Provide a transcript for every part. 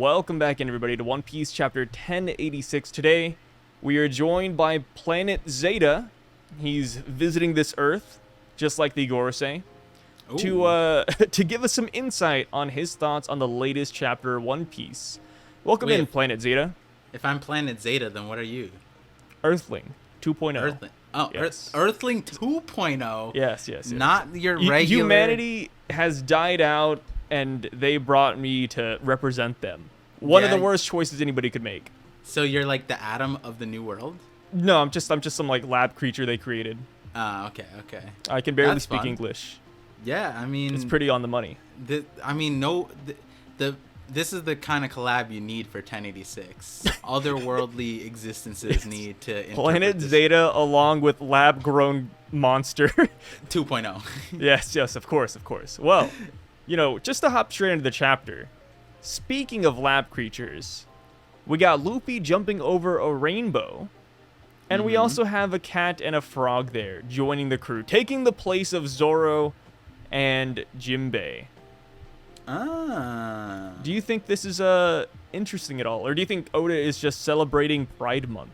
Welcome back in, everybody, to One Piece chapter 1086. Today, we are joined by Planet Zeta. He's visiting this Earth, just like the Gorosei, to give us some insight on his thoughts on the latest chapter of One Piece. Welcome in, Planet Zeta. If I'm Planet Zeta, then what are you? Earthling 2.0. Earthling. Oh, yes. Earthling 2.0. Yes. Not your regular. Humanity has died out, and they brought me to represent them. One of the worst choices anybody could make. So you're like the Atom of the New World? No, I'm just some like lab creature they created. Okay. I can barely That's speak fun. English. Yeah, I mean, It's pretty on the money. this is the kind of collab you need for 1086. Otherworldly existences need to interpret Planet this. Zeta along with lab-grown monster. 2.0. yes, of course. Well, just to hop straight into the chapter. Speaking of lab creatures, we got Luffy jumping over a rainbow. And we also have a cat and a frog there joining the crew, taking the place of Zoro and Jinbei. Do you think this is interesting at all? Or do you think Oda is just celebrating Pride Month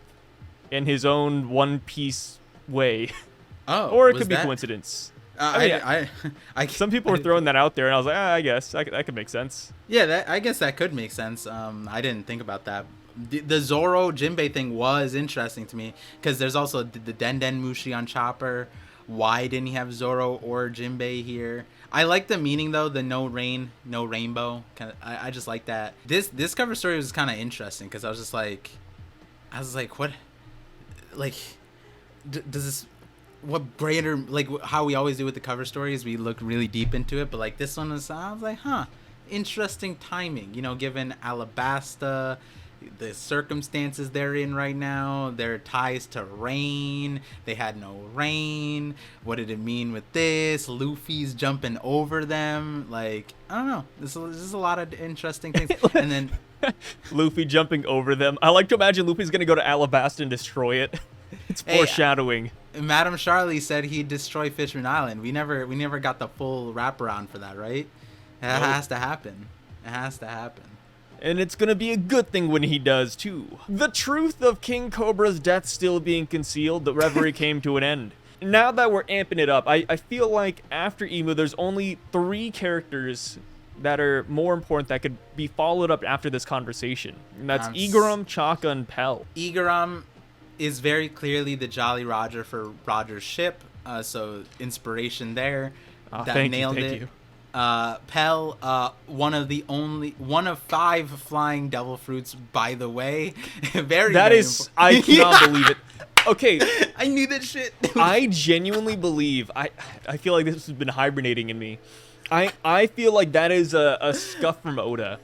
in his own One Piece way? Oh, or it could be coincidence. Some people were throwing that out there, and I was like, I guess that could make sense. Yeah, I guess that could make sense. I didn't think about that. The Zoro Jinbei thing was interesting to me because there's also the Den Mushi on Chopper. Why didn't he have Zoro or Jinbei here? I like the meaning though, the no rain, no rainbow. I just like that. This cover story was kind of interesting because I was like, what? Like, does this? What greater, like how we always do with the cover stories, we look really deep into it, but like this one was, I was like, interesting timing, given Alabasta, the circumstances they're in right now, their ties to rain, they had no rain, what did it mean with this, Luffy's jumping over them, like, I don't know, this is a lot of interesting things. And then Luffy jumping over them. I like to imagine Luffy's gonna go to Alabasta and destroy it. It's foreshadowing. Madame Charlie said he'd destroy Fishman Island. We never got the full wraparound for that, right? That has to happen. It has to happen. And it's gonna be a good thing when he does, too. The truth of King Cobra's death still being concealed, the reverie came to an end. Now that we're amping it up, I feel like after Imu, there's only 3 characters that are more important that could be followed up after this conversation. And that's Igaram, Chaka, and Pell. Igaram is very clearly the Jolly Roger for Roger's ship, so inspiration there. Thank nailed you. it. Pell, one of 5 flying devil fruits, by the way. I cannot believe it. Okay, I knew that shit. I genuinely believe, I feel like this has been hibernating in me. I feel like that is a scuff from Oda.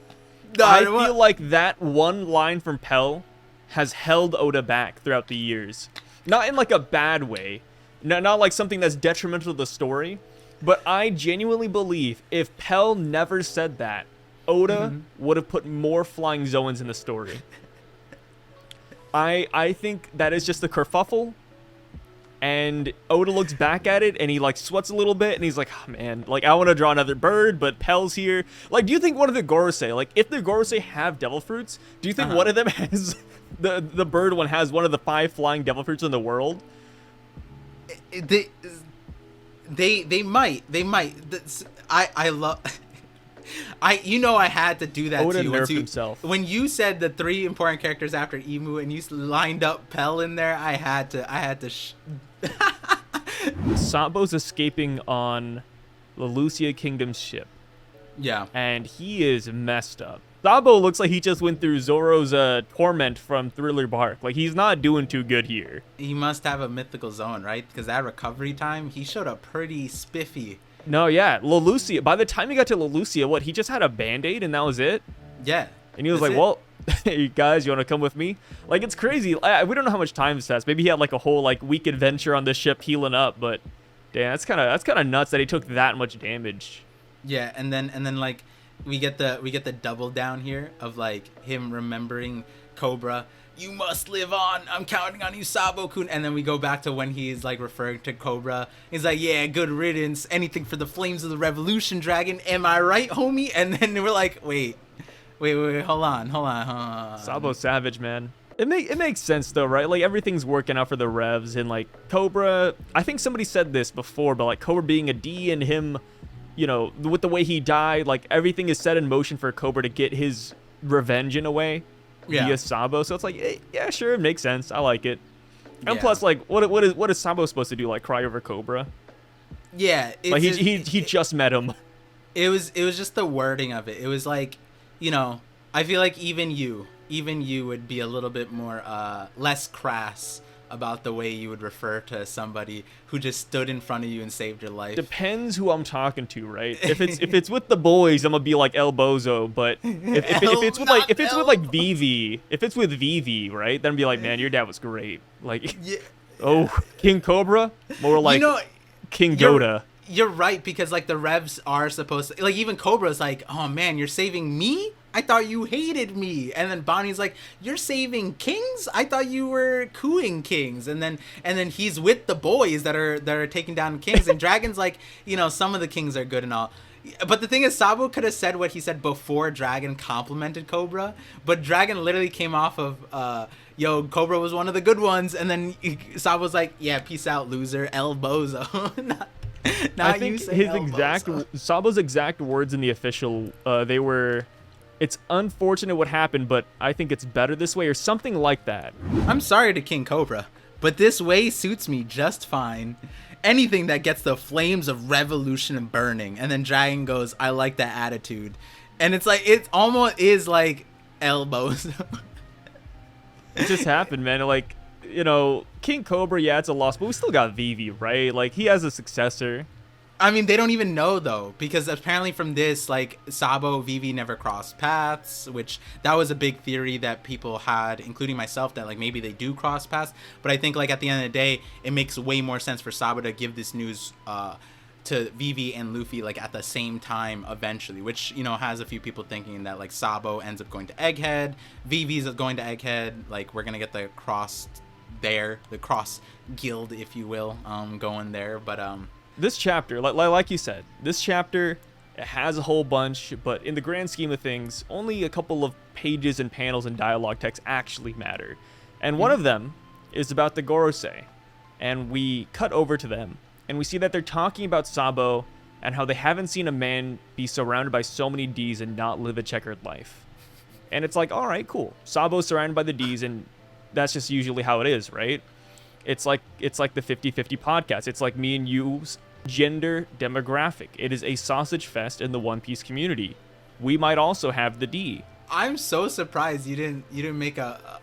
I feel like that one line from Pell has held Oda back throughout the years. Not in like a bad way. Not like something that's detrimental to the story. But I genuinely believe if Pell never said that, Oda would have put more flying Zoans in the story. I think that is just a kerfuffle. And Oda looks back at it and he like sweats a little bit and he's like, oh, man, like I want to draw another bird, but Pell's here. Like, do you think one of the Gorosei, like if the Gorosei have devil fruits, do you think one of them has the bird one has one of the 5 flying devil fruits in the world? They might. I love. I had to do that Oda to you. nerfed himself. When you said the 3 important characters after Imu and you lined up Pell in there, I had to. Sabo's escaping on the Lucia Kingdom's ship. Yeah. And he is messed up. Sabo looks like he just went through Zoro's torment from Thriller Bark. Like, he's not doing too good here. He must have a mythical zone, right? Because that recovery time, he showed up pretty spiffy. No, yeah. Leloucia, by the time he got to Leloucia, he just had a Band-Aid and that was it? Yeah. And he was like, well, hey, guys, you want to come with me? Like, it's crazy. We don't know how much time this has. Maybe he had, like, a whole, like, week adventure on this ship healing up, but, damn, that's kind of nuts that he took that much damage. Yeah, and then like, we get the double down here of like him remembering Cobra. You must live on. I'm counting on you, Sabo-kun. And then we go back to when he's like referring to Cobra. He's like, yeah, good riddance. Anything for the flames of the revolution, dragon. Am I right, homie? And then we're like, wait, Wait, hold on. Sabo savage, man. It makes sense though, right? Like everything's working out for the Revs, and like Cobra. I think somebody said this before, but like Cobra being a D and him, you know, with the way he died, like everything is set in motion for Cobra to get his revenge in a way via Sabo. So it's like, yeah, sure, it makes sense. I like it. And plus, like, what is Sabo supposed to do? Like cry over Cobra? Yeah, like he just met him. It was just the wording of it. It was like, you know, I feel like even you would be a little bit more less crass about the way you would refer to somebody who just stood in front of you and saved your life. Depends who I'm talking to, right? If it's with the boys, I'm gonna be like El Bozo. But if it's with Vivi, right? Then I'd be like, man, your dad was great. Like, yeah. Oh, King Cobra, more like, you know, King Yoda. You're right, because like the Revs are supposed to, like, even Cobra's like, oh man, you're saving me? I thought you hated me. And then Bonnie's like, you're saving kings? I thought you were cooing kings. And then he's with the boys that are taking down kings. And Dragon's like, you know, some of the kings are good and all. But the thing is, Sabo could have said what he said before Dragon complimented Cobra. But Dragon literally came off of, yo, Cobra was one of the good ones. And then Sabo's like, yeah, peace out, loser, El Bozo. I think Sabo's exact words in the official, they were, it's unfortunate what happened, but I think it's better this way, or something like that. I'm sorry to King Cobra, but this way suits me just fine. Anything that gets the flames of revolution and burning. And then Dragon goes, I like that attitude. And it's like, it almost is like elbows. It just happened, man. Like, you know, King Cobra, yeah, it's a loss, but we still got Vivi, right? Like, he has a successor. I mean, they don't even know, though, because apparently from this, like, Sabo, Vivi never crossed paths, which that was a big theory that people had, including myself, that, like, maybe they do cross paths. But I think, like, at the end of the day, it makes way more sense for Sabo to give this news to Vivi and Luffy, like, at the same time eventually, which, you know, has a few people thinking that, like, Sabo ends up going to Egghead, Vivi's going to Egghead, like, we're going to get the cross guild, if you will, going there. But this chapter, like you said, this chapter, it has a whole bunch, but in the grand scheme of things, only a couple of pages and panels and dialogue text actually matter. And one of them is about the Gorosei. And we cut over to them, and we see that they're talking about Sabo and how they haven't seen a man be surrounded by so many Ds and not live a checkered life. And it's like, all right, cool. Sabo's surrounded by the Ds, and that's just usually how it is, right? It's like the 50-50 podcast. It's like me and you's gender demographic. It is a sausage fest in the One Piece community. We might also have the D. I'm so surprised you didn't make a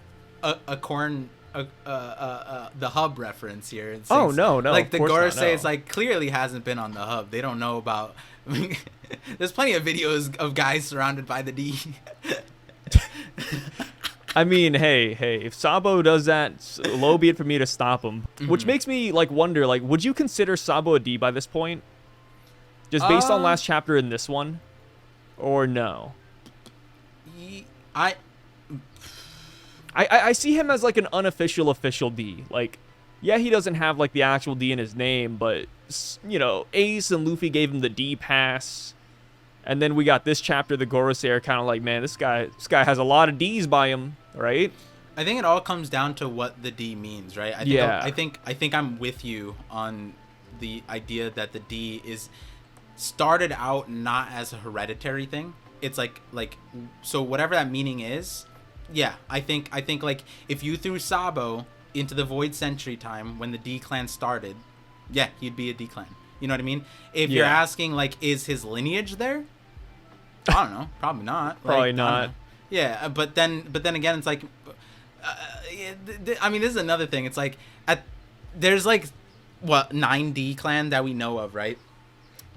corn the hub reference here. Oh no, like the Gorosei is like clearly hasn't been on the hub. They don't know about. There's plenty of videos of guys surrounded by the D. I mean, hey, if Sabo does that, low be it for me to stop him. Mm-hmm. Which makes me, like, wonder, like, would you consider Sabo a D by this point? Just based on last chapter in this one? Or no? I see him as, like, an unofficial official D. Like, yeah, he doesn't have, like, the actual D in his name, but, you know, Ace and Luffy gave him the D pass. And then we got this chapter, the Gorosei are kind of like, man, this guy has a lot of D's by him, right? I think it all comes down to what the D means, right? I think I'm with you on the idea that the D is started out not as a hereditary thing. It's like so whatever that meaning is, yeah, I think like if you threw Sabo into the Void Century time when the D clan started, yeah, he'd be a D clan. You know what I mean? If you're asking, like, is his lineage there? I don't know. Probably not. Probably not. Yeah, but then again, it's like, I mean, this is another thing. It's like, there's like, what, 9D clan that we know of, right?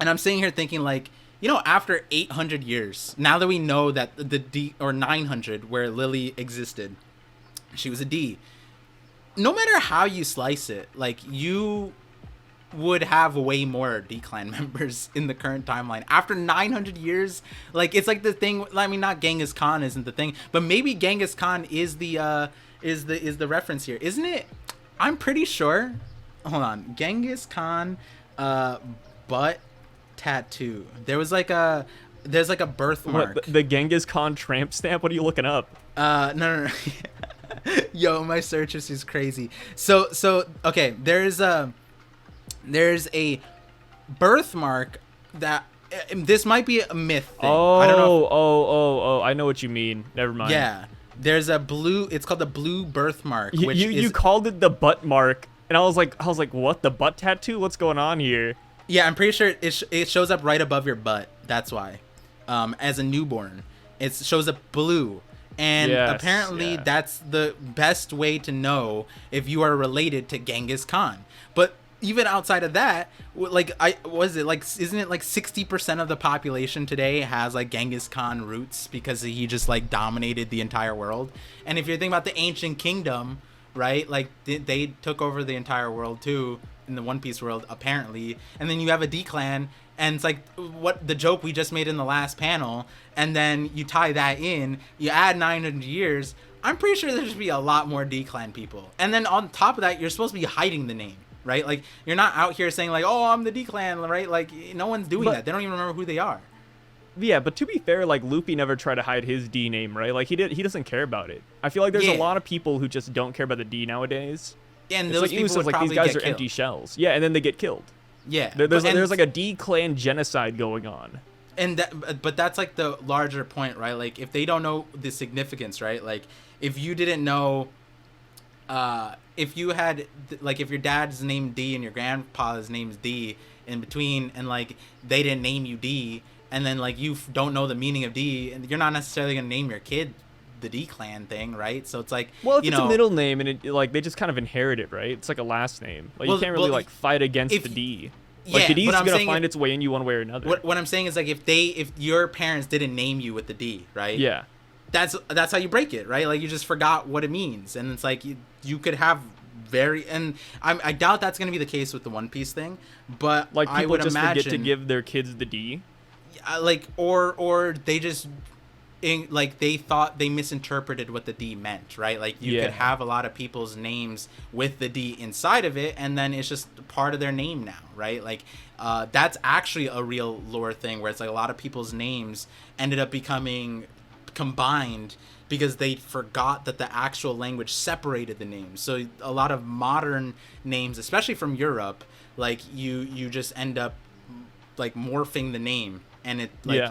And I'm sitting here thinking, like, you know, after 800 years, now that we know that the D, or 900, where Lily existed, she was a D. No matter how you slice it, like, you would have way more D-Clan members in the current timeline after 900 years. Like, it's like the thing, I mean, not Genghis Khan isn't the thing, but maybe Genghis Khan is the reference here, isn't it? I'm pretty sure, hold on, Genghis Khan butt tattoo, there was like there's like a birthmark. What, the Genghis Khan tramp stamp? What are you looking up? No. Yo, my search is crazy. So okay, there's a birthmark that this might be a myth thing. I don't know. Oh, I know what you mean. Never mind. Yeah. There's a blue, it's called the blue birthmark, which you called it the butt mark, and I was like, what? The butt tattoo? What's going on here? Yeah, I'm pretty sure it shows up right above your butt. That's why. As a newborn, it shows up blue. And apparently that's the best way to know if you are related to Genghis Khan. But even outside of that, like, isn't it like 60% of the population today has like Genghis Khan roots because he just like dominated the entire world? And if you're thinking about the ancient kingdom, right, like they took over the entire world too in the One Piece world apparently. And then you have a D-clan, and it's like what the joke we just made in the last panel, and then you tie that in, you add 900 years, I'm pretty sure there should be a lot more D-clan people. And then on top of that, you're supposed to be hiding the name, right? Like, you're not out here saying like, oh, I'm the D-clan, right? Like, no one's doing that. They don't even remember who they are. Yeah, but to be fair, like, Luffy never tried to hide his D name, right? Like, he doesn't care about it. I feel like there's a lot of people who just don't care about the D nowadays. Yeah, and it's those like, people would like, probably these guys get are killed. empty shells. Yeah, and then they get killed. Yeah, there's like a D-clan genocide going on. And but that's like the larger point, right? Like, if they don't know the significance, right? Like, if you didn't know, if you had, like, if your dad's named D and your grandpa's name's D in between, and like they didn't name you D, and then like you don't know the meaning of D, and you're not necessarily gonna name your kid the D-clan thing, right? So it's like, well, if it's a middle name and it, like, they just kind of inherit it, right? It's like a last name. Like, you can't really like fight against the D. Like, the D is gonna find its way in you one way or another. What I'm saying is, like, if your parents didn't name you with the D, right? Yeah. That's how you break it, right? Like, you just forgot what it means, and it's like you could have I doubt that's gonna be the case with the One Piece thing, but like, people I would just imagine, forget to give their kids the D. Like, or they just like they thought they misinterpreted what the D meant, right? Like, you could have a lot of people's names with the D inside of it, and then it's just part of their name now, right? Like, that's actually a real lore thing where it's like a lot of people's names ended up becoming combined because they forgot that the actual language separated the names. So a lot of modern names, especially from Europe, like you just end up like morphing the name, and it like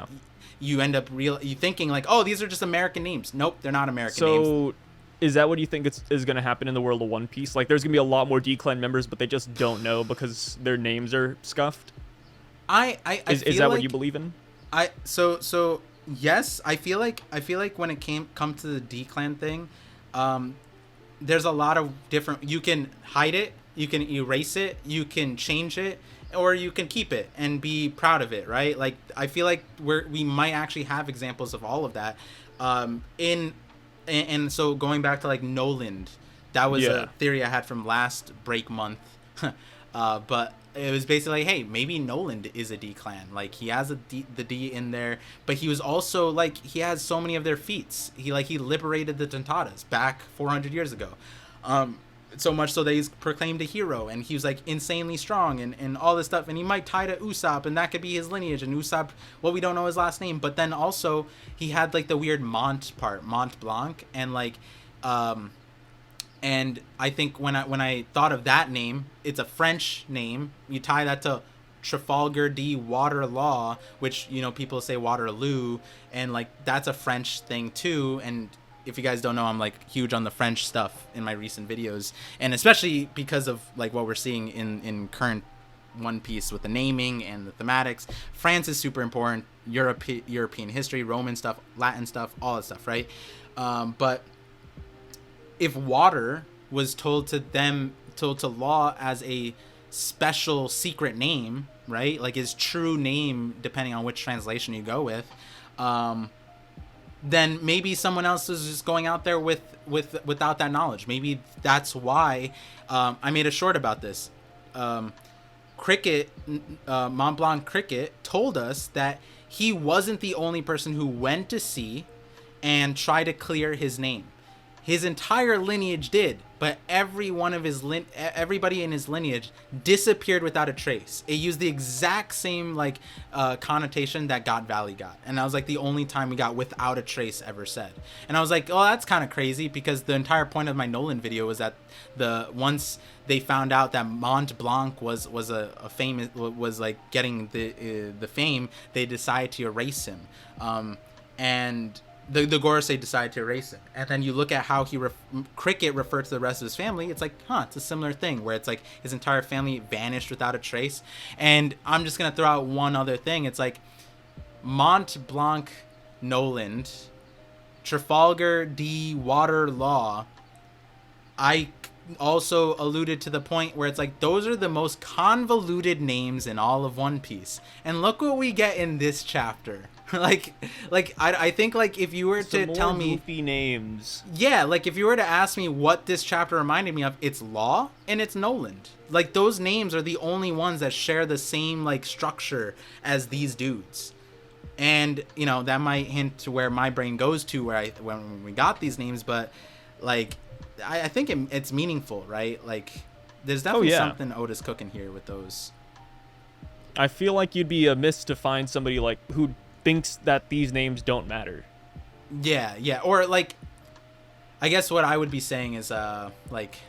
you end up you thinking like, oh, these are just American names. Nope, they're not American names. So is that what you think is going to happen in the world of One Piece? Like, there's going to be a lot more D-clan members, but they just don't know because their names are scuffed? Is that what you believe in? So yes, I feel like when it come to the D-clan thing, there's a lot of different, you can hide it, you can erase it, you can change it, or you can keep it and be proud of it, right? Like, I feel like we might actually have examples of all of that. And so going back to like Noland, that was a theory I had from last break month. But it was basically like, hey, maybe Noland is a D-clan. Like, he has the D in there, but he was also like, he has so many of their feats. He liberated the Tontatas back 400 years ago. So much so that he's proclaimed a hero, and he was like insanely strong and all this stuff, and he might tie to Usopp, and that could be his lineage, and Usopp, well, we don't know his last name, but then also he had like the weird Mont Blanc, and like and I think when I thought of that name, it's a French name, you tie that to Trafalgar D Waterloo, which, you know, people say Waterloo, and like that's a French thing too. And if you guys don't know, I'm like huge on the French stuff in my recent videos, and especially because of like what we're seeing in current One Piece with the naming and the thematics. France is super important. European history, Roman stuff, Latin stuff, all that stuff, right? But if water was told to Law as a special secret name, right? Like his true name, depending on which translation you go with, then maybe someone else is just going out there without that knowledge. Maybe that's why I made a short about this. Cricket, Mont Blanc Cricket told us that he wasn't the only person who went to sea and tried to clear his name. His entire lineage did, but every one of his everybody in his lineage disappeared without a trace. It used the exact same like connotation that God Valley got, and that was like the only time we got without a trace ever said. And I was like, oh, that's kind of crazy, because the entire point of my Nolan video was that once they found out that Mont Blanc was a famous, was like getting the fame, they decided to erase him, and the Gorosei decided to erase him. And then you look at how Cricket referred to the rest of his family. It's like, it's a similar thing where it's like his entire family vanished without a trace. And I'm just going to throw out one other thing. It's like Mont Blanc Noland, Trafalgar D Water Law. I also alluded to the point where it's like, those are the most convoluted names in all of One Piece. And look what we get in this chapter. I think like if you were to tell me goofy names, like if you were to ask me what this chapter reminded me of, it's Law and it's Noland. Like those names are the only ones that share the same like structure as these dudes. And you know, that might hint to where my brain goes to when we got these names, but like I think it's meaningful, right? Like there's definitely something Oda's cooking here with those. I feel like you'd be amiss to find somebody like who thinks that these names don't matter. Yeah, or like, I guess what I would be saying is like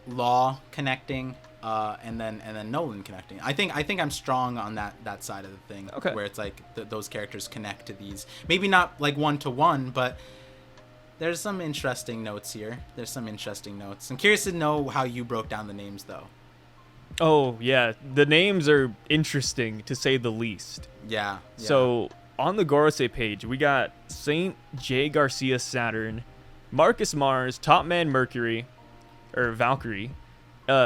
Law connecting, and then Nolan connecting. I think I'm strong on that side of the thing. Okay. Where it's like those characters connect to these, maybe not like 1-to-1, but there's some interesting notes here. I'm curious to know how you broke down the names though. Oh yeah, the names are interesting to say the least. Yeah. So on the Gorosei page, we got Saint J. Garcia Saturn, Marcus Mars, Top Man Mercury, or Valkyrie,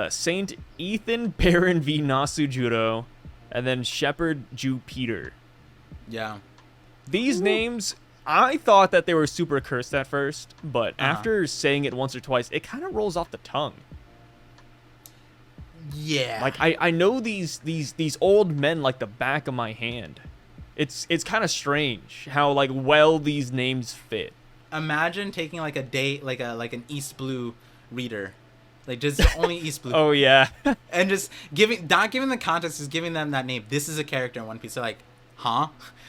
Saint Ethan Baron V Nasujuro, and then Shepherd Jew Peter. Yeah. These names, I thought that they were super cursed at first, but after saying it once or twice, it kind of rolls off the tongue. Yeah. Like I know these old men like the back of my hand. It's kind of strange how like well these names fit. Imagine taking like a day like an East Blue reader. Like just only East Blue. Oh yeah. And just not giving the context, just giving them that name. This is a character in One Piece. They're like, huh?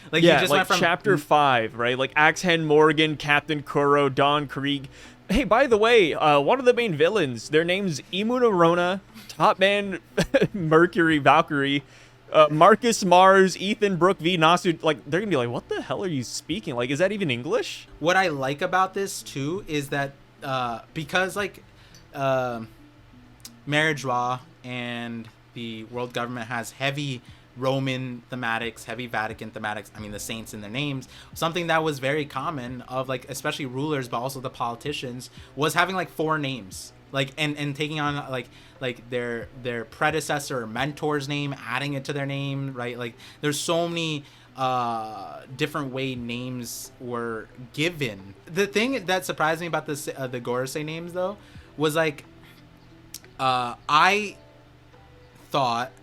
Like yeah, you just like went from chapter 5, right? Like Axe-Hen Morgan, Captain Kuro, Don Krieg. Hey, by the way, one of the main villains, their name's Imu Nerona, Top Man Mercury, Valkyrie, Marcus Mars, Ethan Brook V Nasu. Like they're gonna be like, what the hell are you speaking? Like, is that even English? What I like about this too is that because like Marriage Law and the world government has heavy Roman thematics, heavy Vatican thematics. I mean, the saints in their names. Something that was very common of like, especially rulers, but also the politicians, was having like 4 names, like and taking on like their predecessor or mentor's name, adding it to their name, right? Like there's so many different way names were given. The thing that surprised me about this the Gorosei names though was like I thought,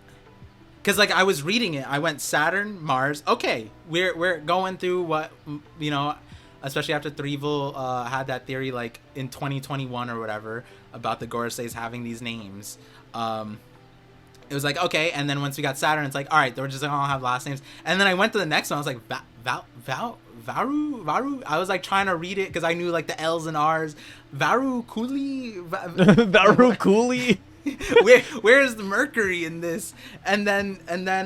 because like I was reading it, I went Saturn, Mars. Okay, we're going through what, you know, especially after Threevil had that theory like in 2021 or whatever about the Goroseis having these names. It was like, okay, and then once we got Saturn, it's like, all right, they're just gonna all have last names. And then I went to the next one. I was like, Varu. I was like trying to read it because I knew like the L's and R's. Varu Kuli. Varu Kuli. Where's the Mercury in this? And then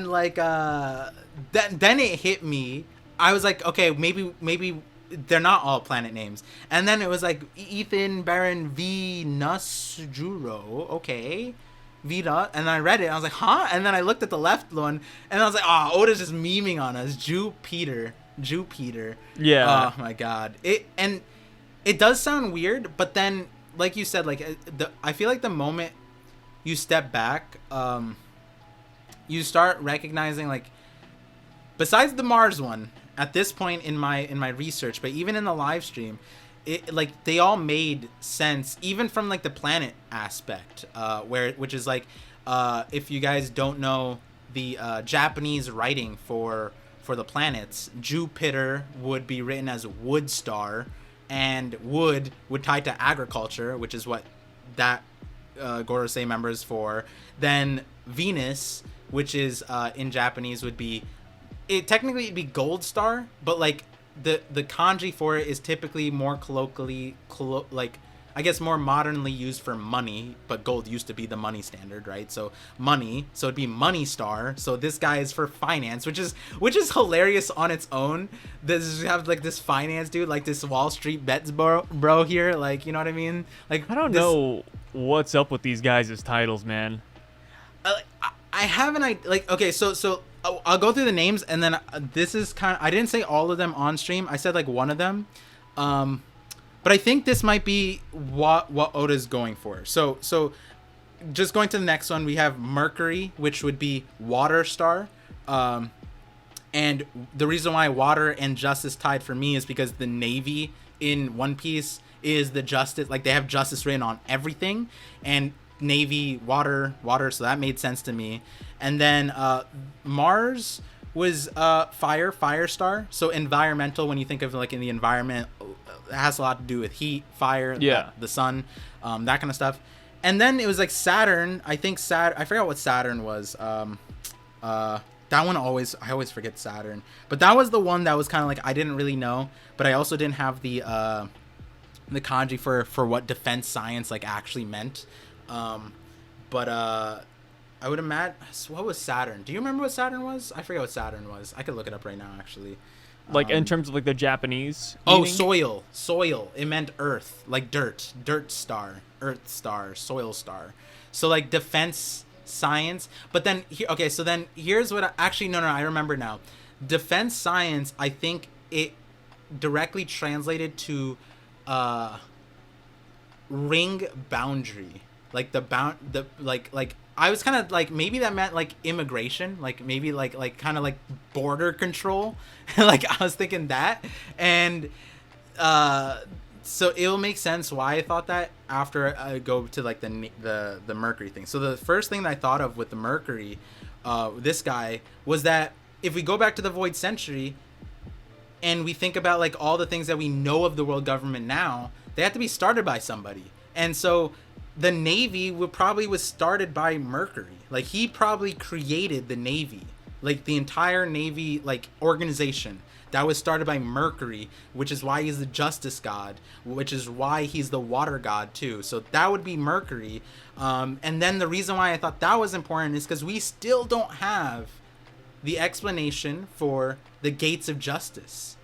like then it hit me. I was like, okay, maybe they're not all planet names. And then it was like Ethan Baron V Nasujuro. Okay, Vita. And I read it. And I was like, huh? And then I looked at the left one, and I was like, oh, Oda's just memeing on us. Jew Peter. Yeah. Oh my god. It does sound weird, but then like you said, like I feel like the moment you step back, you start recognizing, like, besides the Mars one, at this point in my research, but even in the live stream, it like they all made sense, even from like the planet aspect, which is like, if you guys don't know the Japanese writing for the planets, Jupiter would be written as Woodstar, and wood would tie to agriculture, which is what that Gorosei member is for. Then Venus, which is in Japanese would be, technically it'd be gold star, but like the kanji for it is typically more colloquially like I guess more modernly used for money, but gold used to be the money standard, right? So money, so it'd be money star. So this guy is for finance, which is hilarious on its own. This have like this finance dude, like this Wall Street bets bro here, like, you know what I mean? Like, I don't know what's up with these guys' titles, man. I have an idea. Like, okay, so I'll go through the names, and then this is kind of, I didn't say all of them on stream. I said like one of them. But I think this might be what Oda's going for. So just going to the next one, we have Mercury, which would be water star. And the reason why water and justice tied for me is because the Navy in One Piece is the justice, like they have justice written on everything, and Navy, water, so that made sense to me. And then Mars was fire star. So environmental, when you think of like in the environment, it has a lot to do with heat, fire, the sun, that kind of stuff. And then it was like Saturn. I think I forgot what Saturn was. That one I always forget Saturn. But that was the one that was kind of like I didn't really know, but I also didn't have the kanji for what defense science like actually meant. But I would imagine, what was Saturn? Do you remember what Saturn was? I forget what Saturn was. I could look it up right now, actually. Like in terms of like the Japanese meaning? Soil. It meant earth, like dirt star, earth star, soil star. So like defense science. But then so then here's what I remember now. Defense science, I think it directly translated to ring boundary. Like I was kind of like, maybe that meant like immigration, like maybe like kind of like border control. Like I was thinking that. And so it'll make sense why I thought that after I go to like the Mercury thing. So the first thing that I thought of with the Mercury, this guy, was that if we go back to the Void Century and we think about like all the things that we know of the world government now, they have to be started by somebody. And so the Navy was started by Mercury. Like he probably created the Navy, like the entire Navy like organization that was started by Mercury, which is why he's the justice god, which is why he's the water god too. So that would be Mercury. And then the reason why I thought that was important is because we still don't have the explanation for the gates of justice.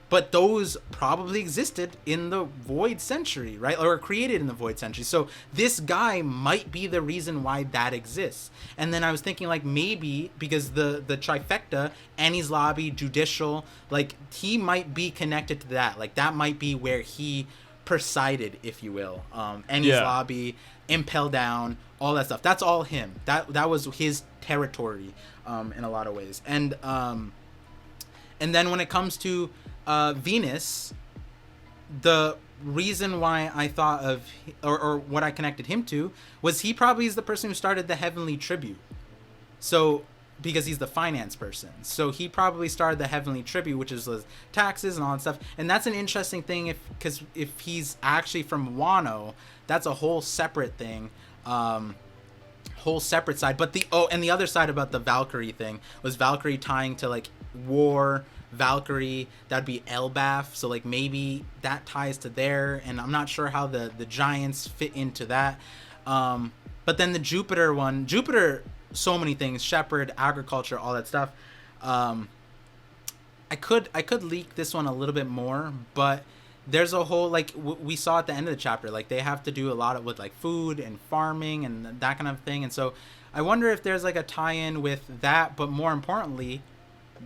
But those probably existed in the Void Century, right? Or created in the Void Century. So this guy might be the reason why that exists. And then I was thinking like maybe because the trifecta, Annie's Lobby, Judicial, like he might be connected to that. Like that might be where he presided, if you will. Annie's Lobby, Impel Down, all that stuff. That's all him. That was his territory in a lot of ways. And then when it comes to Venus, the reason why I thought of or what I connected him to was he probably is the person who started the Heavenly Tribute. So because he's the finance person, so he probably started the Heavenly Tribute, which is the taxes and all that stuff. And that's an interesting thing because if he's actually from Wano, that's a whole separate thing, whole separate side. But and the other side about the Valkyrie thing was Valkyrie tying to like war. Valkyrie, that'd be Elbaf, so like maybe that ties to there, and I'm not sure how the giants fit into that. But then the Jupiter one, so many things, shepherd, agriculture, all that stuff. I could leak this one a little bit more, but there's a whole like we saw at the end of the chapter, like they have to do a lot with like food and farming and that kind of thing. And so I wonder if there's like a tie-in with that, but more importantly,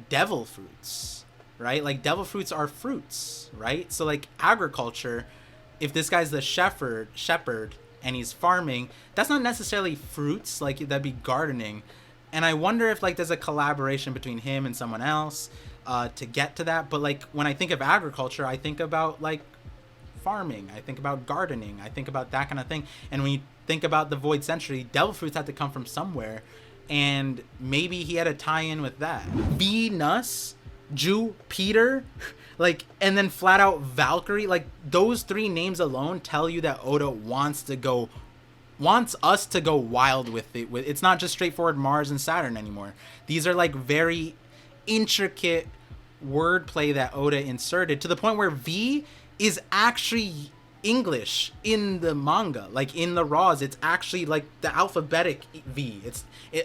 devil fruits, right? Like devil fruits are fruits, right? So like agriculture, if this guy's the shepherd and he's farming, that's not necessarily fruits, like that'd be gardening. And I wonder if like there's a collaboration between him and someone else to get to that. But like when I think of agriculture, I think about like farming, I think about gardening, I think about that kind of thing. And when you think about the Void Century, devil fruits had to come from somewhere. And maybe he had a tie-in with that. Venus, Jupiter, Like, and then flat out Valkyrie. Like, those 3 names alone tell you that Oda wants us to go wild with it. It's not just straightforward Mars and Saturn anymore. These are like very intricate wordplay that Oda inserted, to the point where V is actually English in the manga. Like, in the raws, it's actually like the alphabetic V.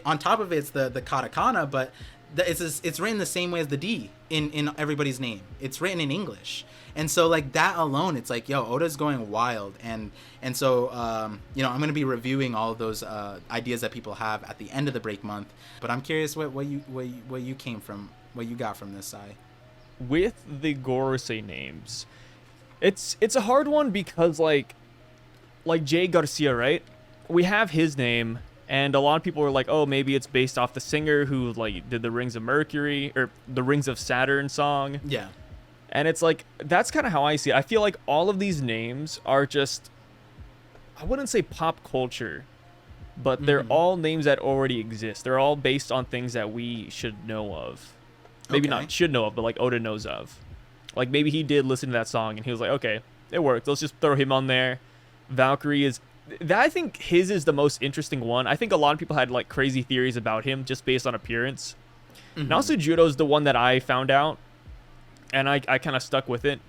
On top of it's the katakana, but it's written the same way as the D in everybody's name. It's written in English. And so, like, that alone, it's like, yo, Oda's going wild. And so, you know, I'm going to be reviewing all of those ideas that people have at the end of the break month. But I'm curious what you got from this side. With the Gorosei names, it's a hard one because, like Jay Garcia, right? We have his name, and a lot of people were like, oh, maybe it's based off the singer who, like, did the Rings of Mercury or the Rings of Saturn song. Yeah. And it's like, that's kind of how I see it. I feel like all of these names are just, I wouldn't say pop culture, but they're all names that already exist. They're all based on things that we should know of. Maybe not should know of, but like Oda knows of. Like, maybe he did listen to that song and he was like, okay, it worked. Let's just throw him on there. Valkyrie is, that I think his is the most interesting one. I think a lot of people had like crazy theories about him just based on appearance. Nasu Judo is the one that I found out. And I kind of stuck with it.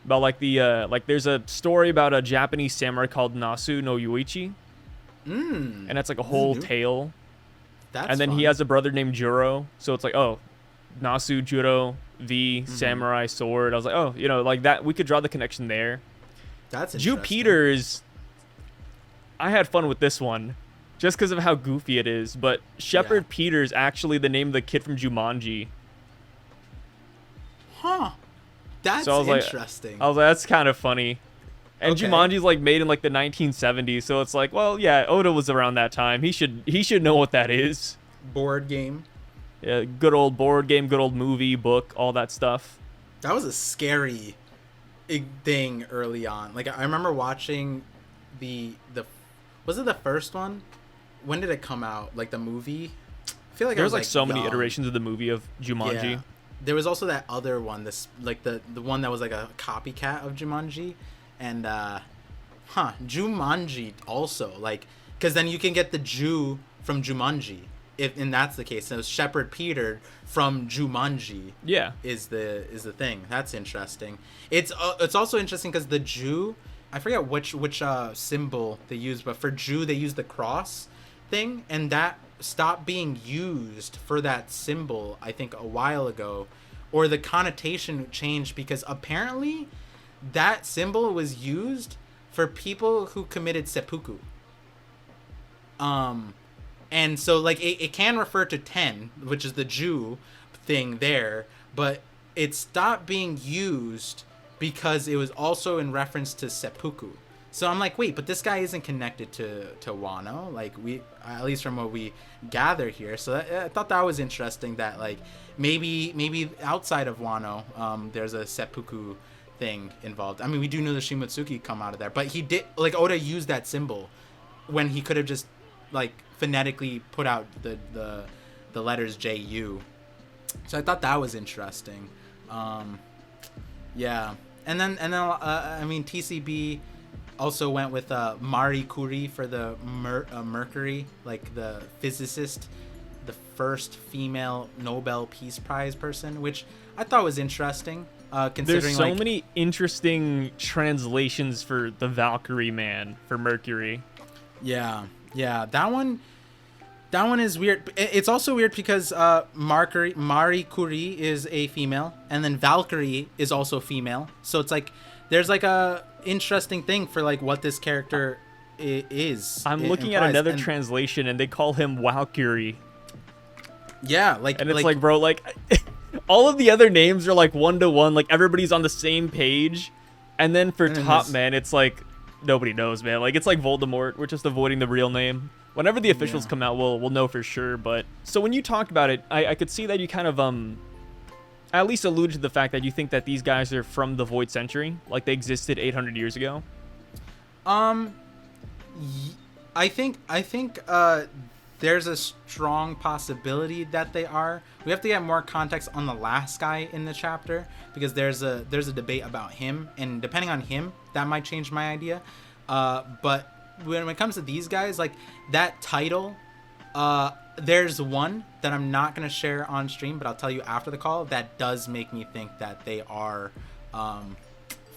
About like the like there's a story about a Japanese samurai called Nasu no Yuichi. And that's like a whole tale. And then he has a brother named Juro. So it's like, oh, Nasu, Juro, V, samurai, sword. I was like, oh, you know, like that. We could draw the connection there. That's Ju Peters. I had fun with this one. Just because of how goofy it is. But Shepard Peters actually the name of the kid from Jumanji. Huh. That's interesting. I was like, that's kind of funny. And Jumanji's like made in like the 1970s, so it's like, well, yeah, Oda was around that time. He should know what that is. Board game. Yeah, good old board game, good old movie, book, all that stuff. That was a scary thing early on. Like, I remember watching the was it the first one? When did it come out? Like the movie? I feel like there was like so many iterations of the movie of Jumanji. Yeah. There was also that other one, this like the one that was like a copycat of Jumanji, and Jumanji also, like, because then you can get the Jew from Jumanji, and that's the case. So Shepard Peter from Jumanji, is the thing. That's interesting. It's also interesting because the Jew, I forget which symbol they use, but for Jew they use the cross thing, and that stopped being used for that symbol, I think, a while ago, or the connotation changed because apparently that symbol was used for people who committed seppuku. And so like it can refer to 10, which is the Jew thing there, but it stopped being used because it was also in reference to seppuku. So I'm like, wait, but this guy isn't connected to Wano, like, we, at least from what we gather here. So I thought that was interesting that, like, maybe outside of Wano, there's a seppuku thing involved. I mean, we do know the Shimotsuki come out of there, but he did, like, Oda used that symbol when he could have just, like, phonetically put out the letters JU. So I thought that was interesting. Yeah, and then I mean, TCB also went with Marie Curie for the Mercury, like the physicist, the first female Nobel Peace Prize person, which I thought was interesting. Considering there's so many interesting translations for the Valkyrie man for Mercury. Yeah, that one is weird. It's also weird because Marie Curie is a female, and then Valkyrie is also female. So it's like there's like a interesting thing for like what this character is. I'm looking at another translation, and they call him Valkyrie. Yeah, like, and it's like bro, like all of the other names are like 1-to-1, like everybody's on the same page, and then for Top Man, it's like nobody knows, man. Like, it's like Voldemort. We're just avoiding the real name. Whenever the officials come out, we'll know for sure. But so when you talked about it, I could see that you kind of at least alluded to the fact that you think that these guys are from the Void Century, like they existed 800 years ago. I think there's a strong possibility that they are. We have to get more context on the last guy in the chapter, because there's a debate about him, and depending on him, that might change my idea. But when it comes to these guys, like that title, there's one that I'm not going to share on stream, but I'll tell you after the call, that does make me think that they are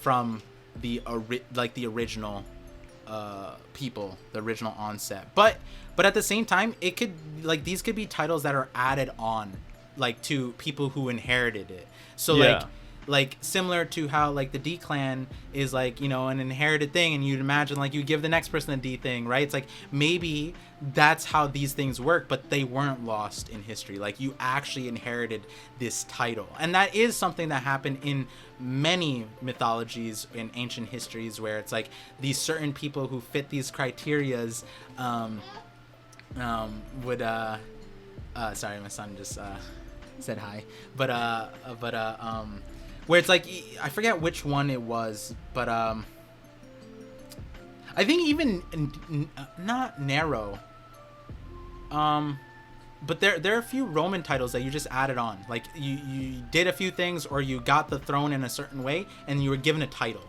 from the original people, the original onset. But at the same time, it could, like, these could be titles that are added on, like, to people who inherited it. So like similar to how like the D clan is, like, you know, an inherited thing, and you'd imagine like you give the next person a D thing, right? It's like maybe that's how these things work, but they weren't lost in history. Like, you actually inherited this title, and that is something that happened in many mythologies in ancient histories, where it's like these certain people who fit these criterias would sorry, my son just said hi, but where it's like, I forget which one it was, but I think even not Nero, but there are a few Roman titles that you just added on, like you did a few things, or you got the throne in a certain way and you were given a title.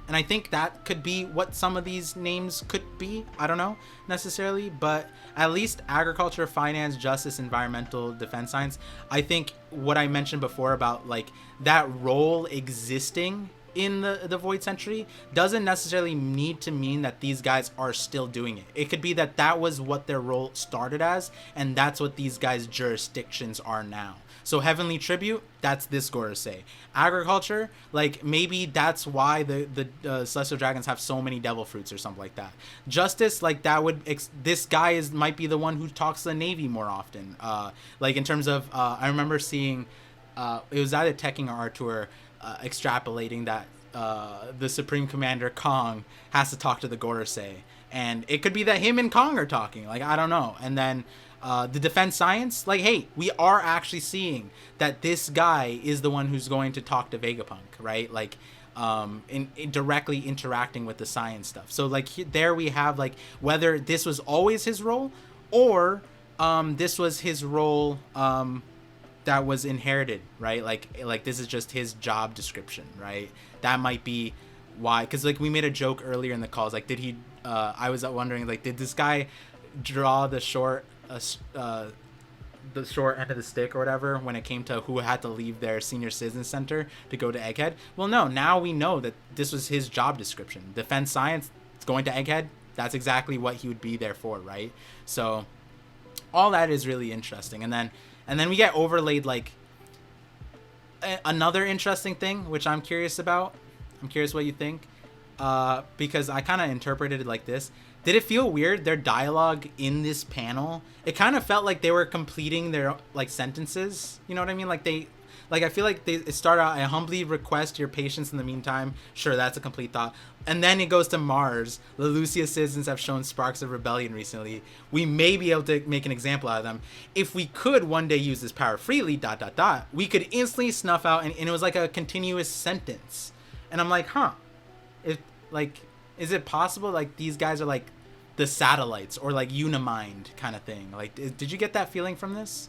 And I think that could be what some of these names could be. I don't know necessarily, but at least agriculture, finance, justice, environmental, defense science. I think what I mentioned before about like that role existing in the Void Century doesn't necessarily need to mean that these guys are still doing it. It could be that that was what their role started as, and that's what these guys' jurisdictions are now. So Heavenly Tribute, that's this Gorosei. Agriculture, like maybe that's why the Celestial Dragons have so many devil fruits or something like that. Justice, like that would, this guy might be the one who talks to the Navy more often. Like in terms of, I remember seeing, it was either Tekking or Artur extrapolating that the Supreme Commander Kong has to talk to the Gorosei. And it could be that him and Kong are talking, like I don't know. And then the defense science, like, hey, we are actually seeing that this guy is the one who's going to talk to Vegapunk, right? Like, in directly interacting with the science stuff. So, like, there we have, like, whether this was always his role, or this was his role that was inherited, right? Like this is just his job description, right? That might be why, because, like, we made a joke earlier in the calls, like, did he, I was wondering, like, did this guy draw the short end of the stick or whatever when it came to who had to leave their senior citizen center to go to Egghead? Well, no, now we know that this was his job description. Defense science, going to Egghead, that's exactly what he would be there for, right? So all that is really interesting. And then we get overlaid, like, another interesting thing, which I'm curious about. I'm curious what you think, because I kind of interpreted it like this. Did it feel weird, their dialogue in this panel? It kind of felt like they were completing their, like, sentences. You know what I mean? Like, I feel like it started out, I humbly request your patience in the meantime. Sure, that's a complete thought. And then it goes to Mars. The Lucia citizens have shown sparks of rebellion recently. We may be able to make an example out of them. If we could one day use this power freely, ... we could instantly snuff out, and it was like a continuous sentence. And I'm like, is it possible, like, these guys are, like, the satellites, or, like, Unimind kind of thing? Like, did you get that feeling from this?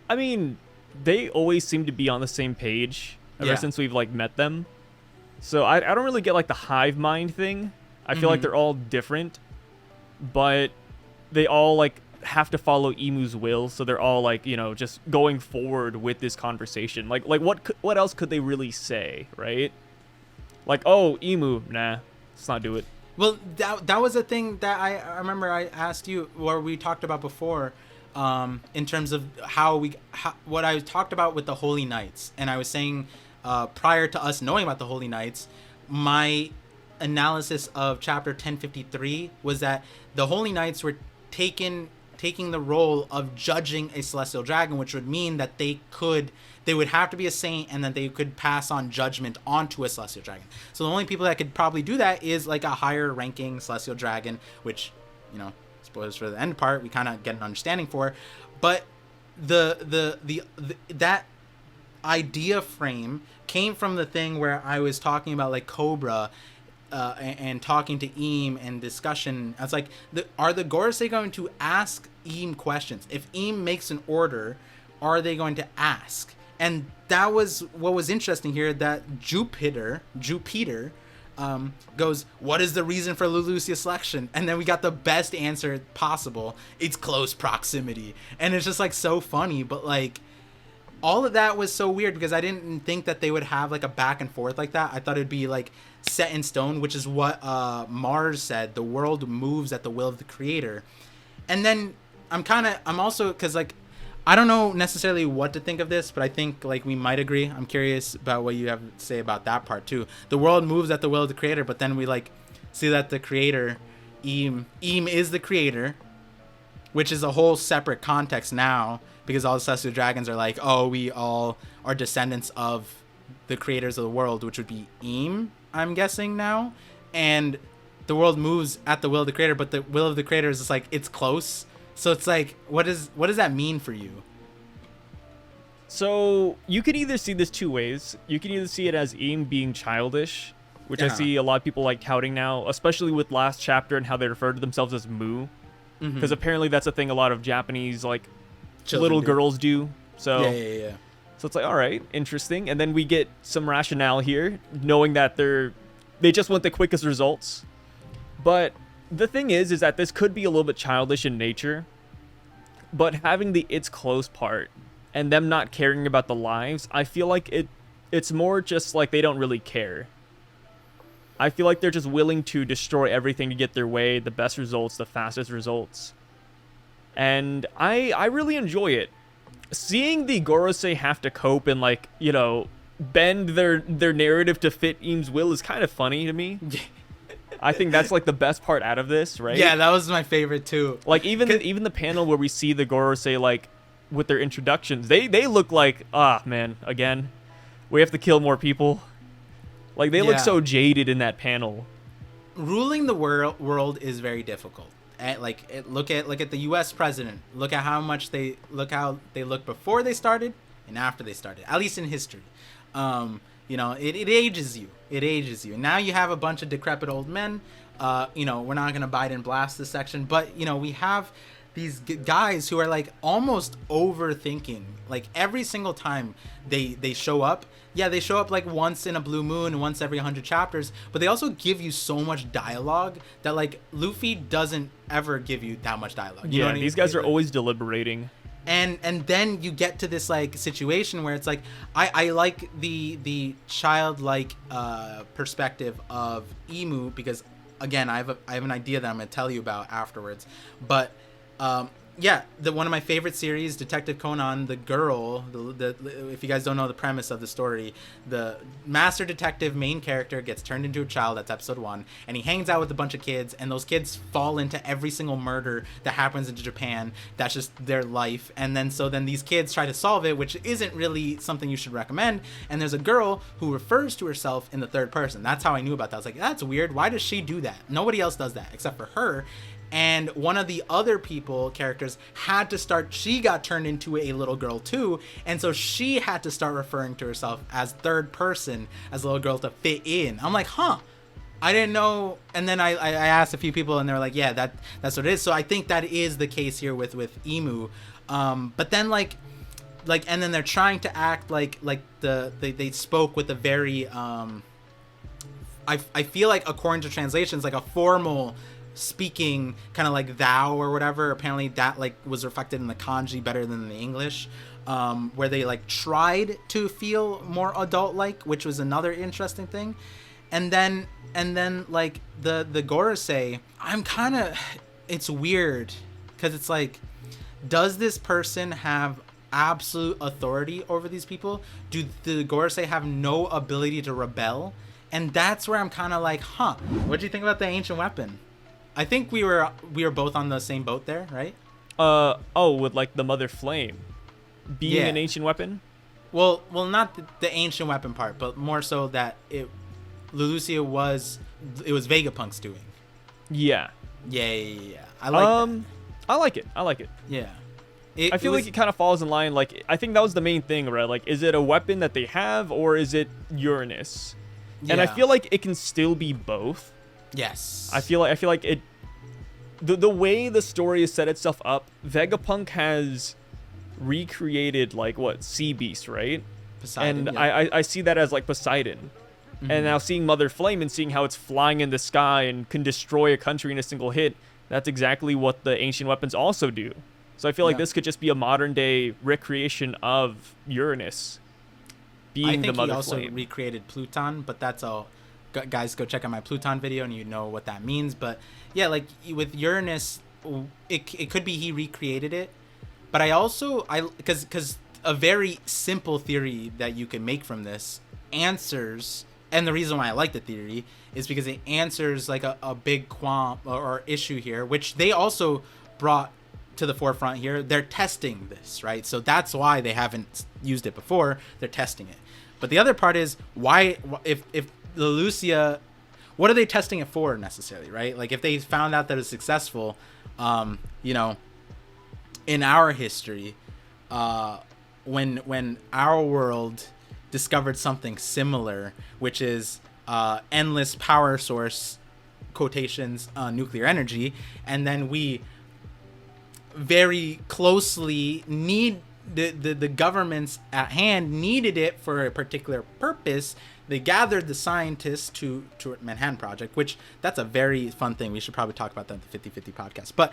I mean, they always seem to be on the same page ever since we've, like, met them. So I don't really get, like, the hive mind thing. I feel like they're all different, but they all, like, have to follow Imu's will. So they're all, like, you know, just going forward with this conversation. Like what else could they really say, right? Like, oh, Imu, nah, let's not do it. Well, that was a thing that I remember I asked you, or we talked about before, in terms of what I talked about with the Holy Knights. And I was saying, prior to us knowing about the Holy Knights, my analysis of chapter 1053 was that the Holy Knights were taking the role of judging a celestial dragon, which would mean that they would have to be a saint, and then they could pass on judgment onto a celestial dragon. So the only people that could probably do that is, like, a higher ranking celestial dragon, which, you know, spoilers for the end part, we kind of get an understanding for. But that idea frame came from the thing where I was talking about, like, Cobra, and talking to Eam and discussion. I was like, are the Gorosei going to ask Eam questions. If Eam makes an order, are they going to ask? And that was what was interesting here, that Jupiter goes, what is the reason for Lulusia's selection? And then we got the best answer possible. It's close proximity. And it's just like so funny, but like all of that was so weird because I didn't think that they would have like a back and forth like that. I thought it'd be like set in stone, which is what Mars said. The world moves at the will of the creator. And then I'm also, because like I don't know necessarily what to think of this, but I think like we might agree. I'm curious about what you have to say about that part too. The world moves at the will of the creator, but then we like see that the creator, Eam is the creator, which is a whole separate context now because all the celestial dragons are like, oh, we all are descendants of the creators of the world, which would be Eam, I'm guessing now. And the world moves at the will of the creator, but the will of the creator is just like, it's close. So it's like, what does that mean for you? So you could either see this two ways. You can either see it as Eam being childish, which I see a lot of people like touting now, especially with last chapter and how they refer to themselves as Mu, because apparently that's a thing a lot of Japanese like little girls do. So yeah. So it's like, all right, interesting. And then we get some rationale here, knowing that they just want the quickest results. But the thing is that this could be a little bit childish in nature, but having the it's close part and them not caring about the lives, I feel like it's more just like they don't really care. I feel like they're just willing to destroy everything to get their way, the best results, the fastest results. And I really enjoy it. Seeing the Gorosei have to cope and like, you know, bend their narrative to fit Eam's will is kind of funny to me. I think that's like the best part out of this, right? Yeah, that was my favorite too. Like even the panel where we see the Gorosei like with their introductions, they look like, man, again, we have to kill more people. Like they look so jaded in that panel. Ruling the world is very difficult. Look at the U.S. president. Look at how they look before they started and after they started. At least in history. You know, it ages you. It ages you. And now you have a bunch of decrepit old men. You know, we're not going to Biden blast this section. But, you know, we have these guys who are, like, almost overthinking. Like, every single time they show up. Yeah, they show up, like, once in a blue moon and once every 100 chapters. But they also give you so much dialogue that, like, Luffy doesn't ever give you that much dialogue. You know what I mean? These guys are always deliberating. And then you get to this like situation where it's like I like the childlike perspective of Imu because again I have an idea that I'm gonna tell you about afterwards, but one of my favorite series, Detective Conan, the girl, if you guys don't know the premise of the story, the master detective main character gets turned into a child. That's episode 1, and he hangs out with a bunch of kids, and those kids fall into every single murder that happens in Japan. That's just their life. And then these kids try to solve it, which isn't really something you should recommend. And there's a girl who refers to herself in the third person. That's how I knew about that. I was like, that's weird. Why does she do that? Nobody else does that except for her. And one of the other characters had to start, she got turned into a little girl too, and so she had to start referring to herself as third person, as a little girl to fit in. I'm like, I didn't know. And then I asked a few people and they were like, yeah, that's what it is. So I think that is the case here with Imu. But then and then they're trying to act like they spoke with a very, I feel like according to translations, like a formal speaking, kind of like thou or whatever. Apparently that like was reflected in the kanji better than the English, where they like tried to feel more adult like, which was another interesting thing. And then like the Gorosei, it's weird because it's like, does this person have absolute authority over these people? Do the Gorosei have no ability to rebel? And that's where I'm kind of like, what do you think about the ancient weapon? I think we were both on the same boat there, right? With like the Mother Flame being an ancient weapon? Well, not the ancient weapon part, but more so that Lulusia was Vegapunk's doing. Yeah. Yeah. I like that. I like it. Yeah. I feel like it kind of falls in line. Like, I think that was the main thing, right? Like, is it a weapon that they have or is it Uranus? Yeah. And I feel like it can still be both. Yes. I feel like it. the way the story has set itself up, Vegapunk has recreated like what sea beast, right? Poseidon, and yeah. I see that as like Poseidon. And now seeing Mother Flame and seeing how it's flying in the sky and can destroy a country in a single hit, that's exactly what the ancient weapons also do. So I feel like this could just be a modern day recreation of Uranus being the Mother Flame. I think he also recreated Pluton, but that's all. Guys, go check out my Pluton video and you know what that means. But yeah, like with Uranus, it could be he recreated it. But because a very simple theory that you can make from this answers, and the reason why I like the theory is because it answers like a big qualm or issue here, which they also brought to the forefront here. They're testing this, right? So that's why they haven't used it before. They're testing it. But the other part is why, if the Lucia, what are they testing it for necessarily, right? Like if they found out that it's successful, you know, in our history, when our world discovered something similar, which is endless power source, quotations, nuclear energy, and then we very closely need the governments at hand needed it for a particular purpose. They gathered the scientists to Manhattan Project, which that's a very fun thing. We should probably talk about that in the 50/50 podcast. But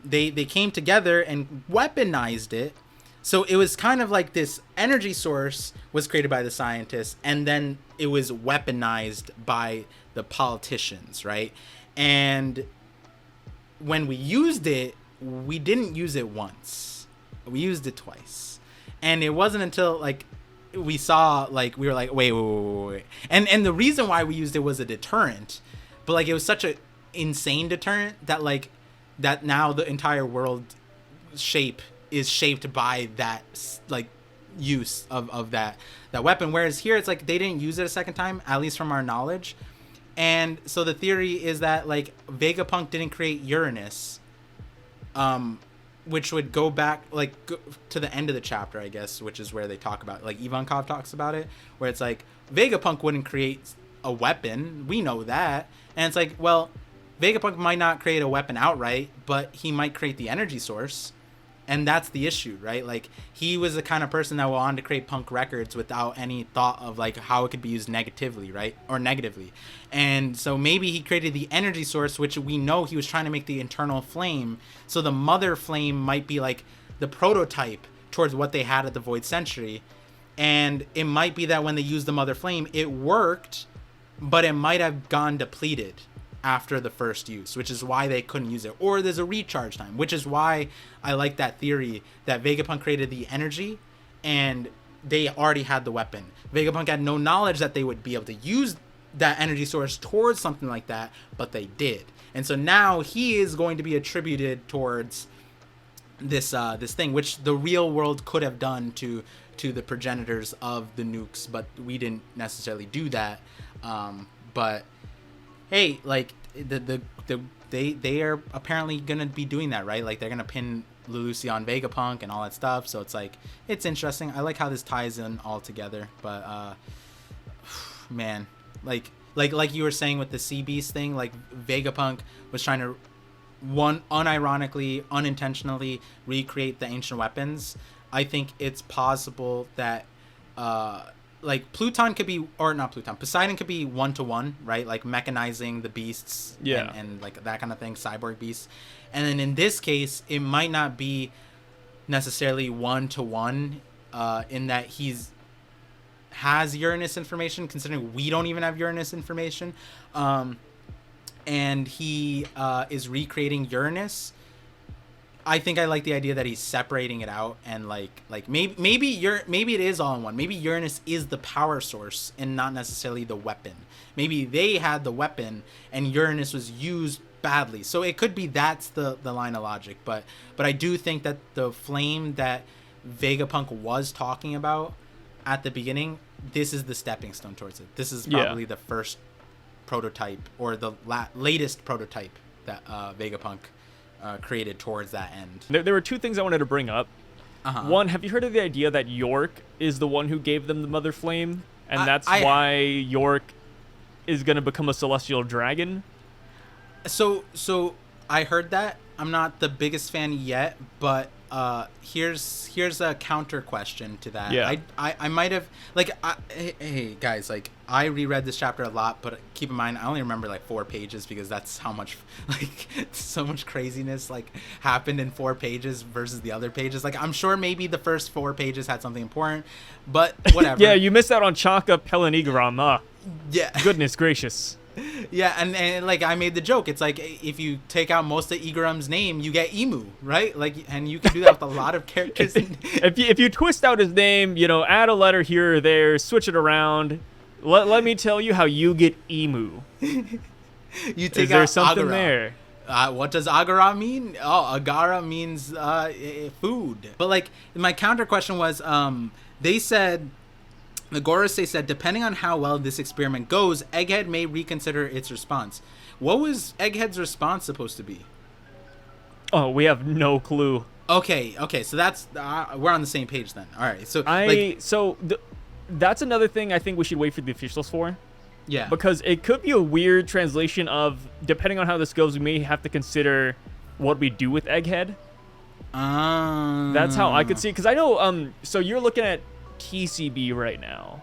they came together and weaponized it. So it was kind of like this energy source was created by the scientists, and then it was weaponized by the politicians, right? And when we used it, we didn't use it once. We used it twice. And it wasn't until like we saw, like, we were like, wait. And the reason why we used it was a deterrent, but like it was such a insane deterrent that like that now the entire world shape is shaped by that like use of that weapon. Whereas here it's like they didn't use it a second time, at least from our knowledge. And so the theory is that like Vegapunk didn't create Uranus, which would go back like to the end of the chapter, I guess, which is where they talk about, like Ivankov talks about it, where it's like Vegapunk wouldn't create a weapon. We know that. And it's like, well, Vegapunk might not create a weapon outright, but he might create the energy source. And that's the issue, right? Like, he was the kind of person that wanted to create punk records without any thought of, like, how it could be used negatively, right? Or negatively. And so maybe he created the energy source, which we know he was trying to make the internal flame. So the mother flame might be, like, the prototype towards what they had at the Void Century. And it might be that when they used the mother flame, it worked, but it might have gone depleted after the first use, which is why they couldn't use it. Or there's a recharge time, which is why I like that theory that Vegapunk created the energy and they already had the weapon. Vegapunk had no knowledge that they would be able to use that energy source towards something like that, but they did. And so now he is going to be attributed towards this thing, which the real world could have done to the progenitors of the nukes, but we didn't necessarily do that. But hey, like they are apparently gonna be doing that, right? Like they're gonna pin Lelouch on Vegapunk and all that stuff. So it's like, it's interesting. I like how this ties in all together. But man, like you were saying with the Sea Beast thing, like Vegapunk was trying to unironically, unintentionally recreate the ancient weapons. I think it's possible that like Pluton could be, or not Pluton, Poseidon could be 1-to-1, right? Like mechanizing the beasts, and like that kind of thing, cyborg beasts. And then in this case, it might not be necessarily 1-to-1, in that has Uranus information, considering we don't even have Uranus information, and he is recreating Uranus. I think I like the idea that he's separating it out, and like maybe it is all in one. Maybe Uranus is the power source and not necessarily the weapon. Maybe they had the weapon and Uranus was used badly. So it could be that's the line of logic. But I do think that the flame that Vegapunk was talking about at the beginning, this is the stepping stone towards it. This is probably the first prototype, or the latest prototype that Vegapunk created towards that end. There were two things I wanted to bring up. One, have you heard of the idea that York is the one who gave them the Mother Flame, and that's why York is going to become a celestial dragon? So I heard that. I'm not the biggest fan yet, but here's a counter question to that. Yeah. I might have like hey guys, like I reread this chapter a lot, but keep in mind I only remember like 4 pages because that's how much like so much craziness like happened in 4 pages versus the other pages. Like I'm sure maybe the first 4 pages had something important, but whatever. Yeah, you missed out on Chaka Pelenigram. Yeah. Goodness gracious. Yeah, and like I made the joke. It's like if you take out most of Igram's name, you get Imu, right? Like, and you can do that with a lot of characters. if you twist out his name, add a letter here or there, switch it around. Let me tell you how you get Imu. You take Is there out something Agara. there? What does Agara mean? Oh, Agara means food. But like my counter question was, they said. The Gorosei said, depending on how well this experiment goes, Egghead may reconsider its response. What was Egghead's response supposed to be? Oh, we have no clue. Okay, so that's we're on the same page then. All right, so that's another thing I think we should wait for the officials for. Yeah, because it could be a weird translation of, depending on how this goes, we may have to consider what we do with Egghead. That's how I could see it. Because I know, so you're looking at TCB right now.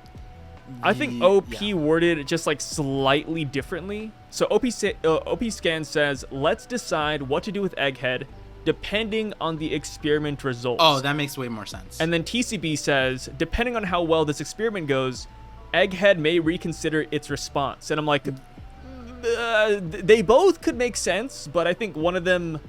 I think OP worded it just like slightly differently. So OP scan says, let's decide what to do with Egghead depending on the experiment results. Oh, that makes way more sense. And then TCB says, depending on how well this experiment goes, Egghead may reconsider its response. And I'm like, they both could make sense, but I think one of them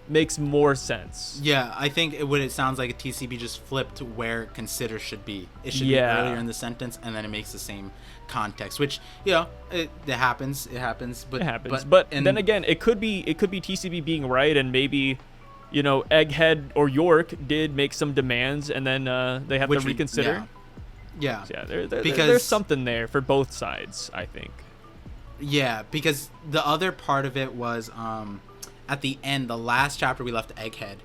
makes more sense. Yeah, I think it sounds like a TCB just flipped where consider should be. It should be earlier in the sentence, and then it makes the same context, which it happens. It happens. But then again, it could be TCB being right, and maybe Egghead or York did make some demands, and then they have to reconsider. Yeah. So there's something there for both sides, I think. Yeah, because the other part of it was at the end, the last chapter we left Egghead,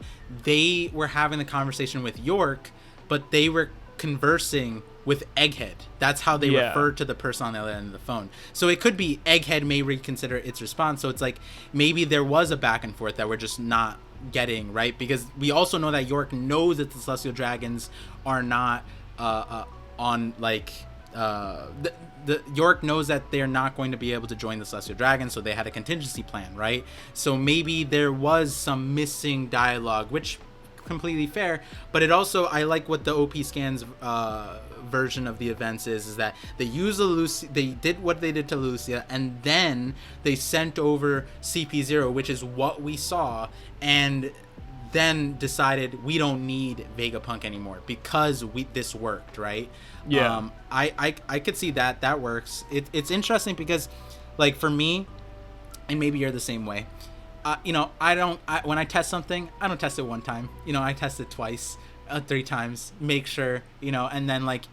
they were having the conversation with York, but they were conversing with Egghead. That's how they referred to the person on the other end of the phone. So it could be Egghead may reconsider its response. So it's like maybe there was a back and forth that we're just not getting, right? Because we also know that York knows that the Celestial Dragons are not on like the York knows that they're not going to be able to join the Celestial Dragons, so they had a contingency plan, right? So maybe there was some missing dialogue, which completely fair. But it also, I like what the OP scans version of the events is that they used they did what they did to Lucia, and then they sent over CP0, which is what we saw, and then decided we don't need Vegapunk anymore because this worked, right? Yeah. I could see that works. It's interesting because, like, for me, and maybe you're the same way, when I test something, I don't test it one time. I test it twice, 3 times, make sure, and then like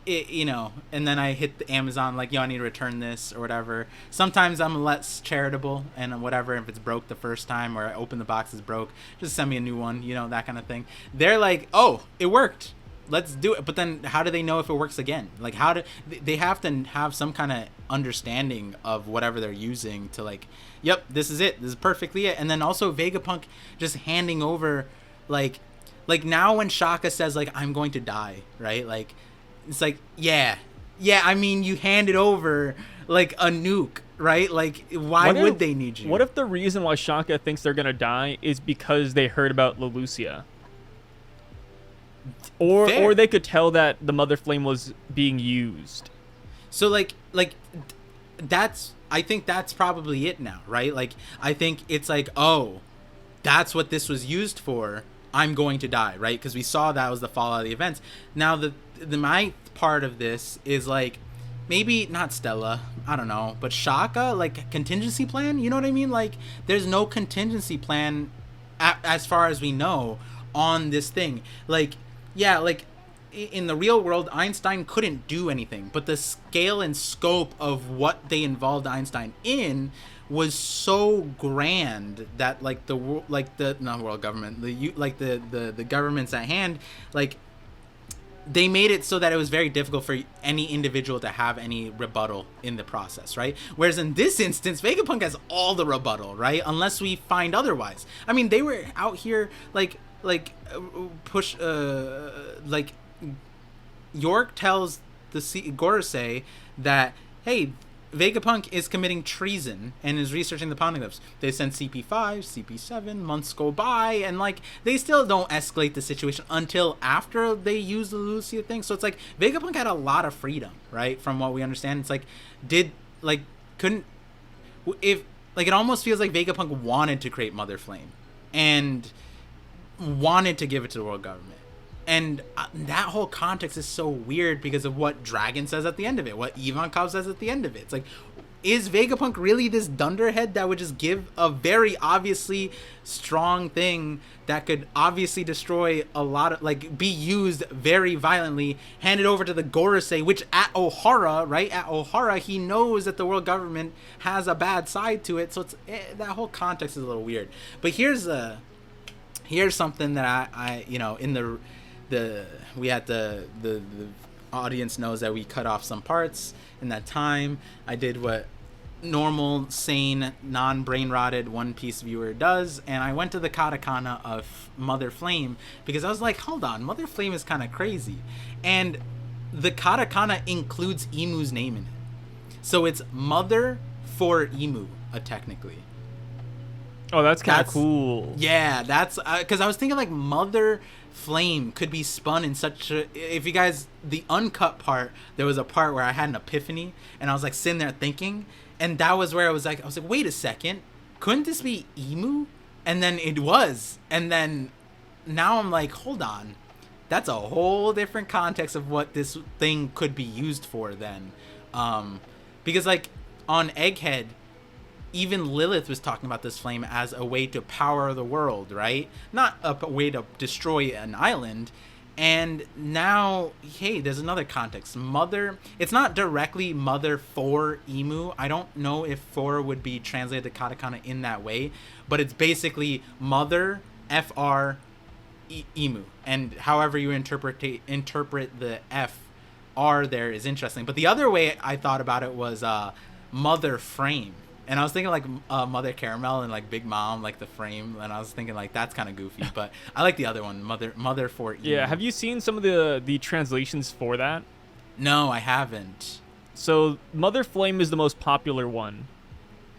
and then I hit the Amazon like, I need to return this or whatever. Sometimes I'm less charitable and whatever, if it's broke the first time or I open the box is broke, just send me a new one, that kind of thing. They're like, oh, it worked, let's do it. But then how do they know if it works again? Like, they have to have some kind of understanding of whatever they're using to like, yep, this is it, this is perfectly it. And then also Vegapunk just handing over like now when Shaka says like, I'm going to die, right? Like, it's like, yeah, I mean, you handed over like a nuke, right? Like, why would they need you? What if the reason why Shaka thinks they're gonna die is because they heard about Leloucia? Or they could tell that the Mother Flame was being used. So like I think that's probably it now, right? Like, I think it's like, oh, that's what this was used for. I'm going to die, right? Because we saw that was the fallout of the events. Now my part of this is like, maybe not Stella, I don't know, but Shaka, like, contingency plan, you know what I mean? Like, there's no contingency plan as far as we know on this thing. Like, yeah, like in the real world, Einstein couldn't do anything, but the scale and scope of what they involved Einstein in was so grand that like the world government, the governments at hand, like they made it so that it was very difficult for any individual to have any rebuttal in the process, right? Whereas in this instance, Vegapunk has all the rebuttal, right? Unless we find otherwise. I mean, they were out here like York tells the Gorosei that, hey, Vegapunk is committing treason and is researching the poneglyphs. They send CP5, CP7, months go by, and like they still don't escalate the situation until after they use the Lucia thing. So it's like Vegapunk had a lot of freedom, right? From what we understand, it's like it almost feels like Vegapunk wanted to create Mother Flame and wanted to give it to the world government. And that whole context is so weird because of what Dragon says at the end of it, what Ivankov says at the end of it. It's like, is Vegapunk really this dunderhead that would just give a very obviously strong thing that could obviously destroy a lot of, like, be used very violently, hand it over to the Gorosei, which at Ohara, right? At Ohara, he knows that the world government has a bad side to it. So it's that whole context is a little weird. But here's something that I in the audience knows that we cut off some parts in that time. I did what normal, sane, non-brain rotted One Piece viewer does, and I went to the katakana of Mother Flame because I was like, hold on, Mother Flame is kind of crazy. And the katakana includes Imu's name in it. So it's Mother for Imu, technically. Oh, that's kind of cool. Yeah, that's because I was thinking like Mother Flame could be spun in such a, if you guys, the uncut part, there was a part where I had an epiphany and I was like sitting there thinking, and that was where I was like, wait a second, couldn't this be Imu? And then it was, and then now I'm like, hold on, that's a whole different context of what this thing could be used for then. Because like on Egghead, even Lilith was talking about this flame as a way to power the world, right? Not a way to destroy an island. And now, hey, there's another context. Mother, it's not directly Mother for Imu. I don't know if for would be translated to katakana in that way, but it's basically Mother FR Imu. And however you interpret the FR there is interesting. But the other way I thought about it was Mother Frame. And I was thinking like Mother Caramel and like Big Mom, like the frame. And I was thinking like that's kind of goofy, but I like the other one, Mother for Imu. Yeah, have you seen some of the translations for that? No, I haven't. So Mother Flame is the most popular one,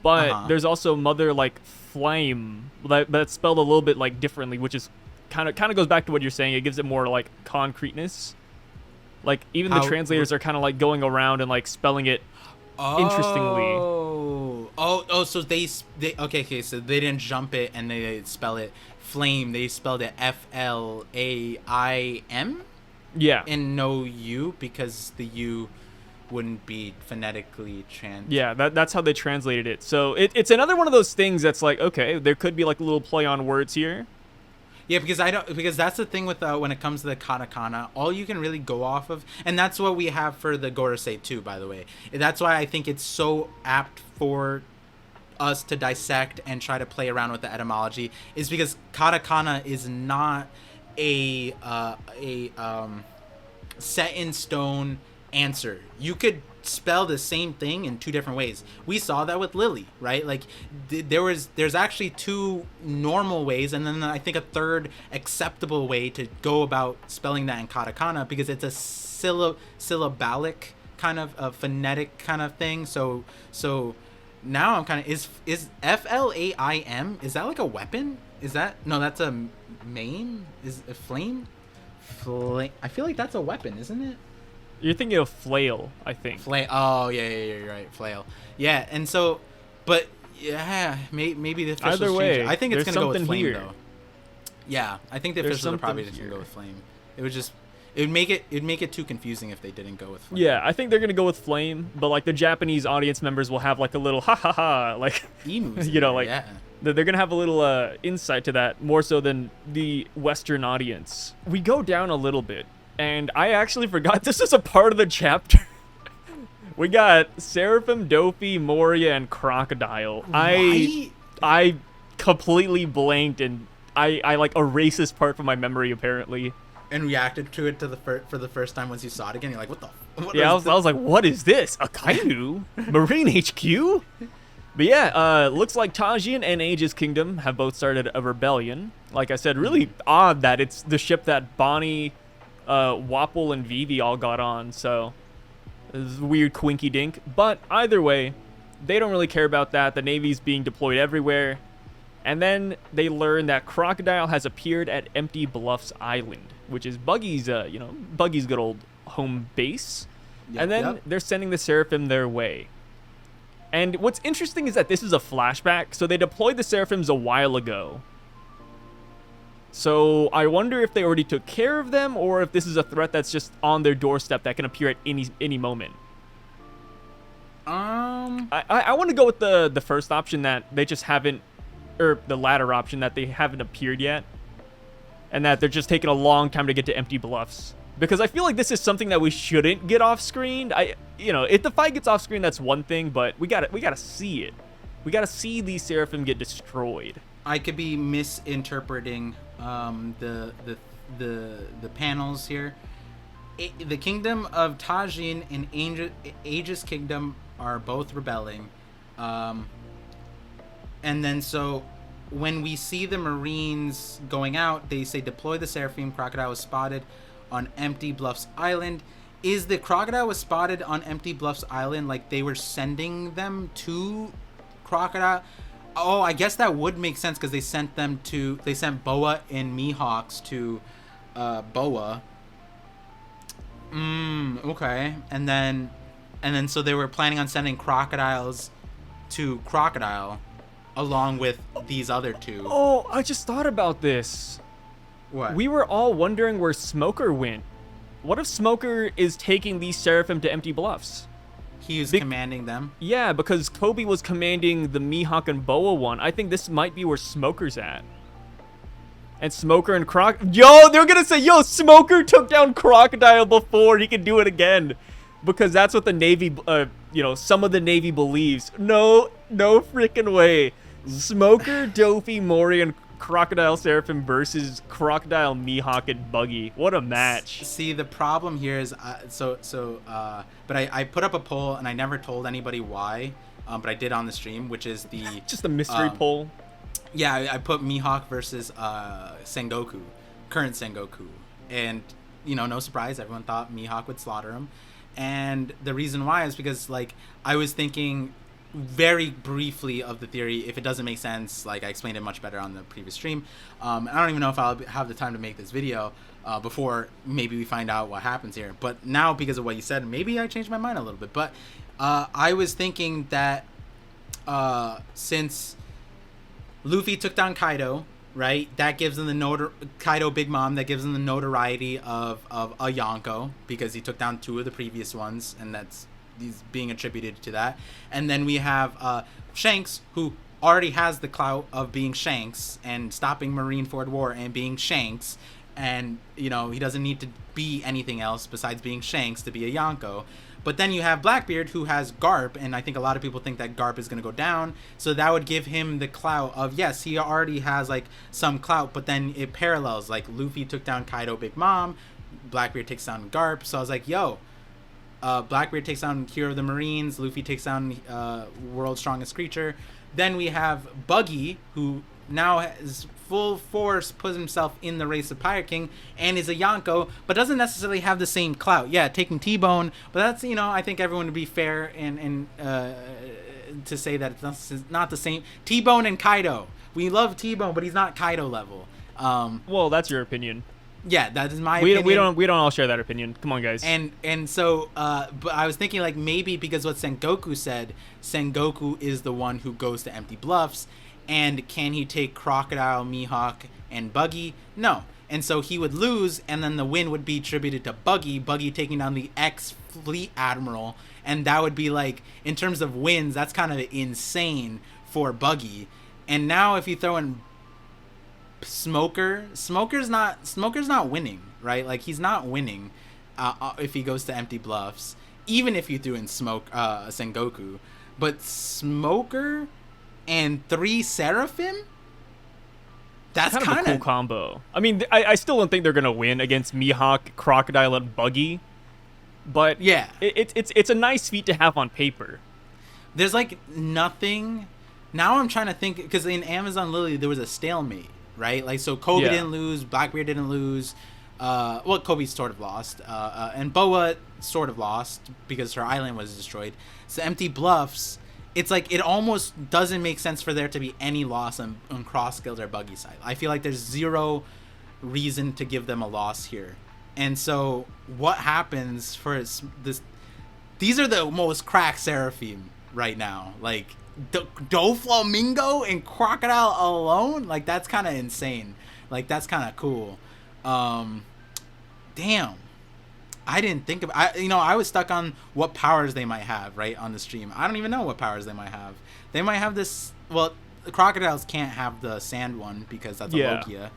but there's also Mother like Flame that's spelled a little bit like differently, which is kind of goes back to what you're saying. It gives it more like concreteness. Like even the translators are kind of like going around and like spelling it interestingly. So they okay, so they didn't jump it and they spell it flame. They spelled it FLAIM. Yeah. And no U because the U wouldn't be phonetically Yeah, that's how they translated it. So it's another one of those things that's like, okay, there could be like a little play on words here. Yeah, because that's the thing with when it comes to the katakana, all you can really go off of, and that's what we have for the Gorosei too, by the way. That's why I think it's so apt for us to dissect and try to play around with the etymology, is because katakana is not a set in stone answer. You could spell the same thing in two different ways. We saw that with Lily, right? Like there's actually two normal ways, and then I think a third acceptable way to go about spelling that in katakana, because it's a syllabic kind of a phonetic kind of thing. So now I'm kind of is FLAIM, is that like a weapon? Is that, no, that's a main, is a flame. I feel like that's a weapon, isn't it? You're thinking of flail, I think. Flail. Oh, yeah, you're right. Flail. Yeah, and so, but yeah, maybe the officials either way, change it. I think it's gonna go with flame here. though. Yeah, I think the officials are probably just gonna go with flame. It would make it too confusing if they didn't go with flame. Yeah, I think they're gonna go with flame, but like the Japanese audience members will have like a little ha ha ha, like Emus, you know, like yeah. They're gonna have a little insight to that more so than the Western audience. We go down a little bit. And I actually forgot this is a part of the chapter. We got Seraphim, Dopey, Moria, and Crocodile. Right? I completely blanked, and I like erased this part from my memory apparently. and reacted to it for the first time once you saw it again. You're like, what the? I was like, what is this? A Kainu? Marine HQ? But yeah, looks like Tajin and Aegis Kingdom have both started a rebellion. Like I said, really odd that it's the ship that Bonnie, Wapple, and Vivi all got on. So this is weird quinky dink. But either way, they don't really care about that. The Navy's being deployed everywhere. And then they learn that Crocodile has appeared at Empty Bluffs Island, which is Buggy's, Buggy's good old home base. Yep, and then they're sending the Seraphim their way. And what's interesting is that this is a flashback. So they deployed the Seraphims a while ago. So I wonder if they already took care of them, or if this is a threat that's just on their doorstep that can appear at any moment. I want to go with the first option, that they just haven't, or the latter option, that they haven't appeared yet, and that they're just taking a long time to get to Empty Bluffs. Because I feel like this is something that we shouldn't get off screen. If the fight gets off screen, that's one thing, but we gotta see it. We gotta see these Seraphim get destroyed. I could be misinterpreting the panels here. The Kingdom of Tajin and Aegis Kingdom are both rebelling, and then so when we see the Marines going out, they say deploy the Seraphim. Crocodile was spotted on Empty Bluffs Island. Is the Crocodile was spotted on Empty Bluffs Island like they were sending them to Crocodile? Oh, I guess that would make sense, because they sent Boa and Mihawks to Boa. Okay. And then so they were planning on sending crocodiles to Crocodile along with these other two. Oh, I just thought about this. What? We were all wondering where Smoker went. What if Smoker is taking these Seraphim to Empty Bluffs? He was commanding them? Yeah, because Kobe was commanding the Mihawk and Boa one. I think this might be where Smoker's at. And Smoker and they're gonna say, yo, Smoker took down Crocodile before, he can do it again. Because that's what the Navy, some of the Navy believes. No freaking way. Smoker, Dopey, Mori, and Crocodile Seraphim versus Crocodile, Mihawk, and Buggy. What a match. See, the problem here is, but I put up a poll, and I never told anybody why, but I did on the stream, which is the... Just a mystery poll. Yeah, I put Mihawk versus Sengoku, current Sengoku. And, no surprise, everyone thought Mihawk would slaughter him. And the reason why is because, I was thinking very briefly of the theory. If it doesn't make sense, I explained it much better on the previous stream. I don't even know if I'll have the time to make this video before maybe we find out what happens here. But now, because of what you said, maybe I changed my mind a little bit. But I was thinking that since Luffy took down Kaido, right? That gives him the Kaido Big Mom. That gives him the notoriety of a Yonko, because he took down two of the previous ones, and he's being attributed to that. And then we have Shanks, who already has the clout of being Shanks and stopping Marineford War and being Shanks, and he doesn't need to be anything else besides being Shanks to be a Yonko. But then you have Blackbeard, who has Garp, and I think a lot of people think that Garp is going to go down. So that would give him the clout of, yes, he already has, some clout, but then it parallels. Luffy took down Kaido Big Mom, Blackbeard takes down Garp. So I was like, yo, Blackbeard takes down Hero of the Marines, Luffy takes down World's Strongest Creature. Then we have Buggy, who now has full force puts himself in the race of Pirate King and is a Yonko, but doesn't necessarily have the same clout. Yeah, taking T-Bone, but that's, I think everyone would be fair and to say that it's not the same. T-Bone and Kaido. We love T-Bone, but he's not Kaido level. Well, that's your opinion. Yeah, that is my opinion. We don't all share that opinion. Come on, guys. And so, but I was thinking maybe because what Sengoku said, Sengoku is the one who goes to Empty Bluffs. And can he take Crocodile, Mihawk, and Buggy? No. And so he would lose, and then the win would be attributed to Buggy taking down the ex-Fleet Admiral. And that would be in terms of wins, that's kind of insane for Buggy. And now if you throw in Smoker's not winning, right? He's not winning if he goes to Empty Bluffs, even if you threw in Sengoku. But Smoker and 3 Seraphim? That's kind of a cool combo. I mean, I still don't think they're gonna win against Mihawk, Crocodile, and Buggy, but yeah, it's a nice feat to have on paper. There's like nothing. Now I'm trying to think, because in Amazon Lily there was a stalemate, right? Like, so Kobe didn't lose, Blackbeard didn't lose. Well, Kobe sort of lost, and Boa sort of lost because her island was destroyed. So Empty Bluffs, it's like it almost doesn't make sense for there to be any loss on Cross Guild or Buggy side. I feel like there's zero reason to give them a loss here. And so what happens for this? These are the most cracked Seraphim right now. Like Doflamingo and Crocodile alone. Like, that's kind of insane. Like, that's kind of cool. Damn. I didn't think of I was stuck on what powers they might have right on the stream. I don't even know what powers they might have. They might have this. Well, the crocodiles can't have the sand one because that's a Logia.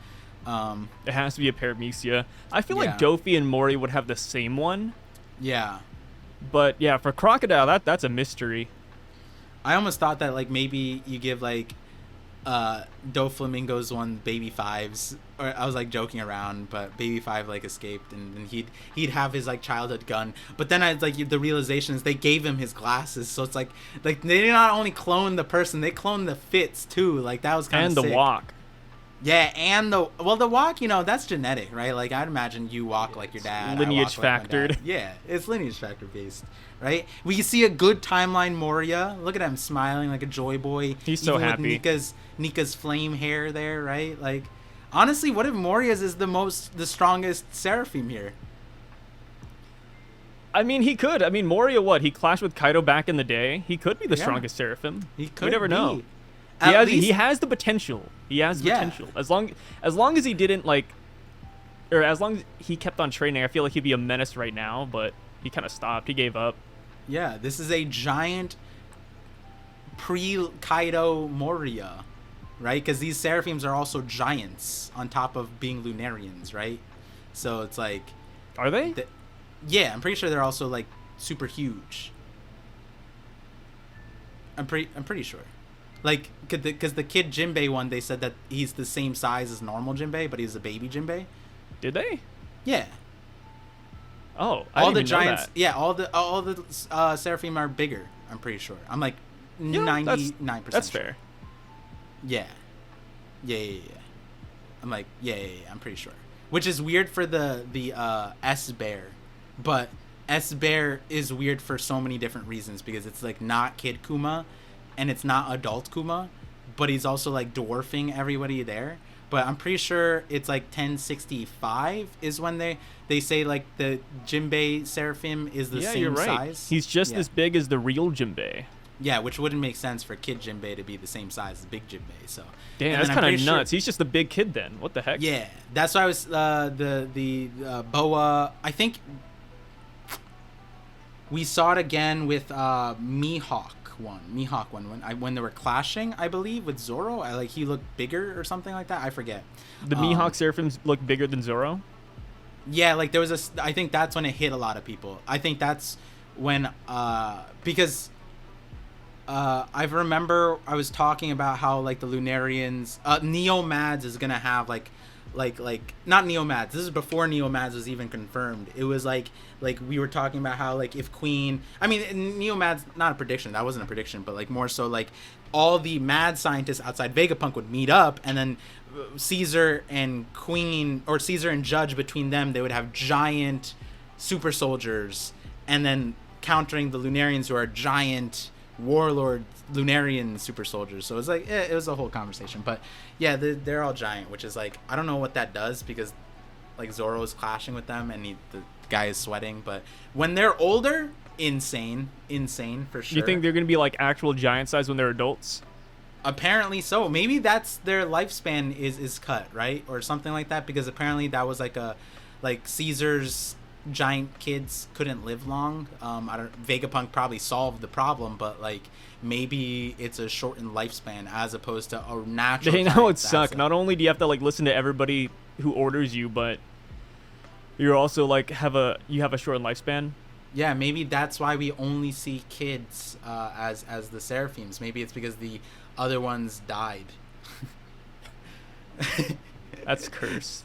It has to be a Paramecia. I feel like Dofi and Mori would have the same one. Yeah. But yeah, for Crocodile, that's a mystery. I almost thought that like maybe you give like Doflamingo's one Baby Fives, or I was like joking around, but Baby Five like escaped, and then he'd have his like childhood gun. But then I like the realization is they gave him his glasses, so it's like they not only clone the person, they clone the fits too. Like, that was kind of sick. And the walk. Yeah, and the walk, that's genetic, right? Like, I'd imagine you walk like your dad. Lineage factored. Like, yeah, it's lineage factor based, right? We see a good timeline Moria. Look at him smiling like a joy boy. He's so happy. With Nika's flame hair there, right? Like, honestly, what if Moria's is the strongest Seraphim here? I mean, he could. I mean, Moria, what? He clashed with Kaido back in the day. He could be the strongest Seraphim. He could. We never know. He has the potential. He has the potential. As long as he didn't as long as he kept on training, I feel like he'd be a menace right now. But he kind of stopped. He gave up. Yeah, this is a giant pre-Kaido Moria, right? Because these Seraphims are also giants on top of being Lunarians, right? So it's like, are they? Yeah, I'm pretty sure they're also like super huge. I'm pretty sure. Like, because the kid Jinbei one, they said that he's the same size as normal Jinbei, but he's a baby Jinbei. Did they? Yeah. Oh, I didn't even giants. know that. Yeah, all the Seraphim are bigger. I'm pretty sure. I'm like 99%. That's sure. fair. Yeah. I'm like I'm pretty sure. Which is weird for the S Bear, but S Bear is weird for so many different reasons, because it's like not Kid Kuma. And it's not adult Kuma, but he's also like dwarfing everybody there. But I'm pretty sure it's like 1065 is when they say like the Jinbei Seraphim is the same you're right. size. He's just as big as the real Jinbei. Yeah, which wouldn't make sense for Kid Jinbei to be the same size as Big Jinbei. So damn, that's kind of nuts. He's just the big kid then. What the heck? Yeah, that's why I was the Boa. I think we saw it again with Mihawk when they were clashing, I believe, with Zoro. He looked bigger or something like that. I forget. The Mihawk Seraphims look bigger than Zoro. Yeah, like there was I think that's when it hit a lot of people. I think that's when because I remember I was talking about how like the Lunarians, Neomads is gonna have like not Neomads. This is before Neomads was even confirmed. It was like we were talking about how like if Queen, I mean Neomads, not a prediction. That wasn't a prediction, but like more so like all the mad scientists outside Vegapunk would meet up, and then Caesar and Queen, or Caesar and Judge, between them they would have giant super soldiers, and then countering the Lunarians, who are giant warlord Lunarian super soldiers. So it was like it was a whole conversation. But yeah, they're all giant, which is like, I don't know what that does, because like Zoro is clashing with them and the guy is sweating. But when they're older, insane for sure. You think they're gonna be like actual giant size when they're adults? Apparently so. Maybe that's their lifespan is cut, right, or something like that, because apparently that was like Caesar's giant kids couldn't live long. Vegapunk probably solved the problem, but like maybe it's a shortened lifespan as opposed to a natural. They know it suck. Not only do you have to like listen to everybody who orders you, but you're also like have a shortened lifespan. Yeah, maybe that's why we only see kids as the Seraphims. Maybe it's because the other ones died. That's cursed.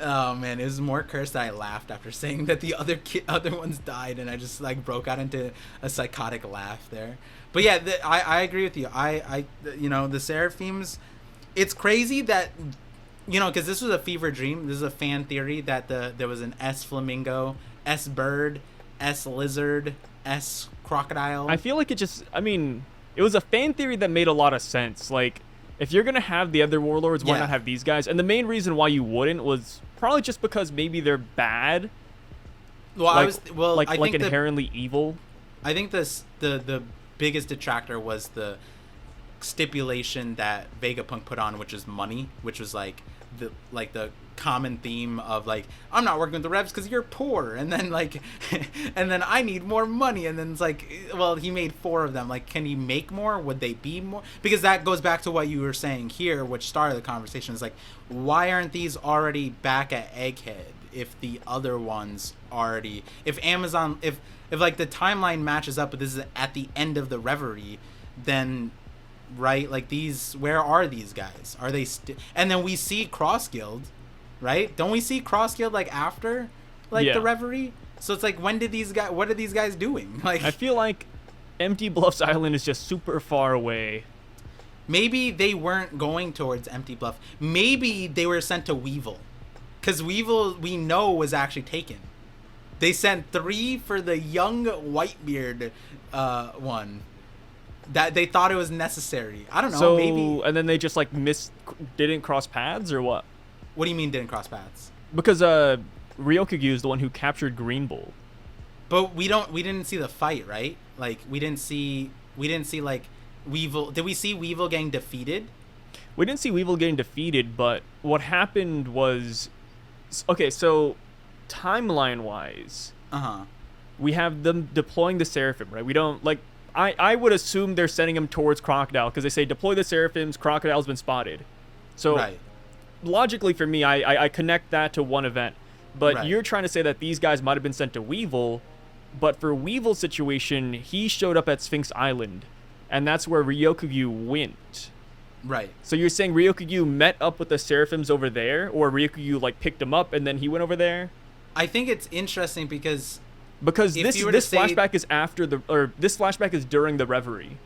Oh man, it was more cursed that I laughed after saying that the other ones died, and I just like broke out into a psychotic laugh there. But yeah, I agree with you. I the Seraphims, it's crazy that because this was a fever dream. This is a fan theory that there was an S flamingo, S bird, S lizard, S crocodile. I feel like it was a fan theory that made a lot of sense. Like, if you're gonna have the other warlords, why not have these guys? And the main reason why you wouldn't was probably just because maybe they're bad. Well, I think inherently evil. I think the biggest detractor was the stipulation that Vegapunk put on, which is money, which was like the common theme of like, I'm not working with the Revs because you're poor, and then like and then I need more money, and then it's like, well, he made 4 of them. Like, can he make more? Would they be more? Because that goes back to what you were saying here, which started the conversation, is like, why aren't these already back at Egghead if the other ones already, if Amazon, if like the timeline matches up, but this is at the end of the Reverie, then right, like, these, where are these guys? Are they and then we see Cross Guild, right? Don't we see Cross Guild like after the Reverie? So it's like, when did these guys, what are these guys doing? Like, I feel like Empty Bluffs Island is just super far away. Maybe they weren't going towards Empty Bluff. Maybe they were sent to Weevil, because Weevil, we know, was actually taken. They sent 3 for the young Whitebeard one. That they thought it was necessary. I don't know. So, maybe. And then they just like didn't cross paths, or what? What do you mean didn't cross paths? Because Ryokugyu is the one who captured Green Bull. But we didn't see the fight, right? Like, we didn't see like Weevil. Did we see Weevil getting defeated? We didn't see Weevil getting defeated, but what happened was, okay, so timeline wise, we have them deploying the Seraphim, right? We don't like. I would assume they're sending him towards Crocodile because they say deploy the Seraphims, Crocodile's been spotted. So logically for me, I connect that to one event. But you're trying to say that these guys might have been sent to Weevil, but for Weevil's situation, he showed up at Sphinx Island, and that's where Ryokugyu went. Right. So you're saying Ryokugyu met up with the Seraphims over there, or Ryokugyu like picked him up and then he went over there? I think it's interesting because this flashback is this flashback is during the Reverie,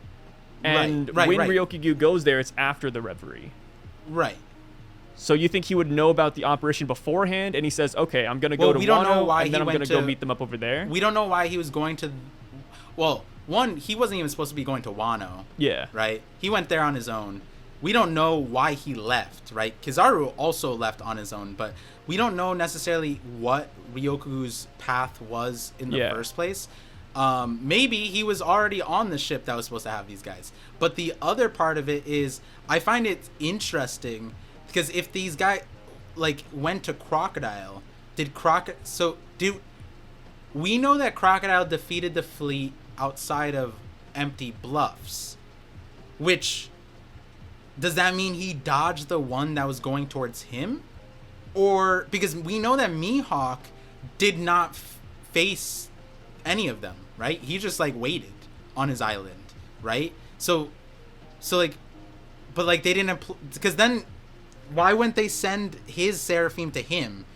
and when Ryokugyu goes there, it's after the Reverie. Right. So you think he would know about the operation beforehand, and he says, "Okay, I'm gonna go to Wano, and then I'm gonna go meet them up over there." We don't know why he was going to. Well, one, he wasn't even supposed to be going to Wano. Yeah. Right. He went there on his own. We don't know why he left, right? Kizaru also left on his own, but we don't know necessarily what Ryoku's path was in the first place. Maybe he was already on the ship that was supposed to have these guys. But the other part of it is, I find it interesting, because if these guys, like, went to Crocodile, we know that Crocodile defeated the fleet outside of Empty Bluffs, which... Does that mean he dodged the one that was going towards him? Or, because we know that Mihawk did not face any of them, right? He just, like, waited on his island, right? So like, but, like, they didn't, because then, why wouldn't they send his Seraphim to him?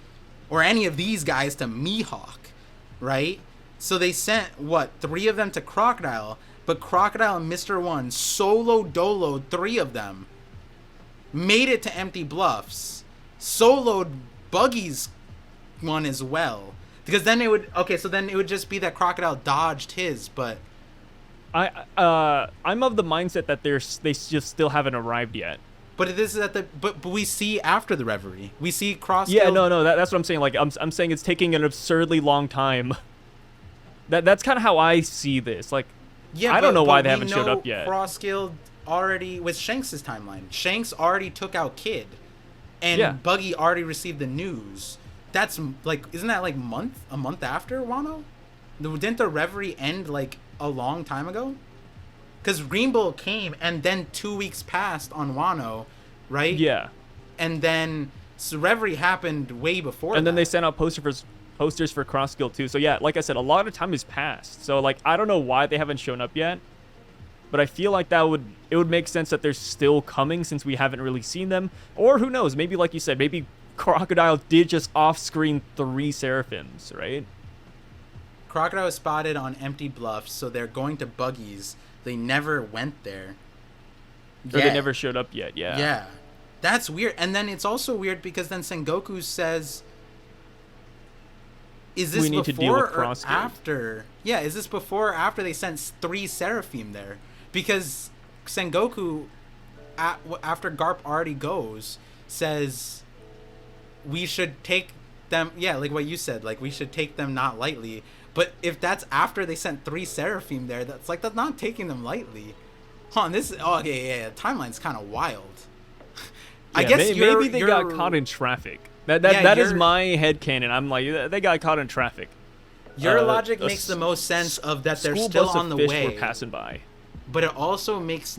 Or any of these guys to Mihawk, right? So they sent, 3 of them to Crocodile, but Crocodile and Mr. One solo doloed 3 of them, made it to Empty Bluffs, soloed Buggy's one as well. Because then it would just be that Crocodile dodged his, but... I'm of the mindset that they just still haven't arrived yet. But this is but we see after the Reverie. We see Cross. Yeah, no, that's what I'm saying. Like, I'm saying it's taking an absurdly long time. That's kind of how I see this. Like, yeah, I don't know why they haven't showed up yet. Cross Guild already, with Shanks' timeline, Shanks already took out Kid, and Buggy already received the news. That's like, isn't that like a month after Wano? Didn't the Reverie end like a long time ago? Because Green Bull came, and then 2 weeks passed on Wano, right? Yeah. And then Reverie happened way before. And then they sent out posters for Cross Guild too. So yeah, like I said, a lot of time has passed. So like, I don't know why they haven't shown up yet. but I feel like it would make sense that they're still coming since we haven't really seen them. Or who knows? Maybe like you said, maybe Crocodile did just off-screen 3 Seraphims, right? Crocodile was spotted on empty bluffs, so they're going to buggies. They never went there. Or they never showed up yet, yeah. Yeah. That's weird. And then it's also weird because then Sengoku says, is this before or after? Yeah, is this before or after they sent 3 Seraphim there? Because Sengoku, after Garp already goes, says we should take them, yeah, like what you said, like we should take them not lightly. But if that's after they sent 3 Seraphim there, that's not taking them lightly. Okay, yeah, timeline's kind of wild. Yeah, I guess maybe they got caught in traffic. That is my headcanon. I'm like, they got caught in traffic. Your logic makes the most sense of that they're still on the way. Were passing by. But it also makes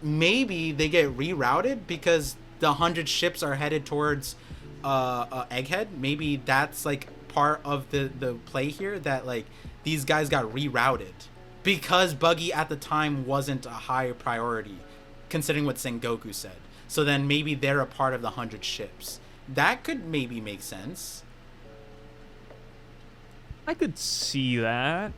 maybe they get rerouted because the 100 ships are headed towards Egghead. Maybe that's like part of the play here, that like these guys got rerouted because Buggy at the time wasn't a high priority, considering what Sengoku said. So then maybe they're a part of the 100 ships. That could maybe make sense. I could see that.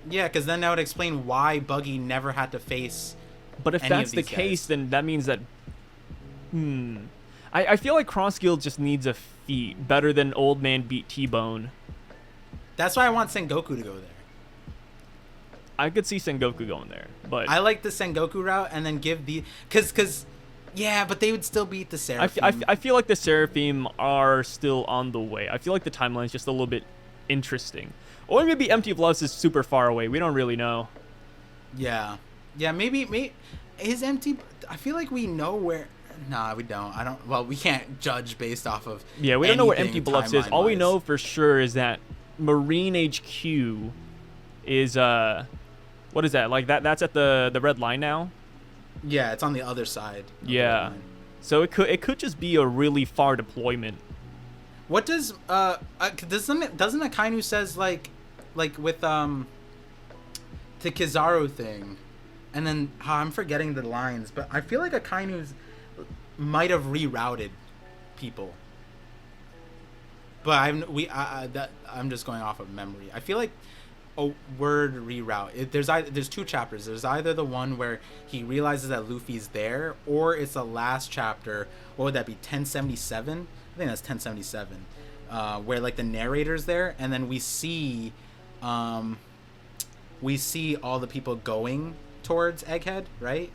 Yeah, because then that would explain why Buggy never had to face. But if that's the case, then that means that. I feel like Cross Guild just needs a feat better than Old Man Beat T-Bone. That's why I want Sengoku to go there. I could see Sengoku going there, but I like the Sengoku route and then give the because. Yeah, but they would still beat the Seraphim. I feel like the Seraphim are still on the way. I feel like the timeline's just a little bit interesting. Or maybe Empty of Loves is super far away. We don't really know. Yeah. Yeah, maybe is Empty... I feel like we know where... Nah, we don't. Well, we can't judge based off of... Yeah, we don't know where Empty Bluffs is. All we know for sure is that Marine HQ is... What is that? Like, that's at the red line now? Yeah, it's on the other side. Yeah, so it could just be a really far deployment. What doesn't Akainu says like with the Kizaru thing, and then I'm forgetting the lines, but I feel like Akainu's might have rerouted people. But I'm just going off of memory. I feel like a word reroute. There's 2 chapters. There's either the one where he realizes that Luffy's there, or it's the last chapter. What would that be? 1077? I think that's 1077. Where like the narrator's there, and then we see all the people going towards Egghead, right?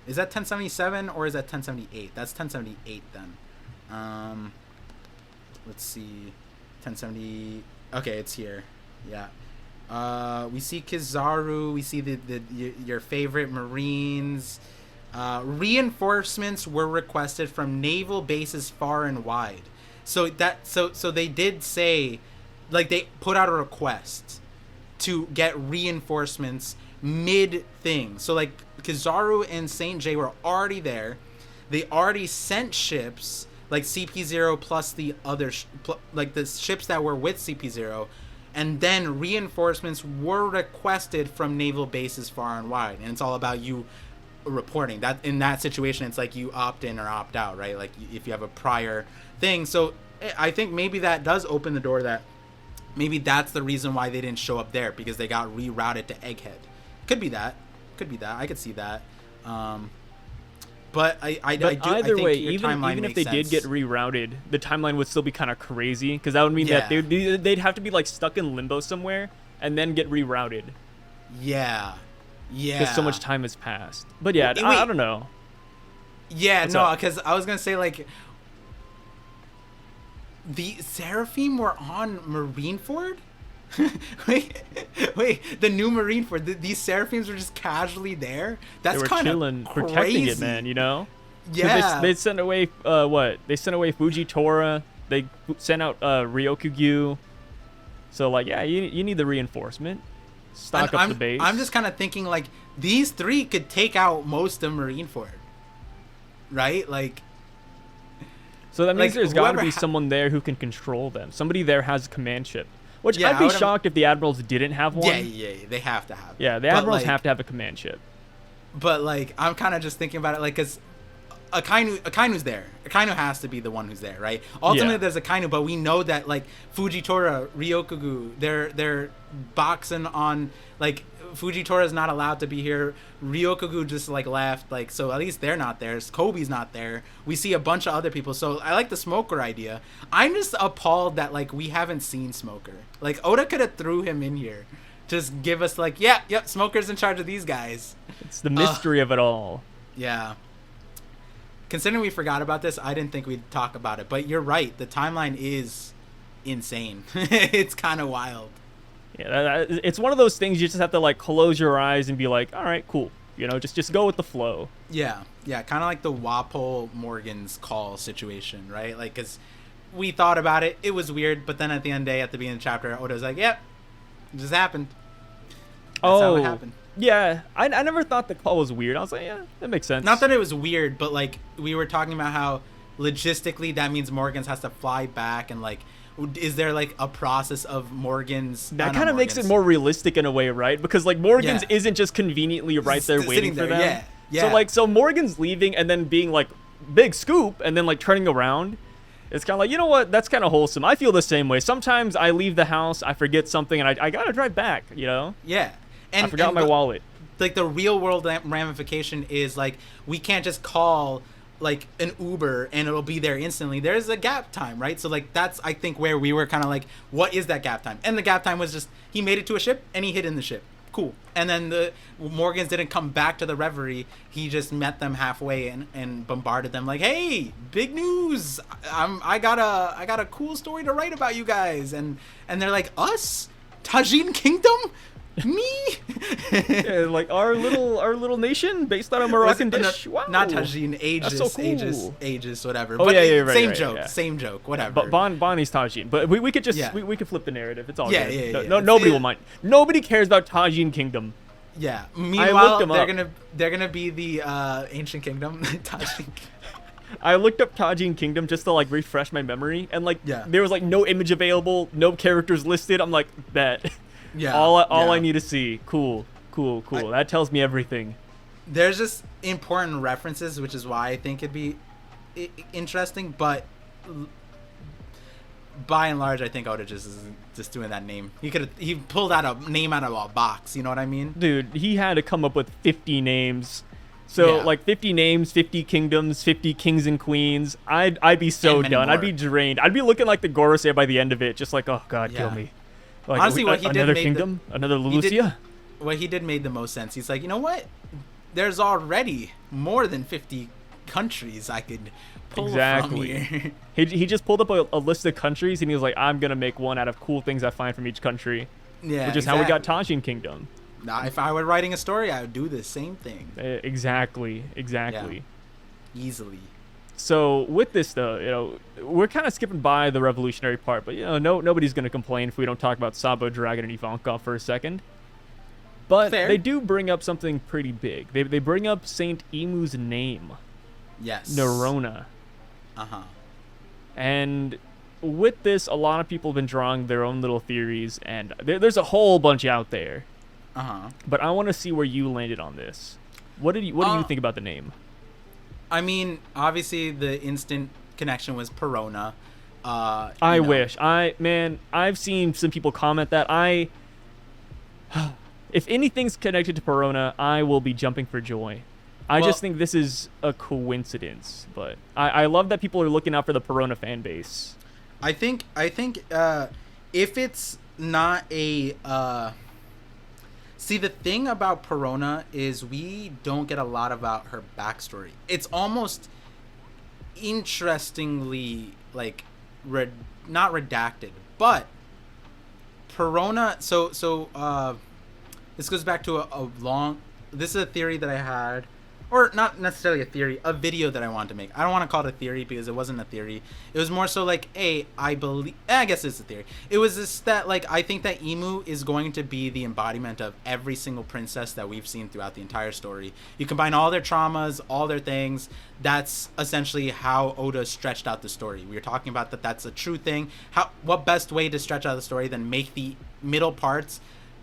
Is that 1077 or is that 1078? That's 1078 then. Let's see. 1070. Okay, it's here. Yeah. We see Kizaru. We see your favorite Marines. Reinforcements were requested from naval bases far and wide. So they did say, like, they put out a request to get reinforcements mid thing. So like Kizaru and Saint J were already there. They already sent ships like CP0 plus the other like the ships that were with CP0. And then reinforcements were requested from naval bases far and wide. And it's all about you reporting. That in that situation, it's like you opt in or opt out, right? Like if you have a prior thing. So I think maybe that does open the door that maybe that's the reason why they didn't show up there, because they got rerouted to Egghead. Could be that. I could see that. But either way, even if they did get rerouted, the timeline would still be kind of crazy, because that would mean that they'd have to be like stuck in limbo somewhere and then get rerouted. Yeah. Because so much time has passed. But yeah, I don't know. Yeah, because I was gonna say like the Seraphim were on Marineford. wait, the new Marineford. These Seraphims were just casually there. That's kind of chilling, protecting it, man. You know? Yeah. They sent away what? They sent away Fujitora. They sent out Ryokugyu. So like, yeah, you need the reinforcement. Stock up the base. I'm just kind of thinking like these 3 could take out most of Marineford, right? Like. So that means there's got to be someone there who can control them. Somebody there has a command ship. Which Yeah, I'd be shocked if the admirals didn't have one. Yeah, they have to have. Yeah, the admirals have to have a command ship. But like, I'm kind of just thinking about it, like, because Akainu's there. Akainu has to be the one who's there, right? Ultimately, there's Akainu, but we know that like Fujitora, Ryokugu, they're boxing on, like, Fujitora not allowed to be here. Ryokugu just like left, like, so at least they're not there. Kobe's not there. We see a bunch of other people. So I like the Smoker idea. I'm just appalled that like we haven't seen Smoker. Like Oda could have threw him in here, just give us like, yep, Smoker's in charge of these guys. It's the mystery of it all. Yeah. Considering we forgot about this, I didn't think we'd talk about it. But you're right. The timeline is insane. It's kind of wild. Yeah, it's one of those things you just have to like close your eyes and be like, all right, cool. You know, just go with the flow. Yeah, kind of like the Walpole Morgan's call situation, right? Like, because we thought about it, it was weird, but then at the end of the day, at the beginning of the chapter, Oda's like, yep, it just happened. That's how it happened. Yeah, I never thought the call was weird. I was like, yeah, that makes sense. Not that it was weird, but like we were talking about how logistically that means Morgan's has to fly back, and like, is there like a process of Morgan's? That kind of makes it more realistic in a way, right? Because like Morgan's isn't just conveniently right there waiting for them. Yeah. So Morgan's leaving and then being like big scoop and then like turning around. It's kind of like, you know what? That's kind of wholesome. I feel the same way. Sometimes I leave the house, I forget something, and I gotta drive back. You know? Yeah. And I forgot my wallet. Like the real world ramification is like we can't just call like an Uber and it'll be there instantly. There's a gap time, right? So like that's I think where we were kind of like, what is that gap time? And the gap time was just he made it to a ship and he hid in the ship. Cool. And then the Morgans didn't come back to the Reverie. He just met them halfway and bombarded them like, hey, big news! I got a cool story to write about you guys. And they're like, us? Tajin Kingdom? Me? Yeah, like our little nation based on a Moroccan dish. Wow. Not Tajin, Aegis, so cool. Aegis, whatever. Oh, but yeah, right, same right, joke, yeah. same joke, whatever. But Bonnie's Tajin. But we could just we could flip the narrative. It's all good. Yeah. Nobody will mind. Nobody cares about Tajin Kingdom. Yeah. Meanwhile, they're gonna be the ancient kingdom, Tajin. I looked up Tajin Kingdom just to like refresh my memory, and like there was like no image available, no characters listed. I'm like, bet. Yeah. All I need to see. Cool. That tells me everything. There's just important references, which is why I think it'd be interesting. But by and large, I think Oda just doing that name. He pulled out a name out of a box. You know what I mean? Dude, he had to come up with 50 names. So like 50 names, 50 kingdoms, 50 kings and queens. I'd be so done. I'd be drained. I'd be looking like the Gorosei by the end of it, just like, oh god, kill me. Like, honestly, what he did another made kingdom, another Lucia. What he did made the most sense. He's like, you know what? There's already more than 50 countries I could pull from here. He just pulled up a list of countries and he was like, I'm gonna make one out of cool things I find from each country. Yeah, which is how we got Tajin Kingdom. Now, if I were writing a story, I would do the same thing. Exactly. Yeah. Easily. So with this though, you know, we're kind of skipping by the revolutionary part, but you know, nobody's gonna complain if we don't talk about Sabo, Dragon, and Ivankov for a second. But they do bring up something pretty big. They bring up Saint Imu's name. Yes. Nerona. Uh-huh. And with this, a lot of people have been drawing their own little theories, and there's a whole bunch out there. Uh-huh. But I want to see where you landed on this. What do you think about the name? I mean, obviously the instant connection was Perona. I wish. I've seen some people comment that if anything's connected to Perona, I will be jumping for joy. I just think this is a coincidence, but I love that people are looking out for the Perona fan base. I think if it's not a see, the thing about Perona is we don't get a lot about her backstory. It's almost interestingly like not redacted, but Perona. So this goes back to a long. This is a theory that I had or not necessarily a theory, a video that I wanted to make. I don't want to call it a theory because it wasn't a theory. It was more so like, hey, I guess it's a theory. It was this that, like, I think that Imu is going to be the embodiment of every single princess that we've seen throughout the entire story. You combine all their traumas, all their things. That's essentially how Oda stretched out the story. We were talking about that. That's a true thing. What best way to stretch out the story than make the middle parts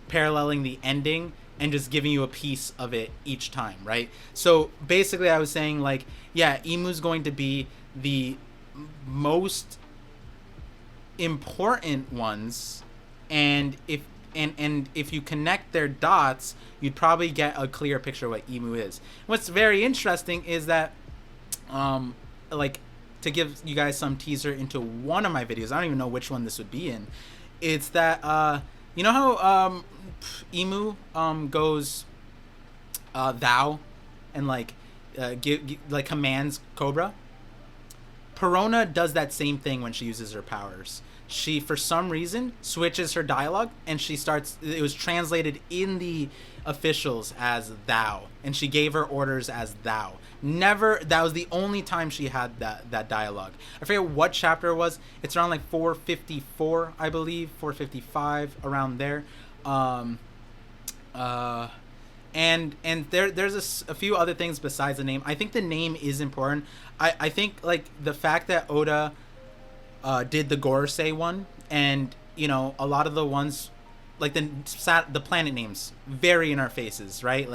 paralleling the ending and just giving you a piece of it each time, right? So basically I was saying, like, yeah, Imu's going to be the most important ones, and if you connect their dots, you'd probably get a clear picture of what Imu is. What's very interesting is that like, to give you guys some teaser into one of my videos, I don't even know which one this would be in, it's that you know how Imu goes thou and like like commands Cobra? Perona does that same thing when she uses her powers. She, for some reason, switches her dialogue, and she starts, it was translated in the officials as thou, and she gave her orders as thou. Never, that was the only time she had that dialogue. I forget what chapter it was. It's around like 454, I believe, 455, around there. And there's a few other things besides the name. I think the name is important. I think, like, the fact that Oda did the Gorosei one, and, you know, a lot of the ones, like the planet names very in our faces, right?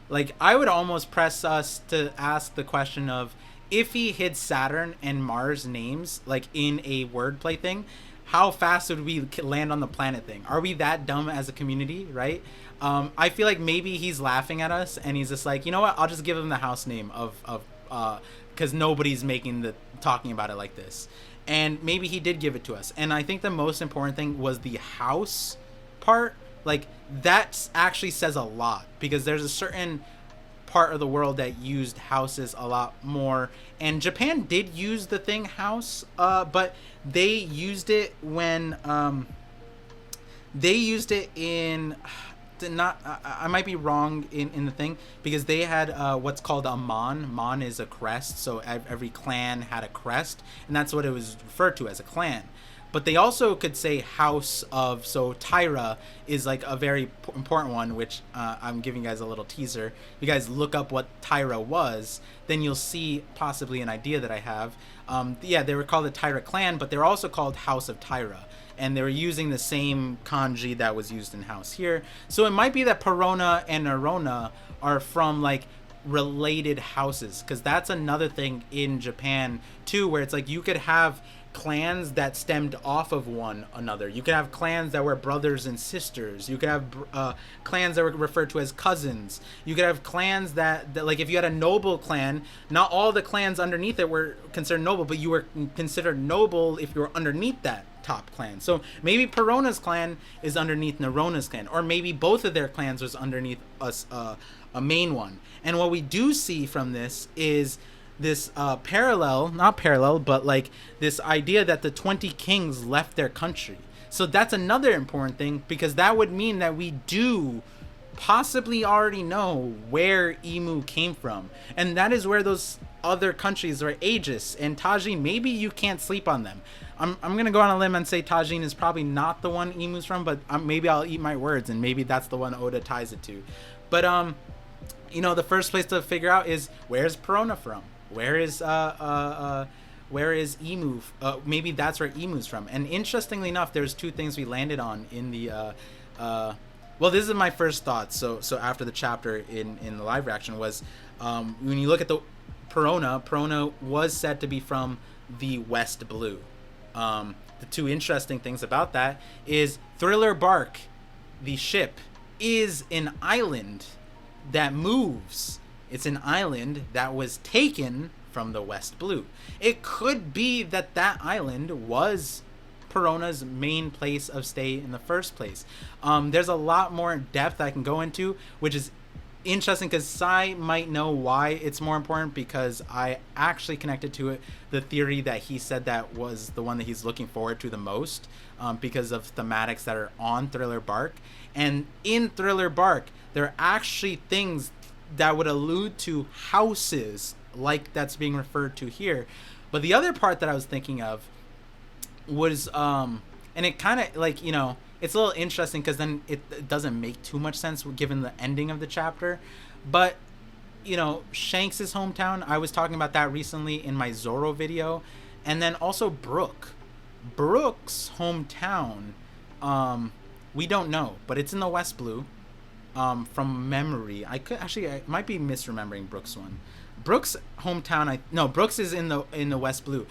Like I would almost press us to ask the question of, if he hid Saturn and Mars names, like, in a wordplay thing, how fast would we land on the planet thing? Are we that dumb as a community, right? I feel like maybe he's laughing at us, and he's just like, you know what? I'll just give him the house name of because nobody's talking about it like this. And maybe he did give it to us. And I think the most important thing was the house part. Like, that actually says a lot, because there's a certain part of the world that used houses a lot more, and Japan did use the thing house, but they used it when they used it in I might be wrong in the thing, because they had what's called a mon is a crest, so every clan had a crest, and that's what it was referred to, as a clan. But they also could say house of, so Tyra is like a very important one, which I'm giving you guys a little teaser. If you guys look up what Tyra was, then you'll see possibly an idea that I have. Yeah, they were called the Tyra clan, but they're also called House of Tyra. And they were using the same kanji that was used in house here. So it might be that Perona and Nerona are from, like, related houses, because that's another thing in Japan too, where it's like you could have clans that stemmed off of one another. You could have clans that were brothers and sisters. You could have clans that were referred to as cousins. You could have clans that like, if you had a noble clan, not all the clans underneath it were considered noble, but you were considered noble if you were underneath that top clan. So maybe Perona's clan is underneath Nerona's clan, or maybe both of their clans was underneath us, a main one. And what we do see from this is this not parallel, but like this idea that the 20 kings left their country. So that's another important thing, because that would mean that we do possibly already know where Imu came from, and that is where those other countries are. Aegis and Tajin, maybe you can't sleep on them. I'm gonna go on a limb and say Tajin is probably not the one Imu's from, but maybe I'll eat my words, and maybe that's the one Oda ties it to. But you know, the first place to figure out is, where's Perona from? Where is Imu? Maybe that's where Imu's from. And interestingly enough, there's two things we landed on in the well, this is my first thoughts. So after the chapter in the live reaction was, when you look at the Perona was said to be from the West Blue. The two interesting things about that is Thriller Bark, the ship, is an island that moves. It's an island that was taken from the West Blue. It could be that island was Perona's main place of stay in the first place. There's a lot more depth I can go into, which is interesting, because Sai might know why it's more important, because I actually connected to it the theory that he said that was the one that he's looking forward to the most, because of thematics that are on Thriller Bark. And in Thriller Bark, there are actually things that would allude to houses like that's being referred to here. But the other part that I was thinking of was and it kind of like, you know, it's a little interesting because then it doesn't make too much sense given the ending of the chapter. But, you know, Shanks' hometown, I was talking about that recently in my Zoro video. And then also Brook's hometown, we don't know, but it's in the West Blue. From memory, I might be misremembering Brook's one. Brook's hometown, Brook's is in the West Blue.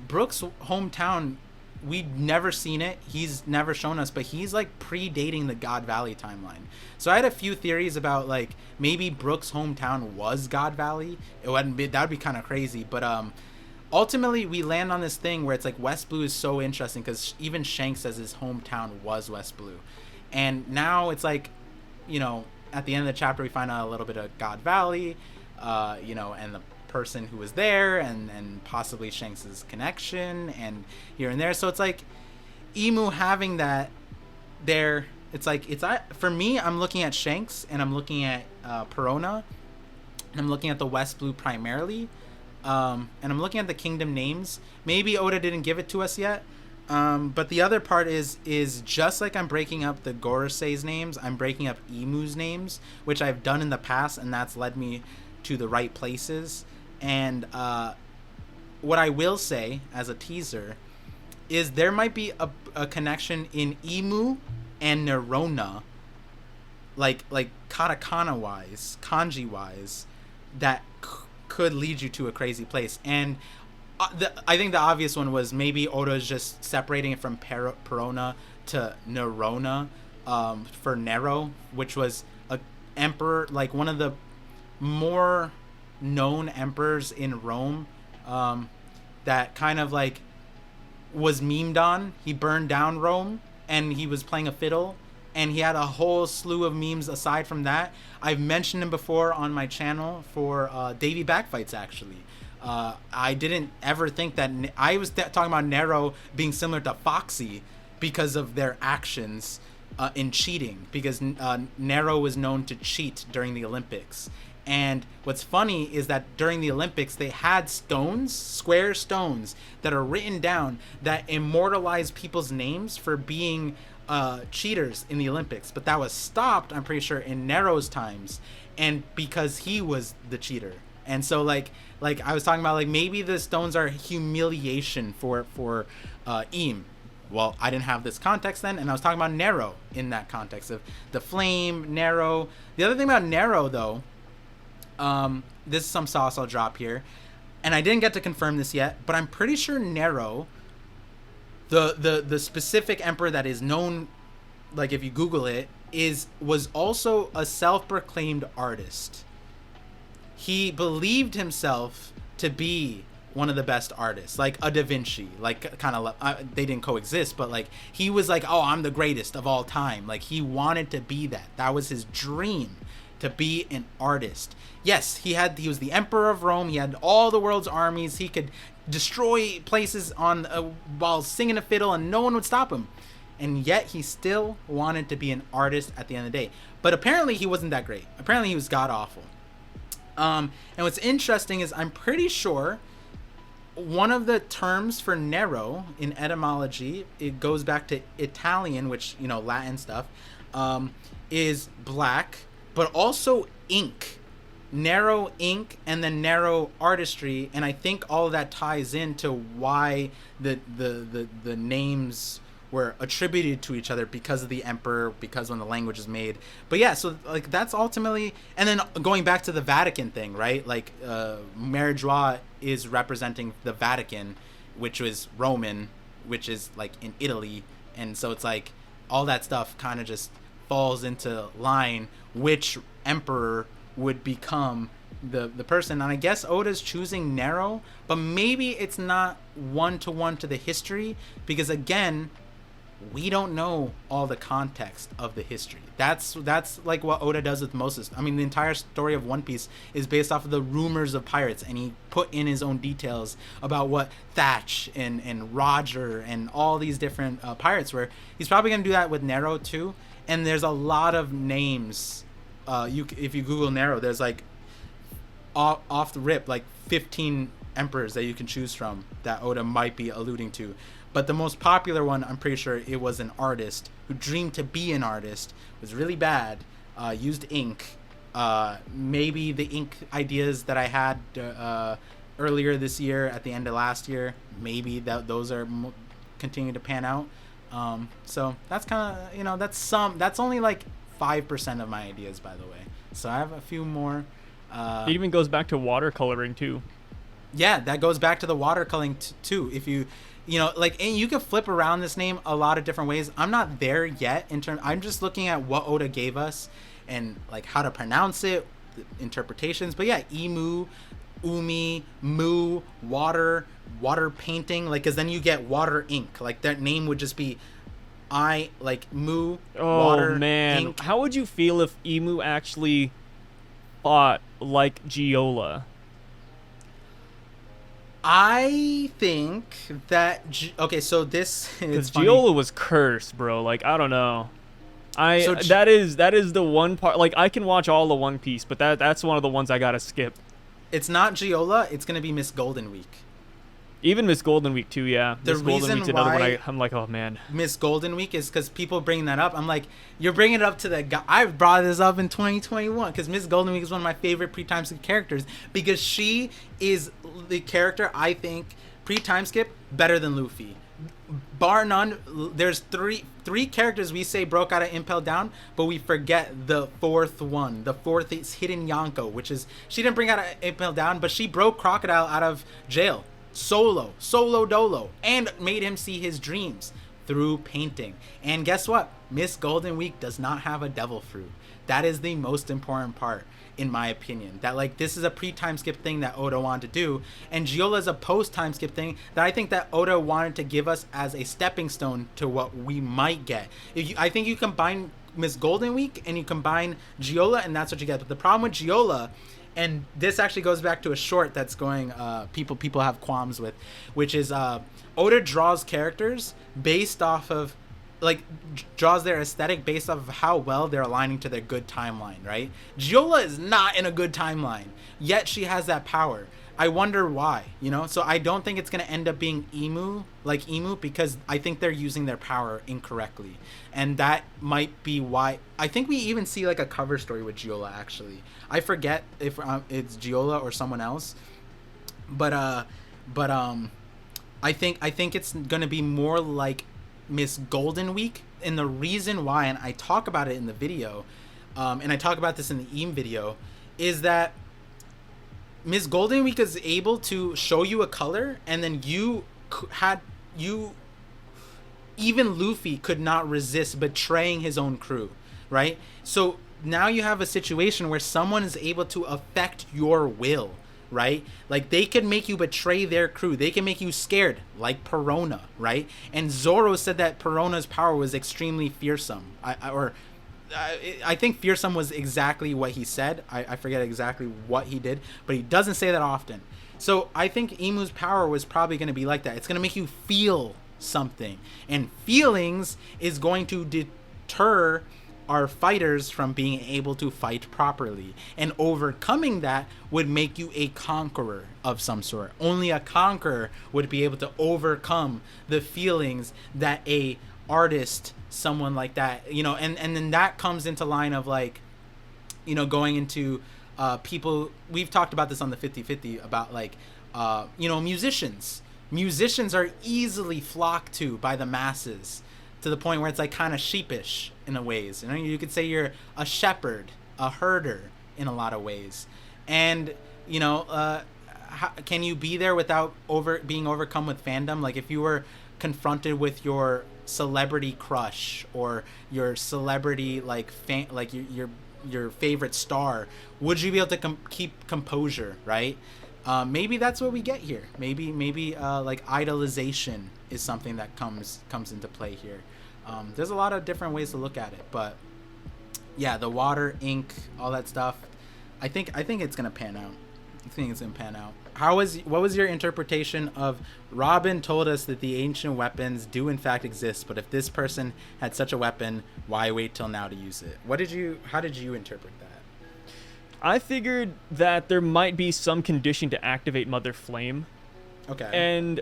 Brook's hometown, we'd never seen it. He's never shown us, but he's like predating the God Valley timeline. So I had a few theories about like maybe Brook's hometown was God Valley. That'd be kind of crazy, but ultimately we land on this thing where it's like West Blue is so interesting because even Shanks says his hometown was West Blue, and now it's like, you know, at the end of the chapter we find out a little bit of God Valley, you know, and the person who was there, and possibly Shanks's connection and here and there. So it's like Imu having that there. It's like for me, I'm looking at Shanks and I'm looking at Perona, and I'm looking at the West Blue primarily, and I'm looking at the kingdom names. Maybe Oda didn't give it to us yet. But the other part is just like I'm breaking up the Gorosei's names, I'm breaking up Imu's names, which I've done in the past, and that's led me to the right places. And what I will say as a teaser is there might be a connection in Imu and Nerona, like katakana wise, kanji wise, that could lead you to a crazy place. And I think the obvious one was maybe Oda's just separating it from Perona to Nerona, for Nero, which was a emperor, like one of the more known emperors in Rome, that kind of like was memed on. He burned down Rome and he was playing a fiddle, and he had a whole slew of memes aside from that. I've mentioned him before on my channel for Davy Backfights, actually. I didn't ever think that I was talking about Nero being similar to Foxy because of their actions in cheating, because Nero was known to cheat during the Olympics. And what's funny is that during the Olympics, they had stones, square stones, that are written down that immortalize people's names for being cheaters in the Olympics. But that was stopped, I'm pretty sure, in Nero's times, and because he was the cheater. And so like I was talking about, like maybe the stones are humiliation for Im. Well, I didn't have this context then, and I was talking about Nero in that context of the flame, Nero. The other thing about Nero, though, this is some sauce I'll drop here, and I didn't get to confirm this yet, but I'm pretty sure Nero, the specific emperor that is known, like if you Google it, was also a self-proclaimed artist. He believed himself to be one of the best artists, like a Da Vinci, like kind of they didn't coexist, but like he was like, oh, I'm the greatest of all time. Like he wanted to be that. That was his dream, to be an artist. Yes, he was the emperor of Rome. He had all the world's armies. He could destroy places on while singing a fiddle, and no one would stop him. And yet he still wanted to be an artist at the end of the day. But apparently he wasn't that great. Apparently he was god awful. And what's interesting is I'm pretty sure one of the terms for Nero in etymology, it goes back to Italian, which, you know, Latin stuff, is black, but also ink. Nero ink, and then Nero artistry, and I think all of that ties into why the names were attributed to each other, because of the emperor, because when the language is made. But yeah, so like that's ultimately, and then going back to the Vatican thing, right? Like Mary Joie is representing the Vatican, which was Roman, which is like in Italy, and so it's like all that stuff kind of just falls into line which emperor would become the person. And I guess Oda's choosing Nero, but maybe it's not one-to-one to the history, because again, we don't know all the context of the history. That's like what Oda does with most of this. I mean, the entire story of One Piece is based off of the rumors of pirates, and he put in his own details about what Thatch and Roger and all these different pirates were. He's probably going to do that with Nero too. And there's a lot of names if you Google Nero, there's like off the rip like 15 emperors that you can choose from that Oda might be alluding to. But the most popular one, I'm pretty sure it was an artist who dreamed to be an artist, was really bad, used ink. Maybe the ink ideas that I had earlier this year, at the end of last year, maybe those are continue to pan out. So that's kind of, that's only like 5% of my ideas, by the way. So I have a few more. It even goes back to watercoloring too. Yeah, that goes back to the watercoloring too. If you and you can flip around this name a lot of different ways. I'm not there yet I'm just looking at what Oda gave us and like how to pronounce it, interpretations. But yeah, Imu, Umi, Mu, water painting, like, because then you get water ink. Like that name would just be Mu, water, man. ink. How would you feel if Imu actually fought like Giola? I think that so this is Giola was cursed, bro. Like, I don't know. That is the one part. Like, I can watch all of One Piece, but that's one of the ones I gotta skip. It's not Giola. It's gonna be Miss Golden Week. Even Miss Golden Week too, yeah. The Miss Golden reason Week's another why one I'm like, oh man. Miss Golden Week is because people bring that up. I'm like, you're bringing it up to the guy. I've brought this up in 2021 because Miss Golden Week is one of my favorite pre-time skip characters because she is the character I think pre-time skip better than Luffy. Bar none. There's three characters we say broke out of Impel Down, but we forget the fourth one. The fourth is Hidden Yonko, which is, she didn't bring out of Impel Down, but she broke Crocodile out of jail. Solo dolo, and made him see his dreams through painting. And guess what? Miss Golden Week does not have a devil fruit. That is the most important part, in my opinion. That, like, this is a pre-time skip thing that Oda wanted to do, and Giola is a post-time skip thing that I think that Oda wanted to give us as a stepping stone to what we might get. I think you combine Miss Golden Week and you combine Giola, and that's what you get. But the problem with Giola, and this actually goes back to a short that's going people have qualms with, which is Oda draws characters based off of, like, draws their aesthetic based off of how well they're aligning to their good timeline, right? Giola is not in a good timeline, yet she has that power. I wonder why, So I don't think it's going to end up being Imu, because I think they're using their power incorrectly. And that might be why. I think we even see, like, a cover story with Giola, actually. I forget if it's Giola or someone else. But I think it's going to be more like Miss Golden Week. And the reason why, and I talk about it in the video, and I talk about this in the video, is that Miss Golden Week is able to show you a color, and then even Luffy could not resist betraying his own crew, right? So now you have a situation where someone is able to affect your will, right? Like, they can make you betray their crew. They can make you scared, like Perona, right? And Zoro said that Perona's power was extremely fearsome. I think fearsome was exactly what he said. I forget exactly what he did, but he doesn't say that often. So I think Imu's power was probably going to be like that. It's going to make you feel something. And feelings is going to deter our fighters from being able to fight properly. And overcoming that would make you a conqueror of some sort. Only a conqueror would be able to overcome the feelings that a artist, someone like that, and then that comes into line of, like, going into people. We've talked about this on the 50/50 about, like, musicians are easily flocked to by the masses, to the point where it's, like, kind of sheepish in a ways. You could say you're a shepherd, a herder in a lot of ways. And can you be there without being overcome with fandom? Like, if you were confronted with your celebrity crush or your celebrity, like, your favorite star, would you be able to keep composure, right? Maybe that's what we get here. Maybe like, idolization is something that comes into play here. There's a lot of different ways to look at it, but yeah, the water, ink, all that stuff, I think it's gonna pan out. What was your interpretation of Robin told us that the ancient weapons do in fact exist, but if this person had such a weapon, why wait till now to use it? How did you interpret that? I figured that there might be some condition to activate Mother Flame. Okay. And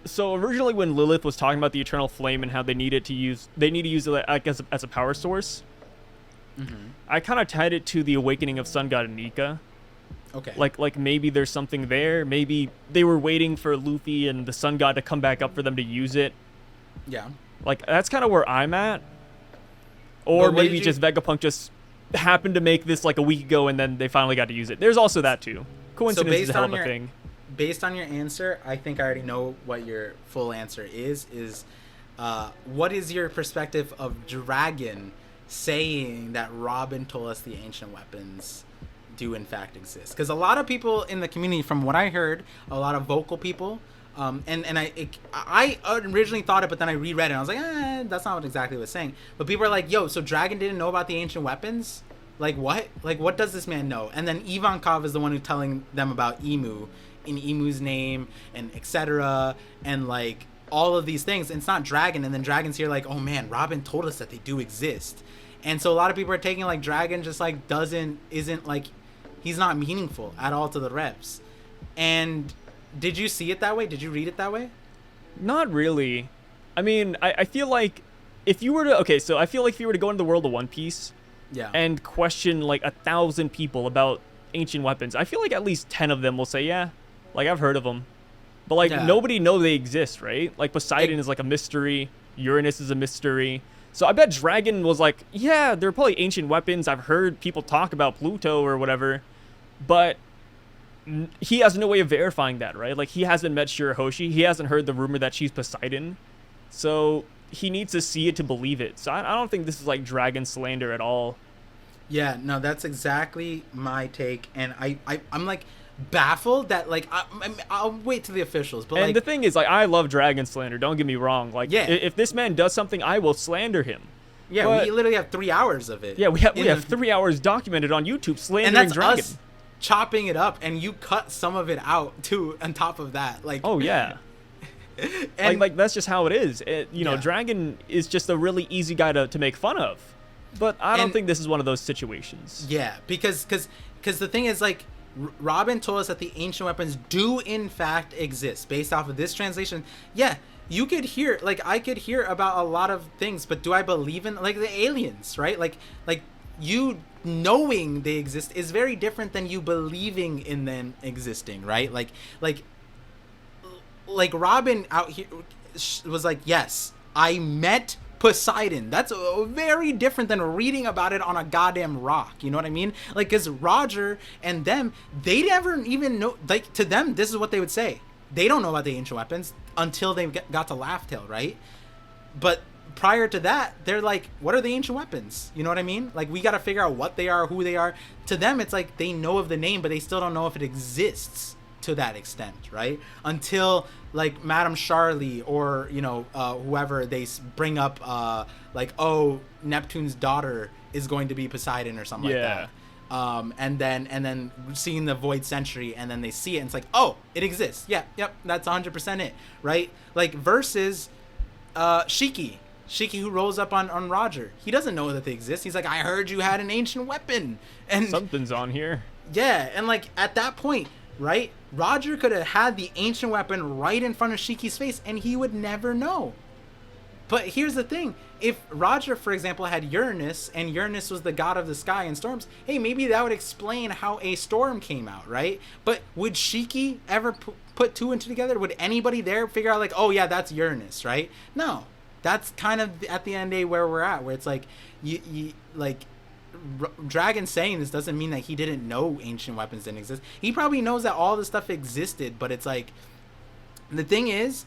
so originally when Lilith was talking about the Eternal Flame and how they need to use it like as a power source, I kind of tied it to the awakening of Sun God Nika. Okay. Like maybe there's something there. Maybe they were waiting for Luffy and the Sun God to come back up for them to use it. Yeah. Like, that's kind of where I'm at. Or maybe just Vegapunk just happened to make this like a week ago and then they finally got to use it. There's also that too. Coincidence is a hell of a thing. Based on your answer, I think I already know what your full answer is what is your perspective of Dragon saying that Robin told us the ancient weapons do in fact exist? Because a lot of people in the community, from what I heard, a lot of vocal people, and I originally thought it, but then I reread it and I was like, that's not what exactly what it's saying. But people are like, yo, so Dragon didn't know about the ancient weapons? Like, what? Like, what does this man know? And then Ivankov is the one who's telling them about Imu, in Imu's name, and etc., and like all of these things. And it's not Dragon, and then Dragon's here like, oh man, Robin told us that they do exist. And so a lot of people are taking like Dragon just like isn't like, he's not meaningful at all to the reps. And did you see it that way? Did you read it that way? Not really. I mean, I feel like if you were to go into the world of One Piece, and question like 1,000 people about ancient weapons, I feel like at least 10 of them will say, yeah, like I've heard of them. But like nobody know they exist, right? Like Poseidon is like a mystery, Uranus is a mystery. So I bet Dragon was like, yeah, they're probably ancient weapons. I've heard people talk about Pluto or whatever, but he has no way of verifying that, right? Like he hasn't met Shirahoshi. He hasn't heard the rumor that she's Poseidon. So he needs to see it to believe it. So I don't think this is like Dragon slander at all. Yeah, no, that's exactly my take. And I'm like baffled that like I'll wait to the officials. But and the thing is, like, I love Dragon slander. Don't get me wrong. Like, if this man does something, I will slander him. Yeah, but we literally have 3 hours of it. Yeah, we have 3 hours documented on YouTube slandering and that's Dragon. Us chopping it up, and you cut some of it out too. On top of that, like, oh yeah. And like that's just how it is. Dragon is just a really easy guy to make fun of. But I don't think this is one of those situations. Yeah, because the thing is, like, Robin told us that the ancient weapons do in fact exist based off of this translation. Yeah, you could hear, like, I could hear about a lot of things, but do I believe in, like, the aliens, right? Like you knowing they exist is very different than you believing in them existing, right? Like Robin out here was like, yes, I met Poseidon. That's very different than reading about it on a goddamn rock. You know what I mean? Like, because Roger and them, they never even know. Like, to them, this is what they would say. They don't know about the ancient weapons until they got to Laugh Tale, right? But prior to that, they're like, what are the ancient weapons? You know what I mean? Like, we got to figure out what they are, who they are. To them, it's like they know of the name, but they still don't know if it exists to that extent, right? Until like Madame Charlie or whoever, they bring up like, oh, Neptune's daughter is going to be Poseidon or something like that. And then seeing the Void Century, and then they see it and it's like, oh, it exists. Yep, that's 100% it, right? Like versus Shiki, who rolls up on Roger. He doesn't know that they exist. He's like, I heard you had an ancient weapon, and something's on here. Yeah, and like at that point, right, Roger could have had the ancient weapon right in front of Shiki's face and he would never know. But here's the thing. If Roger, for example, had Uranus, and Uranus was the god of the sky and storms, hey, maybe that would explain how a storm came out, right? But would Shiki ever put two and two together? Would anybody there figure out like, oh yeah, that's Uranus, right? No. That's kind of at the end of the day where we're at, where it's like, you like, Dragon saying this doesn't mean that he didn't know ancient weapons didn't exist. He probably knows that all this stuff existed, but it's like, the thing is,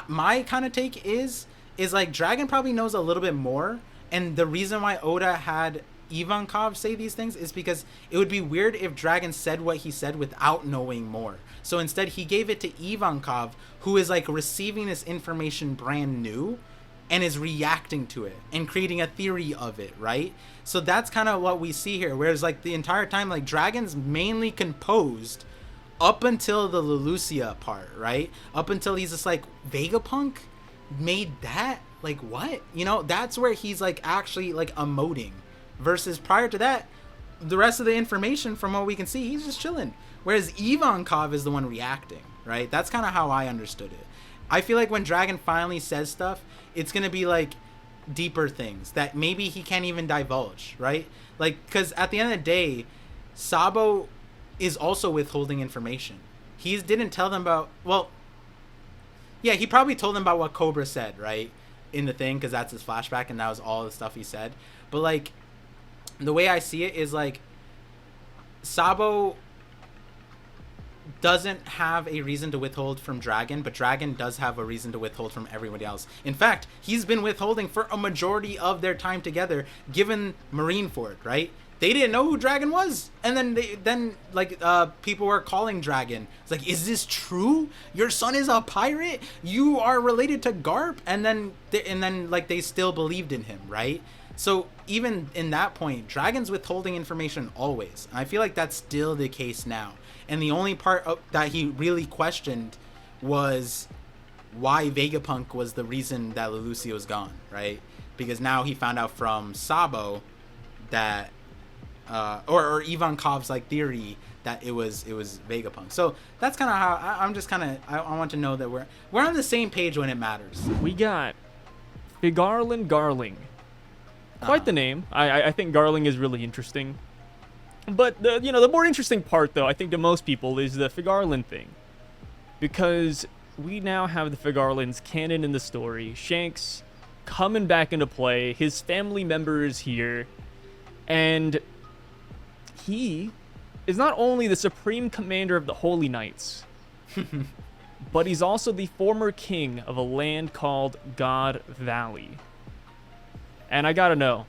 my kind of take is like Dragon probably knows a little bit more, and the reason why Oda had Ivankov say these things is because it would be weird if Dragon said what he said without knowing more. So instead he gave it to Ivankov, who is like receiving this information brand new and is reacting to it and creating a theory of it, right? So that's kind of what we see here, whereas like the entire time, like Dragon's mainly composed up until the Leloucia part, right? Up until he's just like, Vegapunk made that? Like, what? You know, that's where he's like actually like emoting, versus prior to that, the rest of the information, from what we can see, he's just chilling. Whereas Ivankov is the one reacting, right? That's kind of how I understood it. I feel like when Dragon finally says stuff, it's going to be like deeper things that maybe he can't even divulge, right? Like, because at the end of the day, Sabo is also withholding information. He didn't tell them about, well, yeah, he probably told them about what Cobra said, right? In the thing, because that's his flashback and that was all the stuff he said. But like, the way I see it is like, Sabo doesn't have a reason to withhold from Dragon, but Dragon does have a reason to withhold from everybody else. In fact, he's been withholding for a majority of their time together, given Marineford, right? They didn't know who Dragon was, and then people were calling Dragon. It's like, is this true? Your son is a pirate? You are related to Garp? And then they still believed in him, right? So even in that point, Dragon's withholding information always. And I feel like that's still the case now. And the only part that he really questioned was why Vegapunk was the reason that Lelouch was gone, right? Because now he found out from Sabo that, or Ivankov's like theory that it was Vegapunk. So that's kind of how I'm just kind of I want to know that we're on the same page when it matters. We got Figarland Garling. Quite the name. I think Garling is really interesting. But the more interesting part, though, I think to most people, is the Figarland thing. Because we now have the Figarlands canon in the story. Shanks coming back into play. His family member is here. And he is not only the supreme commander of the Holy Knights, but he's also the former king of a land called God Valley. And I gotta know,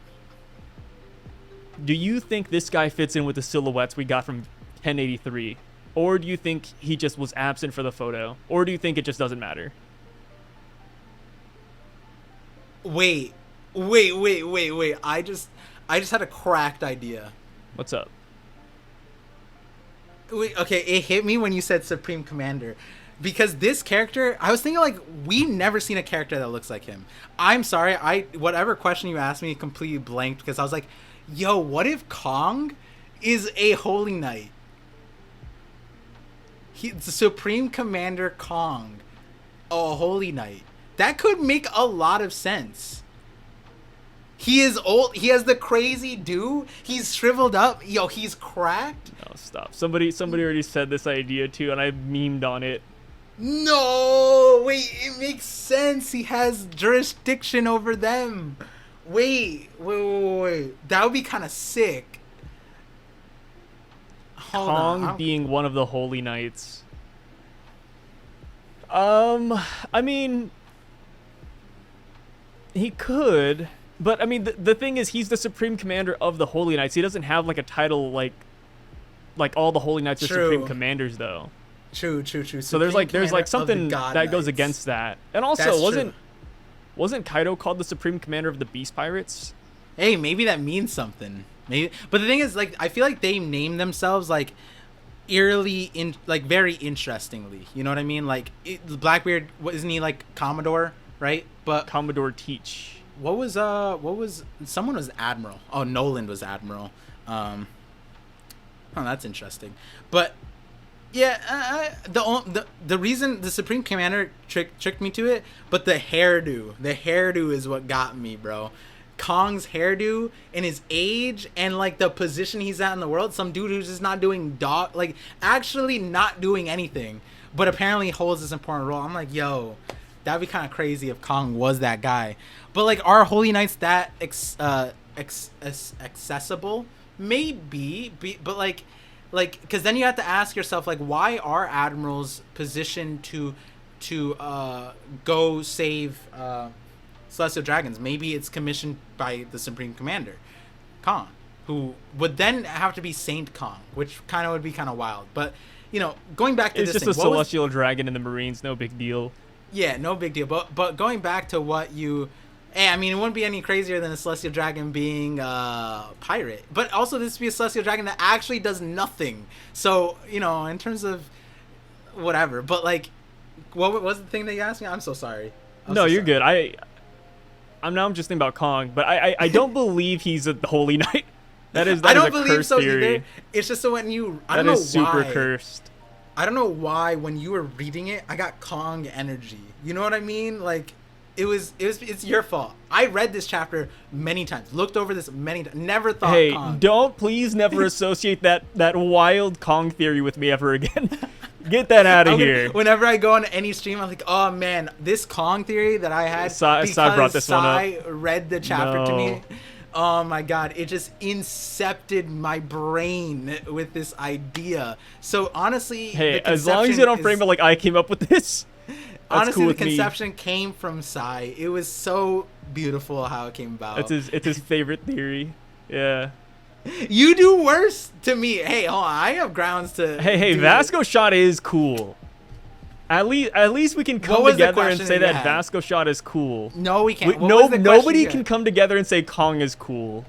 do you think this guy fits in with the silhouettes we got from 1083? Or do you think he just was absent for the photo? Or do you think it just doesn't matter? Wait. I just had a cracked idea. What's up? Wait, okay, it hit me when you said Supreme Commander. Because this character, I was thinking like, we've never seen a character that looks like him. I'm sorry, whatever question you asked me completely blanked, because I was like, yo, what if Kong is a Holy Knight? He's the Supreme Commander Kong, a Holy Knight. That could make a lot of sense. He is old. He has the crazy do. He's shriveled up. Yo, he's cracked. No, stop. Somebody already said this idea too, and I memed on it. No, wait, it makes sense. He has jurisdiction over them. Wait. That would be kind of sick. Kong being one of the Holy Knights. I mean, he could, but I mean, the thing is, he's the Supreme Commander of the Holy Knights. He doesn't have like a title like all the Holy Knights are Supreme Commanders, though. True. So there's like something that goes against that. And also, wasn't Kaido called the Supreme Commander of the Beast Pirates? Hey, maybe that means something. Maybe, but the thing is, like, I feel like they name themselves like eerily very interestingly. You know what I mean? Like Blackbeard, isn't he like Commodore, right? But Commodore Teach. What was someone was Admiral? Oh, Noland was Admiral. Oh, that's interesting. But yeah, the reason the Supreme Commander tricked me to it, but the hairdo is what got me, bro. Kong's hairdo and his age and like the position he's at in the world, some dude who's just not doing actually not doing anything, but apparently holds this important role. I'm like, yo, that'd be kind of crazy if Kong was that guy. But like, are Holy Knights that accessible? Maybe, but like, because then you have to ask yourself, like, why are admirals positioned to go save Celestial Dragons? Maybe it's commissioned by the Supreme Commander, Kong, who would then have to be Saint Kong, which kind of would be kind of wild. But, you know, going back to it's this just a Celestial Dragon in the Marines, no big deal. Yeah, no big deal. But going back to what you... Hey, I mean, it wouldn't be any crazier than a Celestial Dragon being a pirate. But also, this would be a Celestial Dragon that actually does nothing. So, you know, in terms of whatever. But, like, what was the thing that you asked me? I'm so sorry. No, you're good. I'm just thinking about Kong, but I don't believe he's a Holy Knight. I don't a believe cursed so theory. either. It's just so when you, I That don't know is super why. cursed. I don't know why when you were reading it, I got Kong energy. You know what I mean? Like, it's your fault. I read this chapter many times, looked over this many times, never thought Hey, Kong. don't please never associate that wild Kong theory with me ever again. Get that out of here. Whenever I go on any stream, I'm like, oh man, this Kong theory that I had Sai brought this one up. Sai read the chapter to me. No. Oh my god, it just incepted my brain with this idea. So honestly, Hey, as long as you don't frame it like I came up with this. That's honestly, cool the with me. conception came from Sai. It was so beautiful how it came about. It's his favorite theory. Yeah. You do worse to me. Hey, hold on. I have grounds to. Hey, do Vasco shot is cool. At least we can come was the together and question say that you that had? Vasco shot is cool. No, we can't. Nobody can come together and say Kong is cool.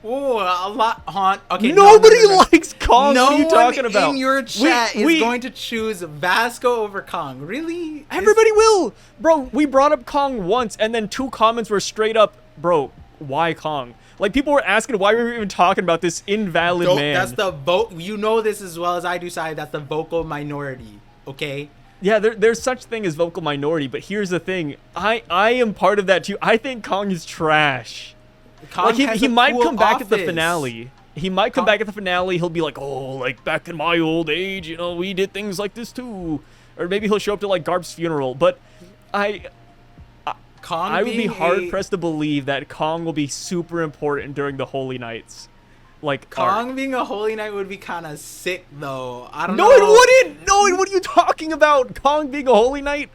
Oh, a lot, haunt. Okay, Nobody no. likes Kong. No what are you talking one about? in your chat is we- going to choose Vasco over Kong. Really? Everybody will, bro. We brought up Kong once, and then 2 comments were straight up, bro. Why Kong? Like people were asking why we were even talking about this invalid man. That's the vote. You know this as well as I do, Sai. That's the vocal minority. Okay. Yeah, there's such thing as vocal minority, but here's the thing. I am part of that too. I think Kong is trash. Kong Like has he a might cool come back at the office. finale. He might come back at the finale. He'll be like, oh, like back in my old age, you know, we did things like this too. Or maybe he'll show up to like Garb's funeral. But I would be hard pressed to believe that Kong will be super important during the Holy Nights. Like Kong being a Holy Knight would be kind of sick, though. I don't know. No, it wouldn't. No, what are you talking about? Kong being a Holy Knight?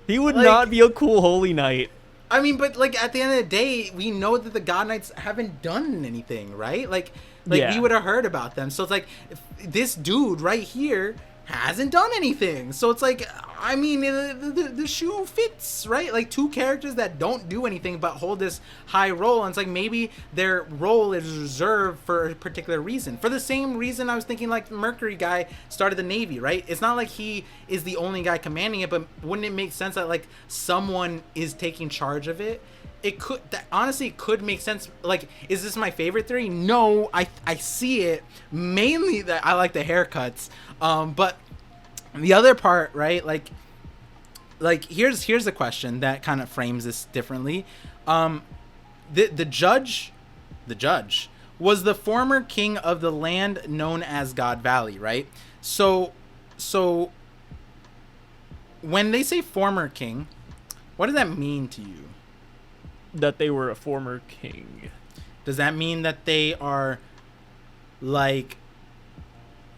He would Like- not be a cool Holy Knight. I mean, but like at the end of the day, we know that the God Knights haven't done anything, right? Like Yeah. we would have heard about them. So it's like if this dude right here hasn't done anything. So it's like, I mean, the shoe fits, right? Like 2 characters that don't do anything but hold this high role. And it's like maybe their role is reserved for a particular reason. For the same reason I was thinking like the Mercury guy started the Navy, right? It's not like he is the only guy commanding it, but wouldn't it make sense that like someone is taking charge of it? It could, that honestly could make sense. Like, is this my favorite theory? No, I see it mainly that I like the haircuts. But the other part, right? Like here's a question that kind of frames this differently. The judge was the former king of the land known as God Valley, right? So when they say former king, what does that mean to you? That they were a former king. Does that mean that they are like,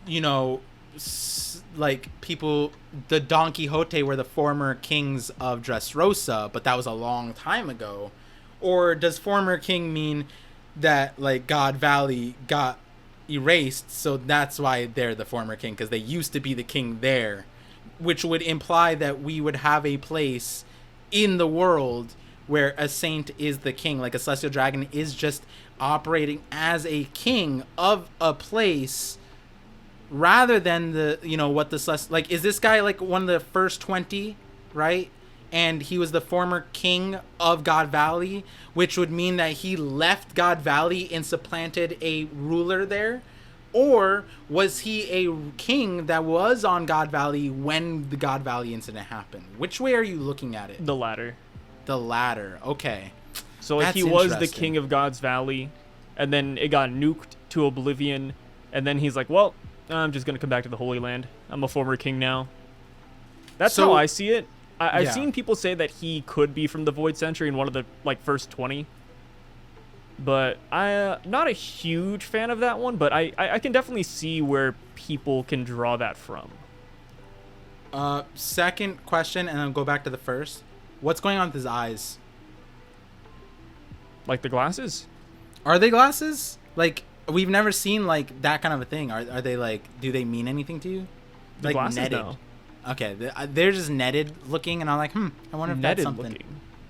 you know, like people, the Don Quixote were the former kings of Dressrosa, but that was a long time ago? Or does former king mean that like God Valley got erased, so that's why they're the former king, because they used to be the king there, which would imply that we would have a place in the world where a saint is the king, like a celestial dragon is just operating as a king of a place, rather than the, you know, what the celestial, like, is this guy like one of the first 20, right? And he was the former king of God Valley, which would mean that he left God Valley and supplanted a ruler there? Or was he a king that was on God Valley when the God Valley incident happened? Which way are you looking at it? The latter. The latter. Okay. So like That's he was the interesting. king of God's Valley, and then it got nuked to oblivion, and then he's like, well, I'm just gonna come back to the Holy Land. I'm a former king now. That's So- how I see it. I've Yeah. seen people say that he could be from the Void Century in one of the like first 20. But I not a huge fan of that one, but I can definitely see where people can draw that from. Second question, and then go back to the first. What's going on with his eyes? Like the glasses? Are they glasses? Like, we've never seen like that kind of a thing. Are they like? Do they mean anything to you? The Like glasses, netted. no. Okay, they're just netted looking, and I'm like, I wonder if that's Netted something. looking.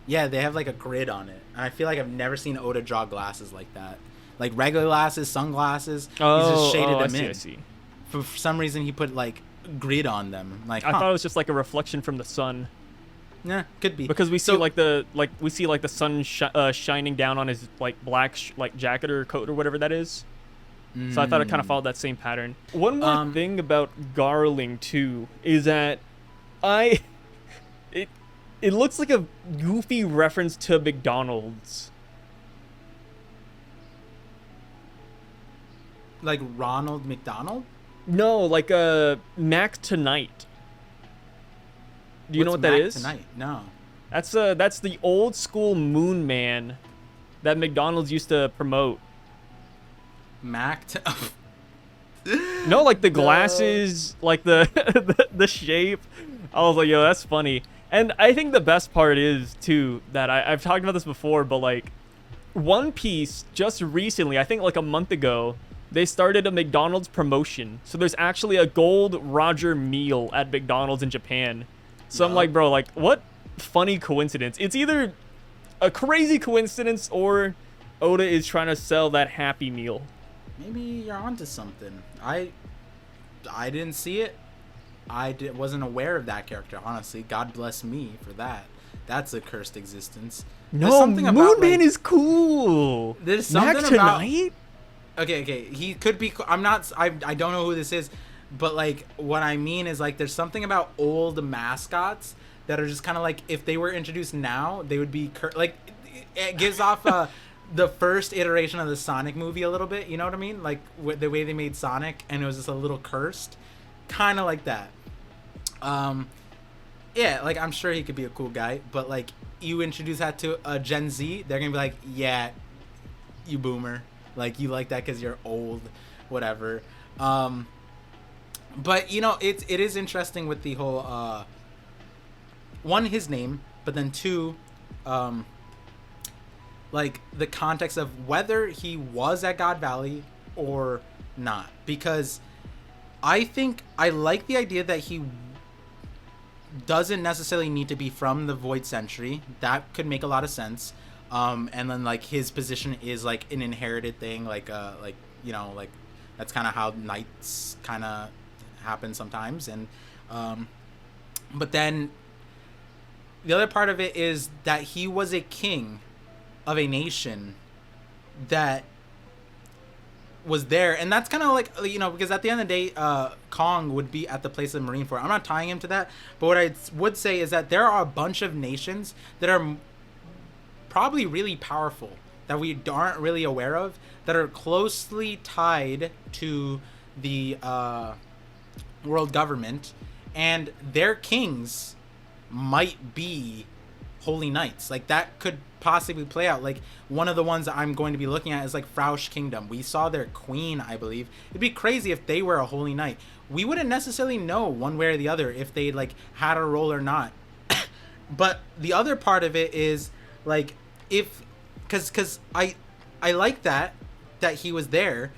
Yeah, they have like a grid on it, and I feel like I've never seen Oda draw glasses like that. Like regular glasses, sunglasses. He's just shaded them in. I see. For some reason, he put like grid on them. Like, I thought it was just like a reflection from the sun. Yeah, could be. Because we see the sun shining down on his like black jacket or coat or whatever that is. So I thought it kind of followed that same pattern. One more thing about Garling too is that it looks like a goofy reference to McDonald's. Like Ronald McDonald? No, like Mac Tonight. Do you know what that is? Tonight? No. That's the old school Moon Man that McDonald's used to promote. No, like the glasses, like the shape. I was like, yo, that's funny. And I think the best part is too that I've talked about this before, but like One Piece just recently, I think like a month ago, they started a McDonald's promotion. So there's actually a Gold Roger meal at McDonald's in Japan. So I'm like, bro, like what funny coincidence. It's either a crazy coincidence or Oda is trying to sell that Happy Meal. Maybe you're onto something. I didn't see it. Wasn't aware of that character, honestly. God bless me for that. That's a cursed existence. No, Moon Man is cool. There's something about... Okay. He could be... I don't know who this is. But, like, what I mean is, like, there's something about old mascots that are just kind of like, if they were introduced now, they would be... Like, it gives off the first iteration of the Sonic movie a little bit. You know what I mean? Like, the way they made Sonic, and it was just a little cursed. Kind of like that. Yeah, like, I'm sure he could be a cool guy. But, like, you introduce that to a Gen Z, they're going to be like, yeah, you boomer. Like, you like that because you're old. Whatever. But, you know, it is interesting with the whole, one, his name, but then two, like, the context of whether he was at God Valley or not. Because I think I like the idea that he doesn't necessarily need to be from the Void Century. That could make a lot of sense. And then, like, his position is, like, an inherited thing. Like, you know, like, that's kind of how knights kind of happen sometimes. And but then the other part of it is that he was a king of a nation that was there, and that's kind of like, you know, because at the end of the day, Kong would be at the place of Marineford. I'm not tying him to that, but what I would say is that there are a bunch of nations that are probably really powerful that we aren't really aware of, that are closely tied to the world government, and their kings might be holy knights. Like, that could possibly play out. Like, one of the ones that I'm going to be looking at is like Frausch Kingdom. We saw their queen, I believe. It'd be crazy if they were a holy knight. We wouldn't necessarily know one way or the other if they like had a role or not. But the other part of it is like, if because I like that he was there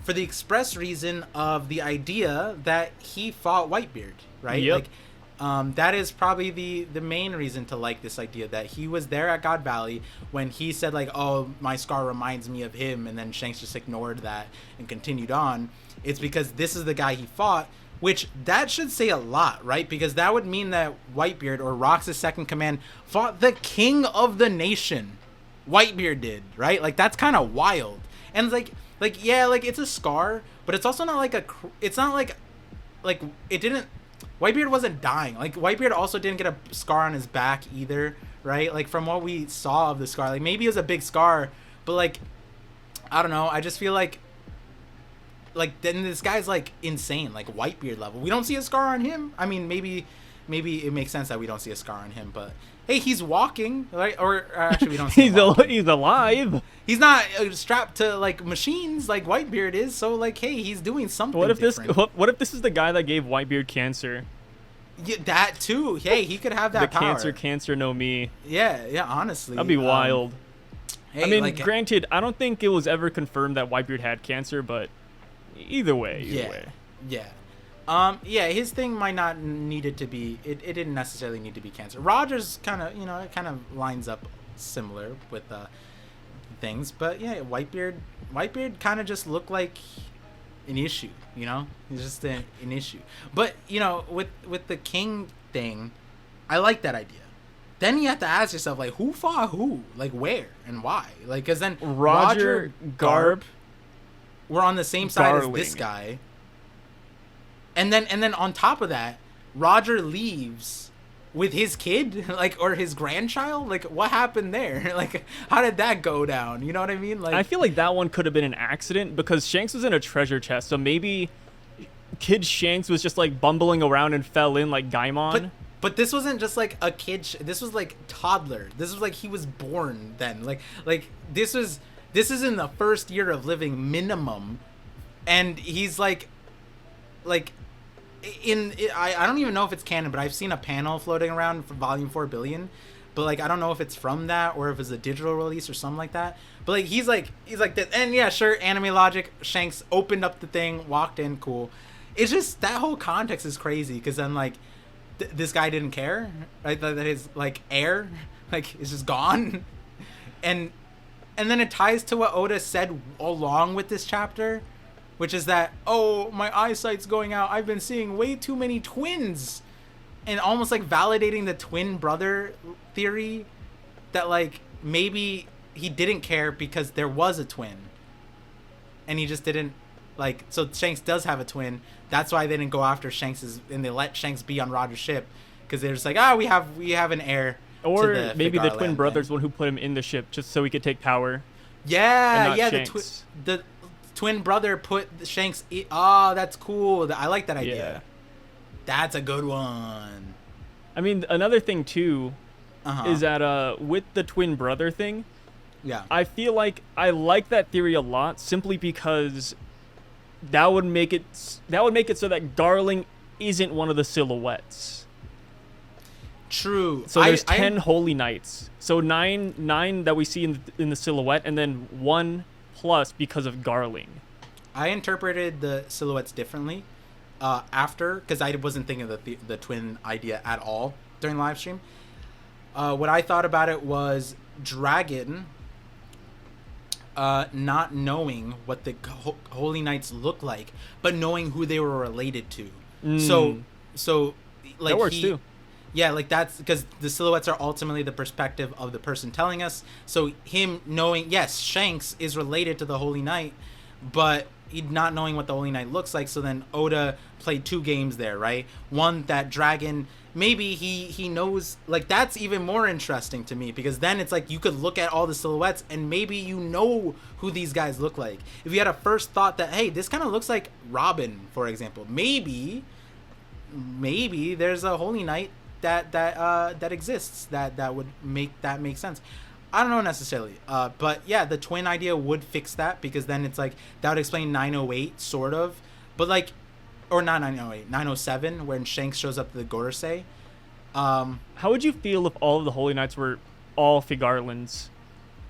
for the express reason of the idea that he fought Whitebeard, right? Yep. Like, that is probably the main reason to like this idea, that he was there at God Valley when he said, like, oh, my scar reminds me of him, and then Shanks just ignored that and continued on. It's because this is the guy he fought, which that should say a lot, right? Because that would mean that Whitebeard, or Rox's second command, fought the king of the nation. Whitebeard did, right? Like, that's kind of wild. And like yeah, like, it's a scar, but it's also not like it's not like it didn't. Whitebeard wasn't dying. Like, Whitebeard also didn't get a scar on his back either, right? Like, from what we saw of the scar, like, maybe it was a big scar, but, like, I don't know. I just feel like then this guy's, like, insane, like, Whitebeard level. We don't see a scar on him. I mean, maybe it makes sense that we don't see a scar on him, but hey, he's walking, right? Or actually, we don't see he's alive. He's not strapped to, like, machines like Whitebeard is, so, like, hey, he's doing something different. What if this is the guy that gave Whitebeard cancer? Yeah, that too. Hey, he could have that power. Cancer no me. Yeah, honestly. That'd be wild. Hey, I mean, like, granted, I don't think it was ever confirmed that Whitebeard had cancer, but either way. Yeah. Yeah, his thing might not need it to be, it didn't necessarily need to be cancer. Roger's kind of, you know, it kind of lines up similar with things, but yeah, Whitebeard kind of just looked like an issue, you know? He's just an issue. But, you know, with the king thing, I like that idea. then you have to ask yourself, like, who fought who? Like, where and why? Like, because then Roger, Garp, were on the same side Garling. as this guy. And then on top of that, Roger leaves with his kid, like, or his grandchild. Like, what happened there? Like, how did that go down? You know what I mean? Like, I feel like that one could have been an accident because Shanks was in a treasure chest, so maybe Kid Shanks was just like bumbling around and fell in like Gaimon. But this wasn't just like a kid. This was like toddler. This was like he was born then. Like this is in the first year of living minimum, and he's like I don't even know if it's canon, but I've seen a panel floating around for Volume 4 Billion, but like I don't know if it's from that or if it's a digital release or something like that. But like he's like this, and yeah, sure, anime logic. Shanks opened up the thing, walked in, cool. It's just that whole context is crazy because then like. This guy didn't care, right? That his like heir, like, is just gone, and then it ties to what Oda said along with this chapter, which is that, oh, my eyesight's going out. I've been seeing way too many twins, and almost like validating the twin brother theory, that like maybe he didn't care because there was a twin, and he just didn't. Like, so Shanks does have a twin. That's why they didn't go after Shanks's, and they let Shanks be on Roger's ship, because they're just like, we have an heir. Or to maybe the twin Figarland brother's one who put him in the ship just so he could take power. Yeah, yeah. Shanks. The twin brother put Shanks. That's cool. I like that idea. Yeah. That's a good one. I mean, another thing too is that with the twin brother thing, yeah, I feel like I like that theory a lot simply because that would make it so that Garling isn't one of the silhouettes. True. So there's 10 holy knights. So nine that we see in the silhouette, and then 1 plus because of Garling. I interpreted the silhouettes differently after, because I wasn't thinking of the twin idea at all during the live stream. What I thought about it was Dragon not knowing what the holy knights look like, but knowing who they were related to. So like, that works too. Yeah, like, that's because the silhouettes are ultimately the perspective of the person telling us. So him knowing, yes, Shanks is related to the Holy Knight, but he not knowing what the Holy Knight looks like. So then Oda played 2 games there, right? One, that Dragon, maybe he knows, like, that's even more interesting to me, because then it's like you could look at all the silhouettes and maybe you know who these guys look like. If you had a first thought that, hey, this kind of looks like Robin, for example, maybe there's a Holy Knight that exists that would make sense. I don't know necessarily, but yeah, the twin idea would fix that, because then it's like that would explain 908 sort of, but like, or not 908, 907 when Shanks shows up to the Gorosei. How would you feel if all of the Holy Knights were all Figarlands,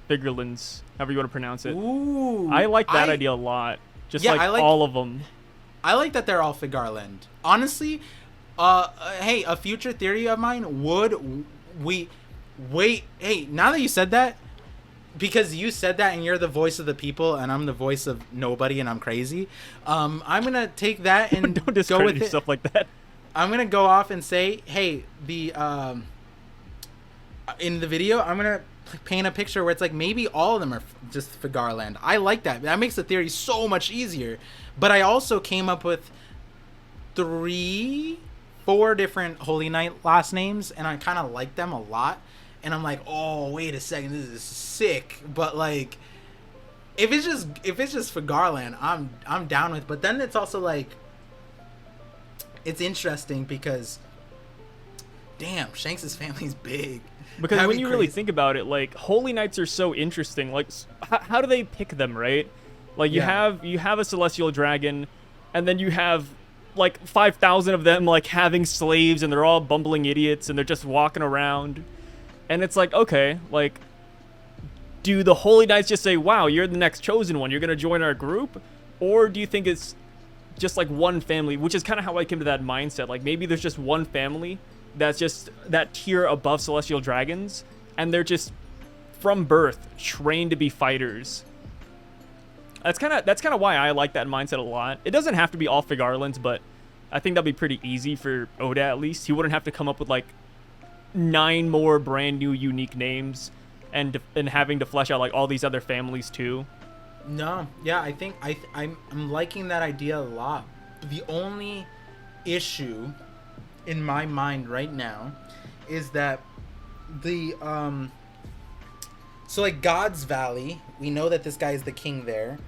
however you want to pronounce it? Ooh, I like that idea a lot. Just yeah, like all of them. I like that they're all Figarland. Honestly, hey, a future theory of mine would hey, now that you said that, because you said that and you're the voice of the people and I'm the voice of nobody and I'm crazy, I'm gonna take that and don't discredit go with yourself like that. I'm gonna go off and say, hey, the in the video I'm gonna paint a picture where it's like maybe all of them are just Figarland. I like that. That makes the theory so much easier. But I also came up with 4 different Holy Knight last names, and I kind of like them a lot. And I'm like, oh, wait a second, this is sick. But like, if it's just Figarland, I'm down with. But then it's also like, it's interesting because, damn, Shanks' family's big. Because when you really think about it, like, Holy Knights are so interesting. Like, how do they pick them, right? Like, you have a celestial dragon, and then you have like 5,000 of them like having slaves, and they're all bumbling idiots, and they're just walking around. And it's like, okay, like, do the Holy Knights just say, wow, you're the next chosen one, you're gonna join our group? Or do you think it's just like one family, which is kind of how I came to that mindset. Like, maybe there's just one family that's just that tier above celestial dragons, and they're just from birth trained to be fighters. That's kind of why I like that mindset a lot. It doesn't have to be all Figarlands, but I think that'd be pretty easy for Oda, at least. He wouldn't have to come up with like 9 more brand new unique names and having to flesh out like all these other families too. No, yeah, I think I'm liking that idea a lot. The only issue in my mind right now is that the so like God's Valley, we know that this guy is the king there.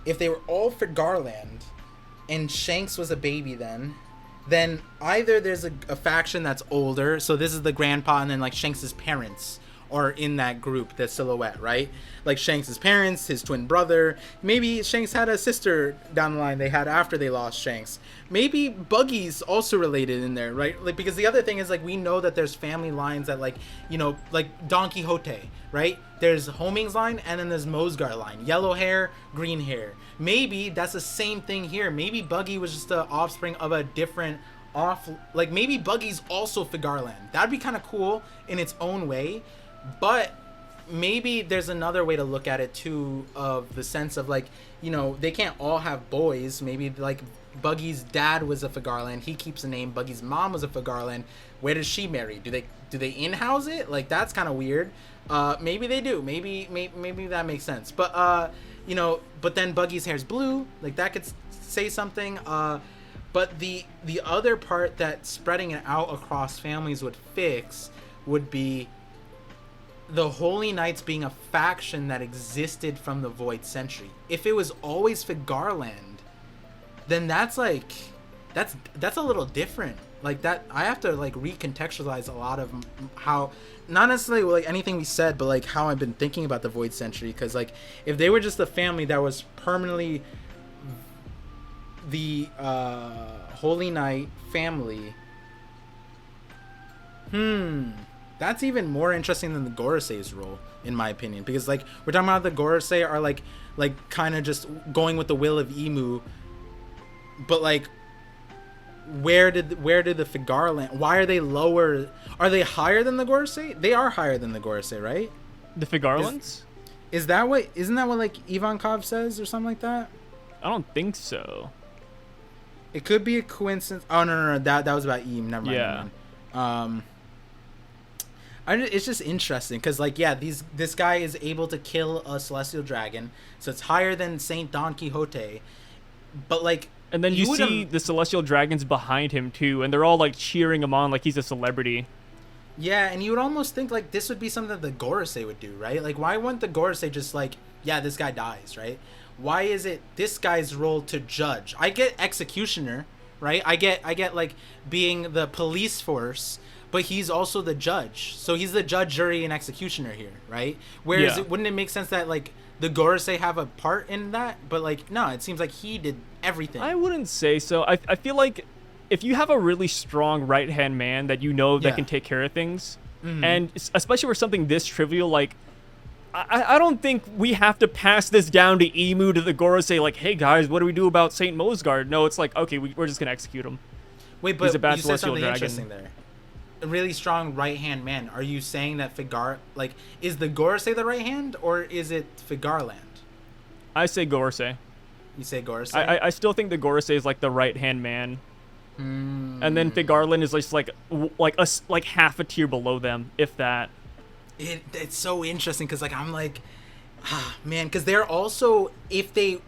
If they were all for Garland and Shanks was a baby then either there's a faction that's older, so this is the grandpa, and then like Shanks's parents are in that group, the silhouette, right? Like Shanks's parents, his twin brother. Maybe Shanks had a sister down the line they had after they lost Shanks. Maybe Buggy's also related in there, right? Like, because the other thing is, like, we know that there's family lines that, like, you know, like Don Quixote, right? There's Homing's line, and then there's Mosgar line. Yellow hair, green hair. Maybe that's the same thing here. Maybe Buggy was just the offspring of a different like, maybe Buggy's also Figarland. That'd be kind of cool in its own way. But maybe there's another way to look at it too, of the sense of, like, you know, they can't all have boys. Maybe like Buggy's dad was a Figarland, he keeps the name. Buggy's mom was a Figarland. Where does she marry? Do they in-house it? Like, that's kind of weird. Maybe they do. Maybe that makes sense. But you know, but then Buggy's hair's blue. Like, that could say something. But the other part that spreading it out across families would fix would be the Holy Knights being a faction that existed from the Void Century. If it was always Figarland, then that's like that's a little different. Like, that I have to like recontextualize a lot of how, not necessarily like anything we said, but like how I've been thinking about the Void Century. Because like, if they were just a family that was permanently the Holy Knight family, that's even more interesting than the Gorosei's role, in my opinion. Because like, we're talking about the Gorosei are like kind of just going with the will of Imu, but like, where did the Figarland, why are they lower? Are they higher than the Gorosei? They are higher than the Gorosei, right? The Figarlands? Isn't that what like Ivankov says or something like that? I don't think so. It could be a coincidence. Oh no, that was about Im. Never mind. Yeah. Never mind. It's just interesting because, like, yeah, this guy is able to kill a celestial dragon, so it's higher than Saint Don Quixote. But like, and then you see the celestial dragons behind him too, and they're all like cheering him on like he's a celebrity. Yeah, and you would almost think like this would be something that the Gorosei would do, right? Like, why wouldn't the Gorosei just like, yeah, this guy dies, right? Why is it this guy's role to judge? I get executioner, right? I get like being the police force, but he's also the judge. So he's the judge, jury, and executioner here, right? Whereas wouldn't it make sense that like the Gorosei have a part in that? But like, no, it seems like he did everything. I wouldn't say so. I feel like if you have a really strong right-hand man that you know that can take care of things, and especially for something this trivial, like, I don't think we have to pass this down to Imu, to the Gorosei, like, hey guys, what do we do about Saint Mosgard? No, it's like, okay, we're just gonna execute him. Wait, but he's a bad you said celestial something dragon. interesting there. A really strong right-hand man. Are you saying that like, is the Gorosei the right hand, or is it Figarland? I say Gorosei. You say Gorosei? I still think the Gorosei is like the right-hand man. And then Figarland is just like half a tier below them, if that. It's so interesting because like, I'm like, man, because they're also, because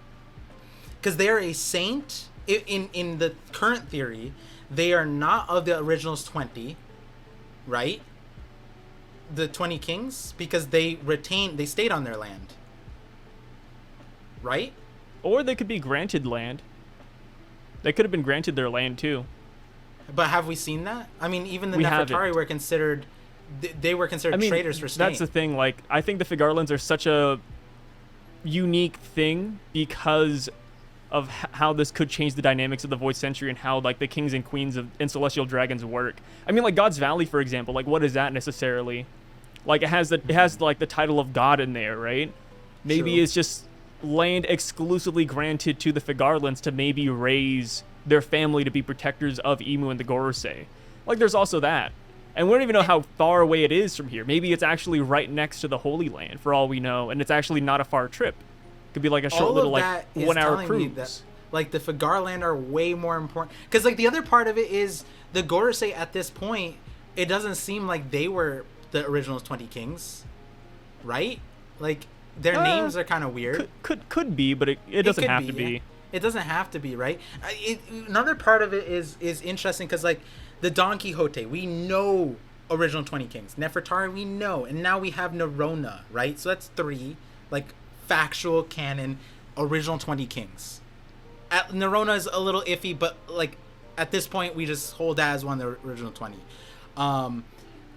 they're a saint in the current theory, they are not of the originals 20, right? The 20 kings, because they stayed on their land, right? Or they could be granted land. They could have been granted their land too. But have we seen that? I mean, even the We Nefertari haven't. were considered. They were considered traitors for staying. That's the thing. Like, I think the Figarlands are such a unique thing because of how this could change the dynamics of the Void Century and how like the kings and queens and celestial dragons work. I mean, like God's Valley, for example. Like, what is that necessarily? Like, it has like the title of God in there, right? Maybe True. it's just land exclusively granted to the Figarlands to maybe raise their family to be protectors of Imu and the Gorosei. Like, there's also that. And we don't even know how far away it is from here. Maybe it's actually right next to the Holy Land, for all we know, and it's actually not a far trip. It could be like a short little, like, 1 hour cruise. That, like, the Figarland are way more important. Because, like, the other part of it is the Gorosei at this point, it doesn't seem like they were the original 20 kings, right? Like their names are kind of weird. Could be, but it doesn't have to be. Yeah. It doesn't have to be, right? Another part of it is interesting because like the Don Quixote, we know original 20 kings. Nefertari, we know, and now we have Nerona, right? So that's 3, like factual canon original 20 kings. Nerona is a little iffy, but like at this point we just hold that as one of the original 20.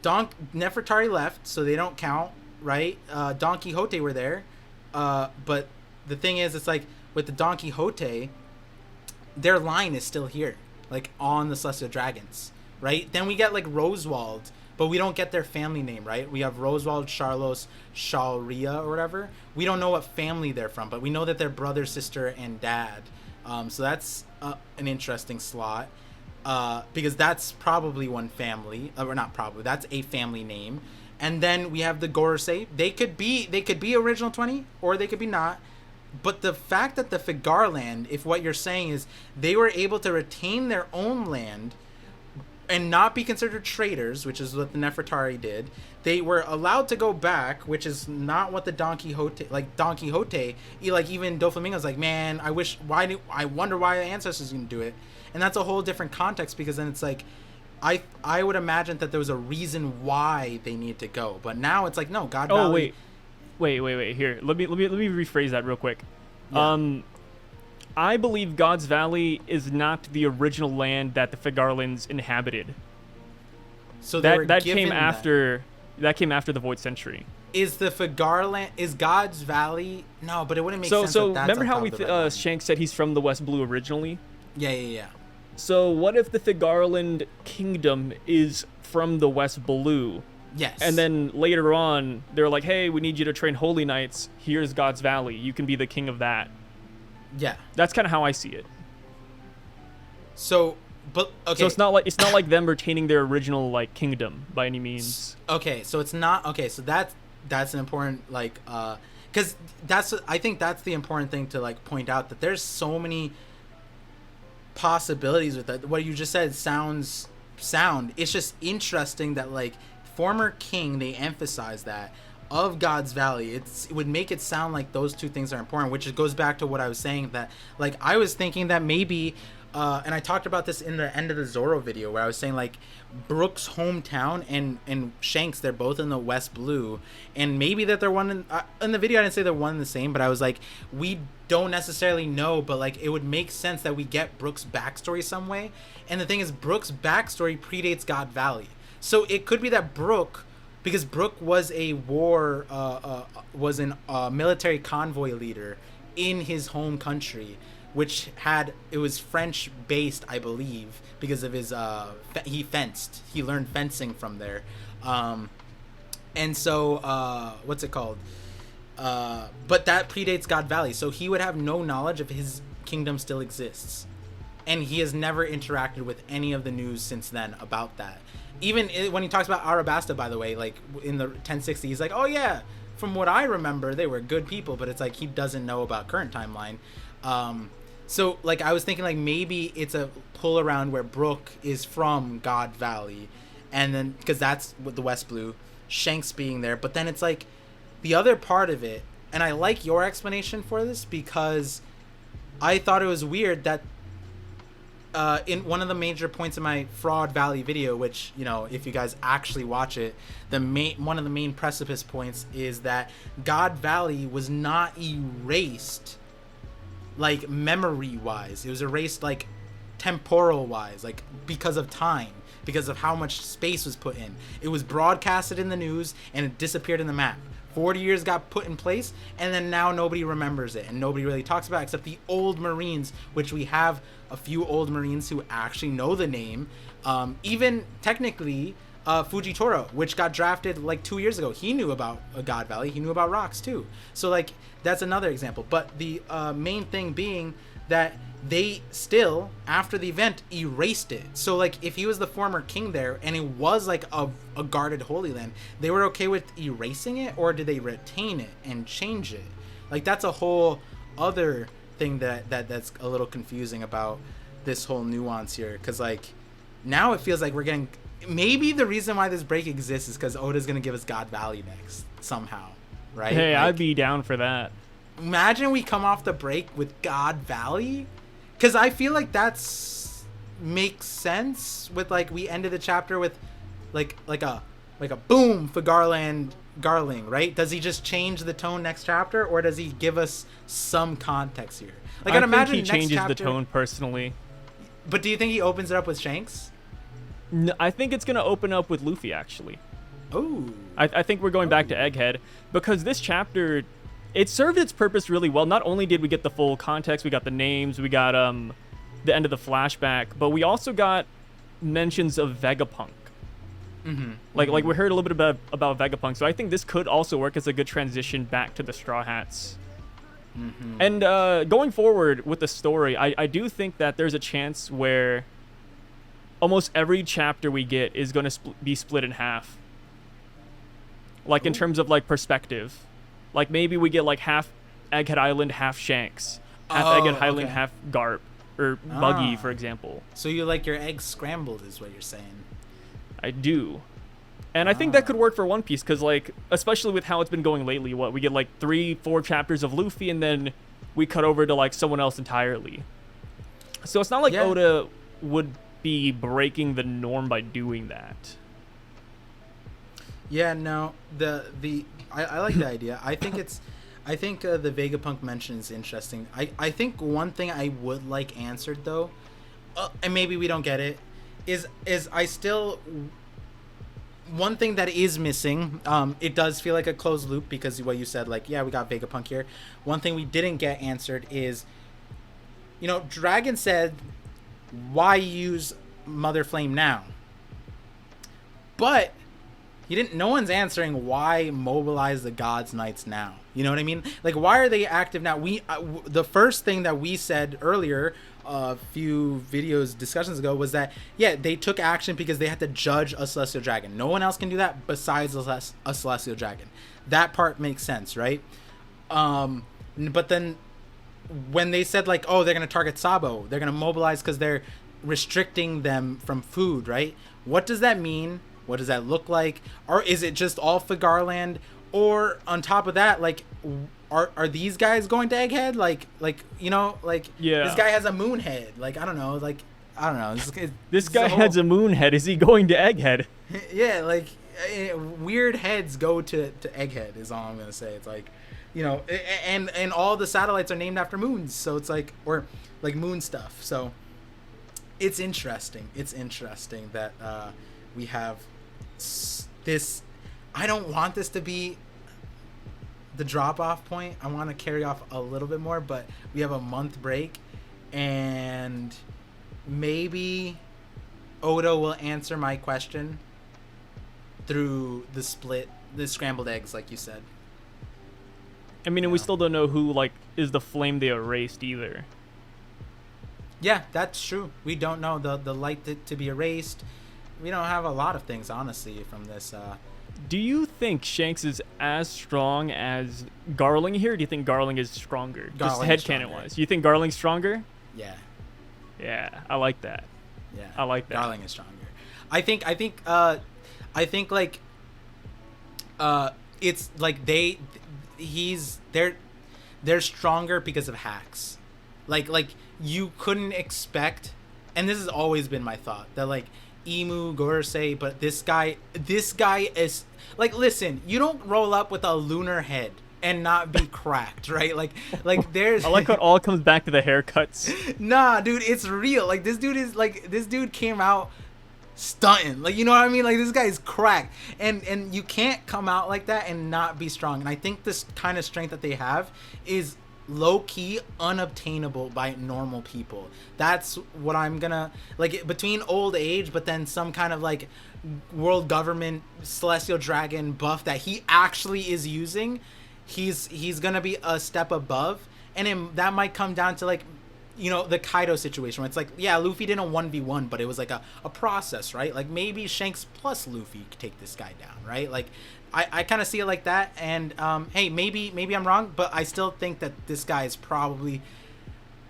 Nefertari left, so they don't count, right? Don Quixote were there, but the thing is, it's like with the Don Quixote, their line is still here, like on the Celestial Dragons, right? Then we get like Roswald, but we don't get their family name, right? We have Roswald, Charlos, Shalria, or whatever. We don't know what family they're from, but we know that they're brother, sister, and dad. So that's an interesting slot, because that's probably one family, or not probably. That's a family name. And then we have the Gorosei. They could be original 20, or they could be not. But the fact that the Figarland, if what you're saying is they were able to retain their own land and not be considered traitors, which is what the Nefertari did, they were allowed to go back, which is not what the Don Quixote, like even Doflamingo's like, man, I wonder why the ancestors didn't do it. And that's a whole different context, because then it's like, I would imagine that there was a reason why they need to go. But now it's like, no, God Valley. Wait. Here, let me rephrase that real quick. Yeah. I believe God's Valley is not the original land that the Figarlands inhabited. So that came after the Void Century. Is the Figarland, is God's Valley? No, but it wouldn't make sense. So remember how Shanks said he's from the West Blue originally? Yeah. So what if the Figarland Kingdom is from the West Blue? Yes. And then later on, they're like, hey, we need you to train Holy Knights. Here's God's Valley. You can be the king of that. Yeah. That's kind of how I see it. So, but, okay. So it's not like them retaining their original, like, kingdom by any means. Okay, so it's not, okay, so that's an important, like, because I think that's the important thing to, like, point out, that there's so many possibilities with that. What you just said sounds sound. It's just interesting that, like, former king, they emphasize that, of God's Valley. It would make it sound like those two things are important, which goes back to what I was saying, that, like, I was thinking that maybe, and I talked about this in the end of the Zorro video, where I was saying, like, Brooke's hometown and Shanks, they're both in the West Blue, and maybe that they're one in the video I didn't say they're one and the same, but I was like, we don't necessarily know, but, like, it would make sense that we get Brooke's backstory some way. And the thing is, Brooke's backstory predates God Valley, so it could be that Brooke, because Brooke was a military convoy leader in his home country, which it was French based, I believe, because of his he learned fencing from there, and so what's it called? But that predates God Valley, so he would have no knowledge if his kingdom still exists, and he has never interacted with any of the news since then about that. Even when he talks about Arabasta, by the way, like in the 1060, he's like, oh yeah, from what I remember, they were good people, but it's like he doesn't know about current timeline. So, like, I was thinking, like, maybe it's a pull around where Brooke is from God Valley, and then, because that's with the West Blue, Shanks being there, but then it's like, the other part of it, and I like your explanation for this, because I thought it was weird that in one of the major points in my Fraud Valley video, which, you know, if you guys actually watch it, one of the main precipice points is that God Valley was not erased, like, memory wise. It was erased, like, temporal wise, like, because of time, because of how much space was put in. It was broadcasted in the news and it disappeared in the map. 40 years got put in place, and then now nobody remembers it, and nobody really talks about it except the old Marines, which we have a few old Marines who actually know the name. Even technically, Fujitoro, which got drafted like 2 years ago, he knew about God Valley. He knew about rocks too. So, like, that's another example. But the main thing being that they still, after the event, erased it. So, like, if he was the former king there and it was like a guarded Holy Land, they were okay with erasing it, or did they retain it and change it? Like, that's a whole other thing that's a little confusing about this whole nuance here, because, like, now it feels like we're getting maybe the reason why this break exists is because Oda's gonna give us God Valley next somehow, right? Hey, like, I'd be down for that. Imagine we come off the break with God Valley, because I feel like that's makes sense with like we ended the chapter with like a boom for Garling, right? Does he just change the tone next chapter, or does he give us some context here? Like, I'd imagine think he changes chapter, the tone personally. But do you think he opens it up with Shanks? No, I think it's gonna open up with Luffy actually. Oh. I think we're going back to Egghead because this chapter, it served its purpose really well. Not only did we get the full context, we got the names, we got the end of the flashback, but we also got mentions of Vegapunk. Mm-hmm. Like we heard a little bit about Vegapunk, so I think this could also work as a good transition back to the Straw Hats. Mm-hmm. And going forward with the story, I do think that there's a chance where almost every chapter we get is going to be split in half. Like, in terms of, like, perspective. Like, maybe we get, like, half Egghead Island, half Shanks. Half Egghead Island, half Garp. Or Buggy, for example. So you like your eggs scrambled is what you're saying. I do. And I think that could work for One Piece, because, like, especially with how it's been going lately, we get, like, 3-4 chapters of Luffy, and then we cut over to, like, someone else entirely. So it's not like Oda would be breaking the norm by doing that. Yeah, no, I like the idea. I think the Vegapunk mention is interesting. I think one thing I would like answered though, and maybe we don't get it, is I still, one thing that is missing. It does feel like a closed loop because what you said, like, yeah, we got Vegapunk here. One thing we didn't get answered is, you know, Dragon said, why use Mother Flame now? But no one's answering why mobilize the Gods Knights now. You know what I mean? Like, why are they active now? The first thing that we said earlier, a few discussions ago, was that, yeah, they took action because they had to judge a Celestial Dragon. No one else can do that besides a Celestial Dragon. That part makes sense, right? But then when they said, like, oh, they're going to target Sabo, they're going to mobilize because they're restricting them from food, right? What does that mean? What does that look like? Or is it just all Figarland? Or on top of that, like, are these guys going to Egghead? Like you know, like, this guy has a moon head. Like, I don't know. This guy has a moon head. Is he going to Egghead? Yeah, like, weird heads go to Egghead is all I'm gonna say. It's like, you know, and all the satellites are named after moons, so it's like, or like moon stuff. So it's interesting. It's interesting that we have this. I don't want this to be the drop-off point. I want to carry off a little bit more, but we have a month break, and maybe Oda will answer my question through the scrambled eggs, like you said. I mean, and we still don't know who, like, is the flame they erased either. Yeah, that's true. We don't know the light to be erased. We don't have a lot of things, honestly, from this. Do you think Shanks is as strong as Garling here? Or do you think Garling is stronger? Just headcanon-wise. You think Garling's stronger? Yeah. Yeah, I like that. Yeah, I like that. Garling is stronger. I think like it's like they're stronger because of hacks. Like you couldn't expect, and this has always been my thought, that like Imu, Gorosei, but this guy is like, listen, you don't roll up with a lunar head and not be cracked, right? Like there's I like how it all comes back to the haircuts. Nah, dude, it's real. Like, this dude came out stunting. Like, you know what I mean? Like, this guy's cracked. And you can't come out like that and not be strong. And I think this kind of strength that they have is low-key unobtainable by normal people. That's what I'm gonna, like, between old age but then some kind of like world government celestial dragon buff that he actually is using, he's gonna be a step above. And that might come down to, like, you know, the Kaido situation where it's like, yeah, Luffy didn't 1v1, but it was like a process, right? Like, maybe Shanks plus Luffy could take this guy down, right? Like, I kind of see it like that. And hey, maybe I'm wrong, but I still think that this guy is probably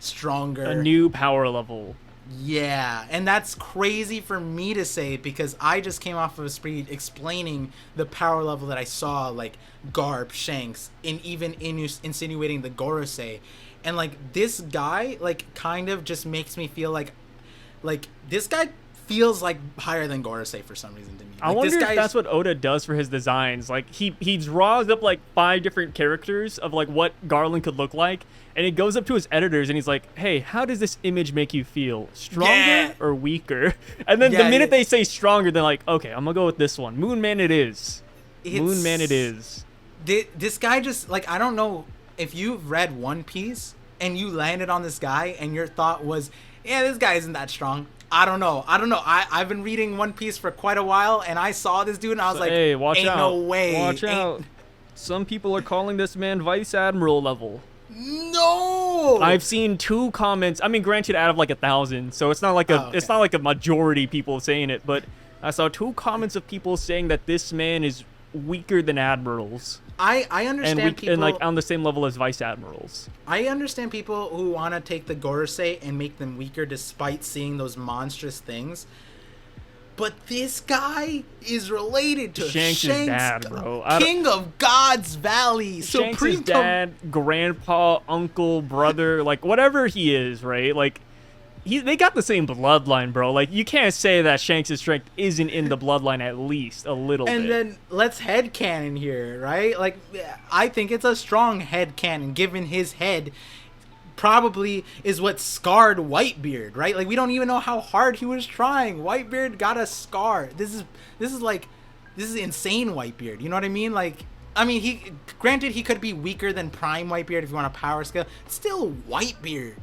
stronger. A new power level. Yeah, and that's crazy for me to say because I just came off of a spree explaining the power level that I saw, like Garp, Shanks, and even insinuating the Gorosei, and like this guy, like kind of just makes me feel like this guy feels like higher than Gorosei for some reason to me. Like, I wonder if that's what Oda does for his designs. Like he draws up like 5 different characters of like what Garland could look like, and he goes up to his editors and he's like, "Hey, how does this image make you feel? Stronger or weaker?" And then the minute they say stronger, they're like, "Okay, I'm gonna go with this one. Moon Man it is. Moon Man it is." This guy just like, I don't know if you've read One Piece and you landed on this guy and your thought was, "Yeah, this guy isn't that strong." I don't know. I've been reading One Piece for quite a while, and I saw this dude, and I was like, "Hey, watch ain't out! No way! Watch out! Some people are calling this man Vice Admiral level." No! I've seen 2 comments. I mean, granted, out of like 1,000, so it's not like it's not like a majority people saying it, but I saw 2 comments of people saying that this man is weaker than admirals. I understand people, and like on the same level as vice admirals. I understand people who want to take the Gorosei and make them weaker despite seeing those monstrous things. But this guy is related to Shanks' dad, bro. King of God's Valley. Shanks' dad, grandpa, uncle, brother, like whatever he is, right? Like they got the same bloodline, bro. Like you can't say that Shanks' strength isn't in the bloodline at least a little bit. And then let's headcanon here, right? Like I think it's a strong headcanon given his head probably is what scarred Whitebeard, right? Like we don't even know how hard he was trying. Whitebeard got a scar. This is insane Whitebeard. You know what I mean? Like I mean, he could be weaker than Prime Whitebeard if you want a power scale. It's still Whitebeard.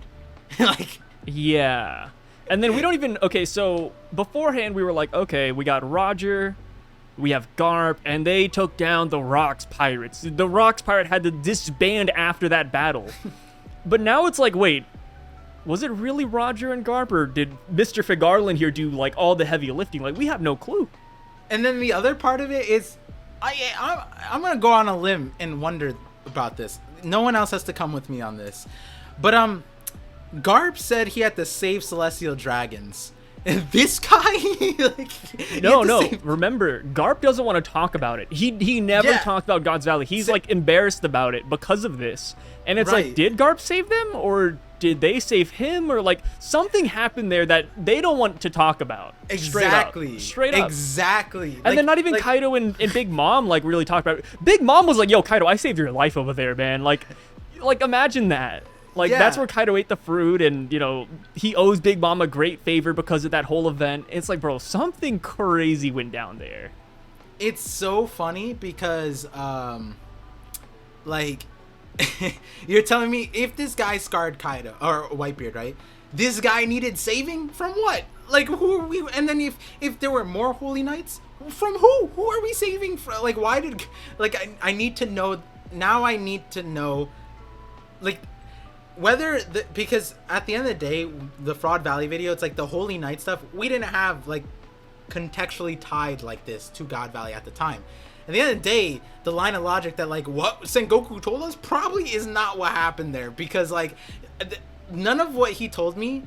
Like yeah. And then we don't even okay, so beforehand we were like, okay, we got Roger, we have Garp, and they took down the Rocks Pirates. The Rocks Pirate had to disband after that battle. But now it's like, wait, was it really Roger and Garp, or did Mr. Figarland here do like all the heavy lifting? Like we have no clue. And then the other part of it is, I'm gonna go on a limb and wonder about this. No one else has to come with me on this, but Garp said he had to save celestial dragons. And this guy, no. Remember, Garp doesn't want to talk about it. He never talked about God's Valley. He's like embarrassed about it because of this. And it's like, did Garp save them, or did they save him, or like something happened there that they don't want to talk about? Exactly. Straight up. Exactly. And then not even Kaido and Big Mom like really talked about it. Big Mom was like, "Yo, Kaido, I saved your life over there, man." Like imagine that. Like, that's where Kaido ate the fruit, and, you know, he owes Big Mom a great favor because of that whole event. It's like, bro, something crazy went down there. It's so funny because, like, you're telling me if this guy scarred Kaido, or Whitebeard, right? This guy needed saving from what? Like, who are we? And then if there were more Holy Knights, from who? Who are we saving from? Like, why did, like, I need to know, now I need to know, like, whether because at the end of the day, the Fraud Valley video, it's like the Holy Knight stuff, we didn't have like contextually tied like this to God Valley at the time. At the end of the day, the line of logic that like what Sengoku told us probably is not what happened there, because like none of what he told me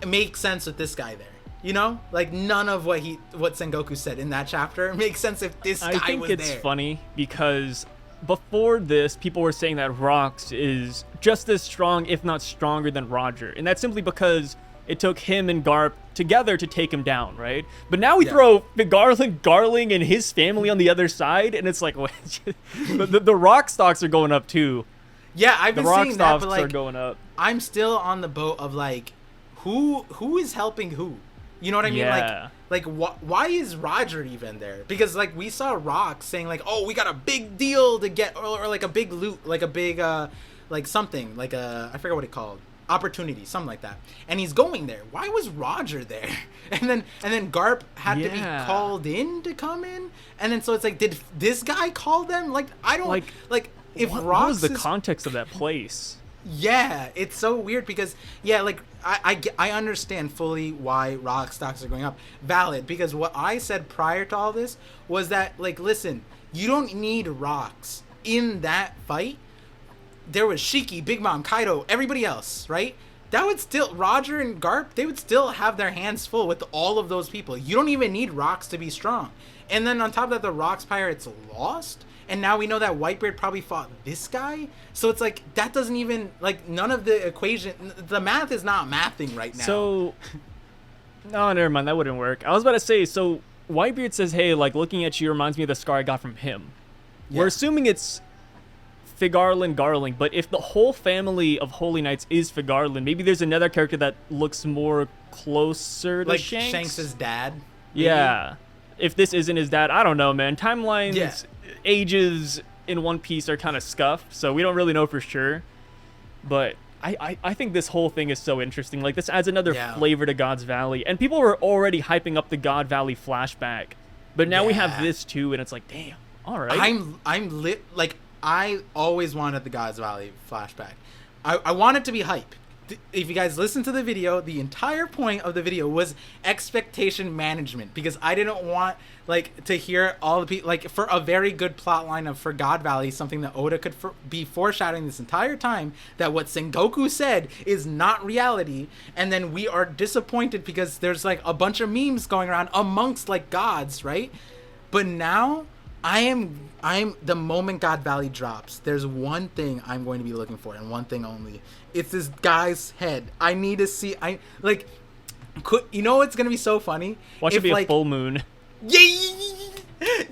makes sense with this guy there. You know, like none of what Sengoku said in that chapter makes sense if this guy was there. I think it's funny because before this, people were saying that Rox is just as strong, if not stronger, than Roger. And that's simply because it took him and Garp together to take him down, right? But now we throw Figarland Garling and his family on the other side, and it's like, the rock stocks are going up too. Yeah, I've been seeing that, but like, are going up. I'm still on the boat of like, who is helping who? You know what I mean? Yeah. Like why is Roger even there? Because like we saw Rock saying like, oh, we got a big deal to get, or like a big loot, like a big like something, like a, I forget what it called, opportunity, something like that. And he's going there. Why was Roger there? And then Garp had to be called in to come in. And then so it's like, did this guy call them? Like I don't like if what was the context of that place? Yeah, it's so weird because like I understand fully why rock stocks are going up. Valid, because what I said prior to all this was that like, listen, you don't need rocks in that fight. There was Shiki, Big Mom, Kaido, everybody else, right? that would still, Roger and Garp, they would still have their hands full with all of those people. You don't even need Rocks to be strong. And then on top of that, the Rocks pirates lost. And now we know that Whitebeard probably fought this guy. So it's like, that doesn't even, like, none of the equation, the math is not mathing right now. So, no, never mind, that wouldn't work. I was about to say, so Whitebeard says, hey, like, looking at you reminds me of the scar I got from him. Yeah. We're assuming it's Figarland Garling, but if the whole family of Holy Knights is Figarland, maybe there's another character that looks more closer to like Shanks. Shanks' dad? Maybe? Yeah. If this isn't his dad, I don't know, man. Timelines, ages in One Piece are kind of scuffed, so we don't really know for sure. But I think this whole thing is so interesting. Like, this adds another flavor to God's Valley. And people were already hyping up the God Valley flashback. But now we have this too, and it's like, damn, all right. I'm lit. Like, I always wanted the God's Valley flashback. I want it to be hype. If you guys listen to the video, the entire point of the video was expectation management, because I didn't want, like, to hear all the people, like, for a very good plot line of for God Valley, something that Oda could be foreshadowing this entire time, that what Sengoku said is not reality, and then we are disappointed because there's, like, a bunch of memes going around amongst, like, gods, right? But now I'm the moment God Valley drops, there's one thing I'm going to be looking for, and one thing only. It's this guy's head. I need to see. You know what's gonna be so funny? Watch it be a full moon. Yeah,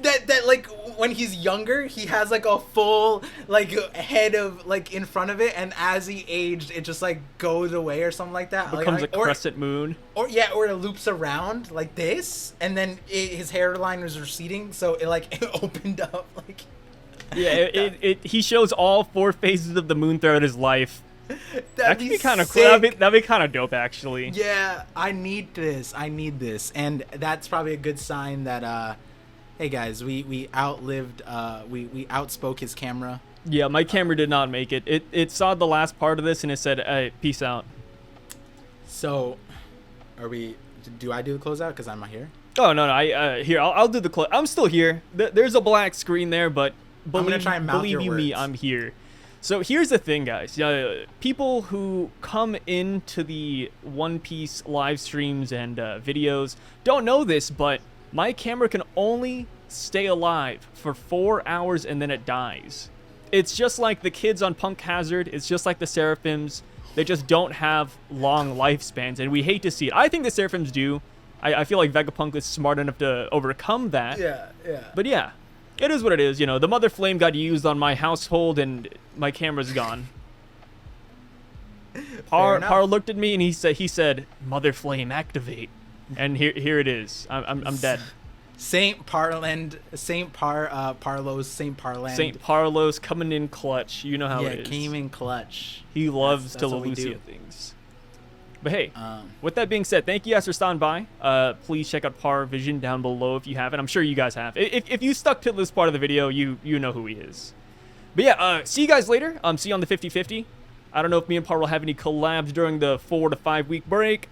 that like when he's younger, he has like a full like head of like in front of it, and as he aged, it just like goes away or something like that. Becomes a crescent moon. Or it loops around like this, and then his hairline was receding, so it like it opened up like. Yeah, he shows all 4 phases of the moon throughout his life. That could be kind of cool. That'd be kind of dope, actually. Yeah, I need this, and that's probably a good sign that hey guys, we outlived we outspoke his camera. Yeah, my camera did not make it. It saw the last part of this and it said, hey, peace out. So do I do the closeout because I'm not here? Oh no, here, I'll do the close. I'm still here. There's a black screen there, but I'm gonna try and mouth your words. Me, I'm here. So here's the thing, guys. People who come into the One Piece live streams and videos don't know this, but my camera can only stay alive for 4 hours and then it dies. It's just like the kids on Punk Hazard. It's just like the Seraphims. They just don't have long lifespans, and we hate to see it. I think the Seraphims do. I feel like Vegapunk is smart enough to overcome that. Yeah. But yeah. It is what it is, the mother flame got used on my household and my camera's gone. Par looked at me and he said, "Mother flame activate," and here it is. I'm dead. Saint Parland. Saint Parlos coming in clutch. You know how it is. Yeah, came in clutch. He loves to Lucia things. But hey, with that being said, thank you guys for stopping by. Please check out Par Vision down below if you haven't. I'm sure you guys have. If you stuck to this part of the video, you know who he is. But yeah, see you guys later. See you on the 50-50. I don't know if me and Par will have any collabs during the 4 to 5 week break.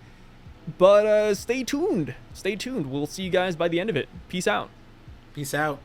But stay tuned. Stay tuned. We'll see you guys by the end of it. Peace out. Peace out.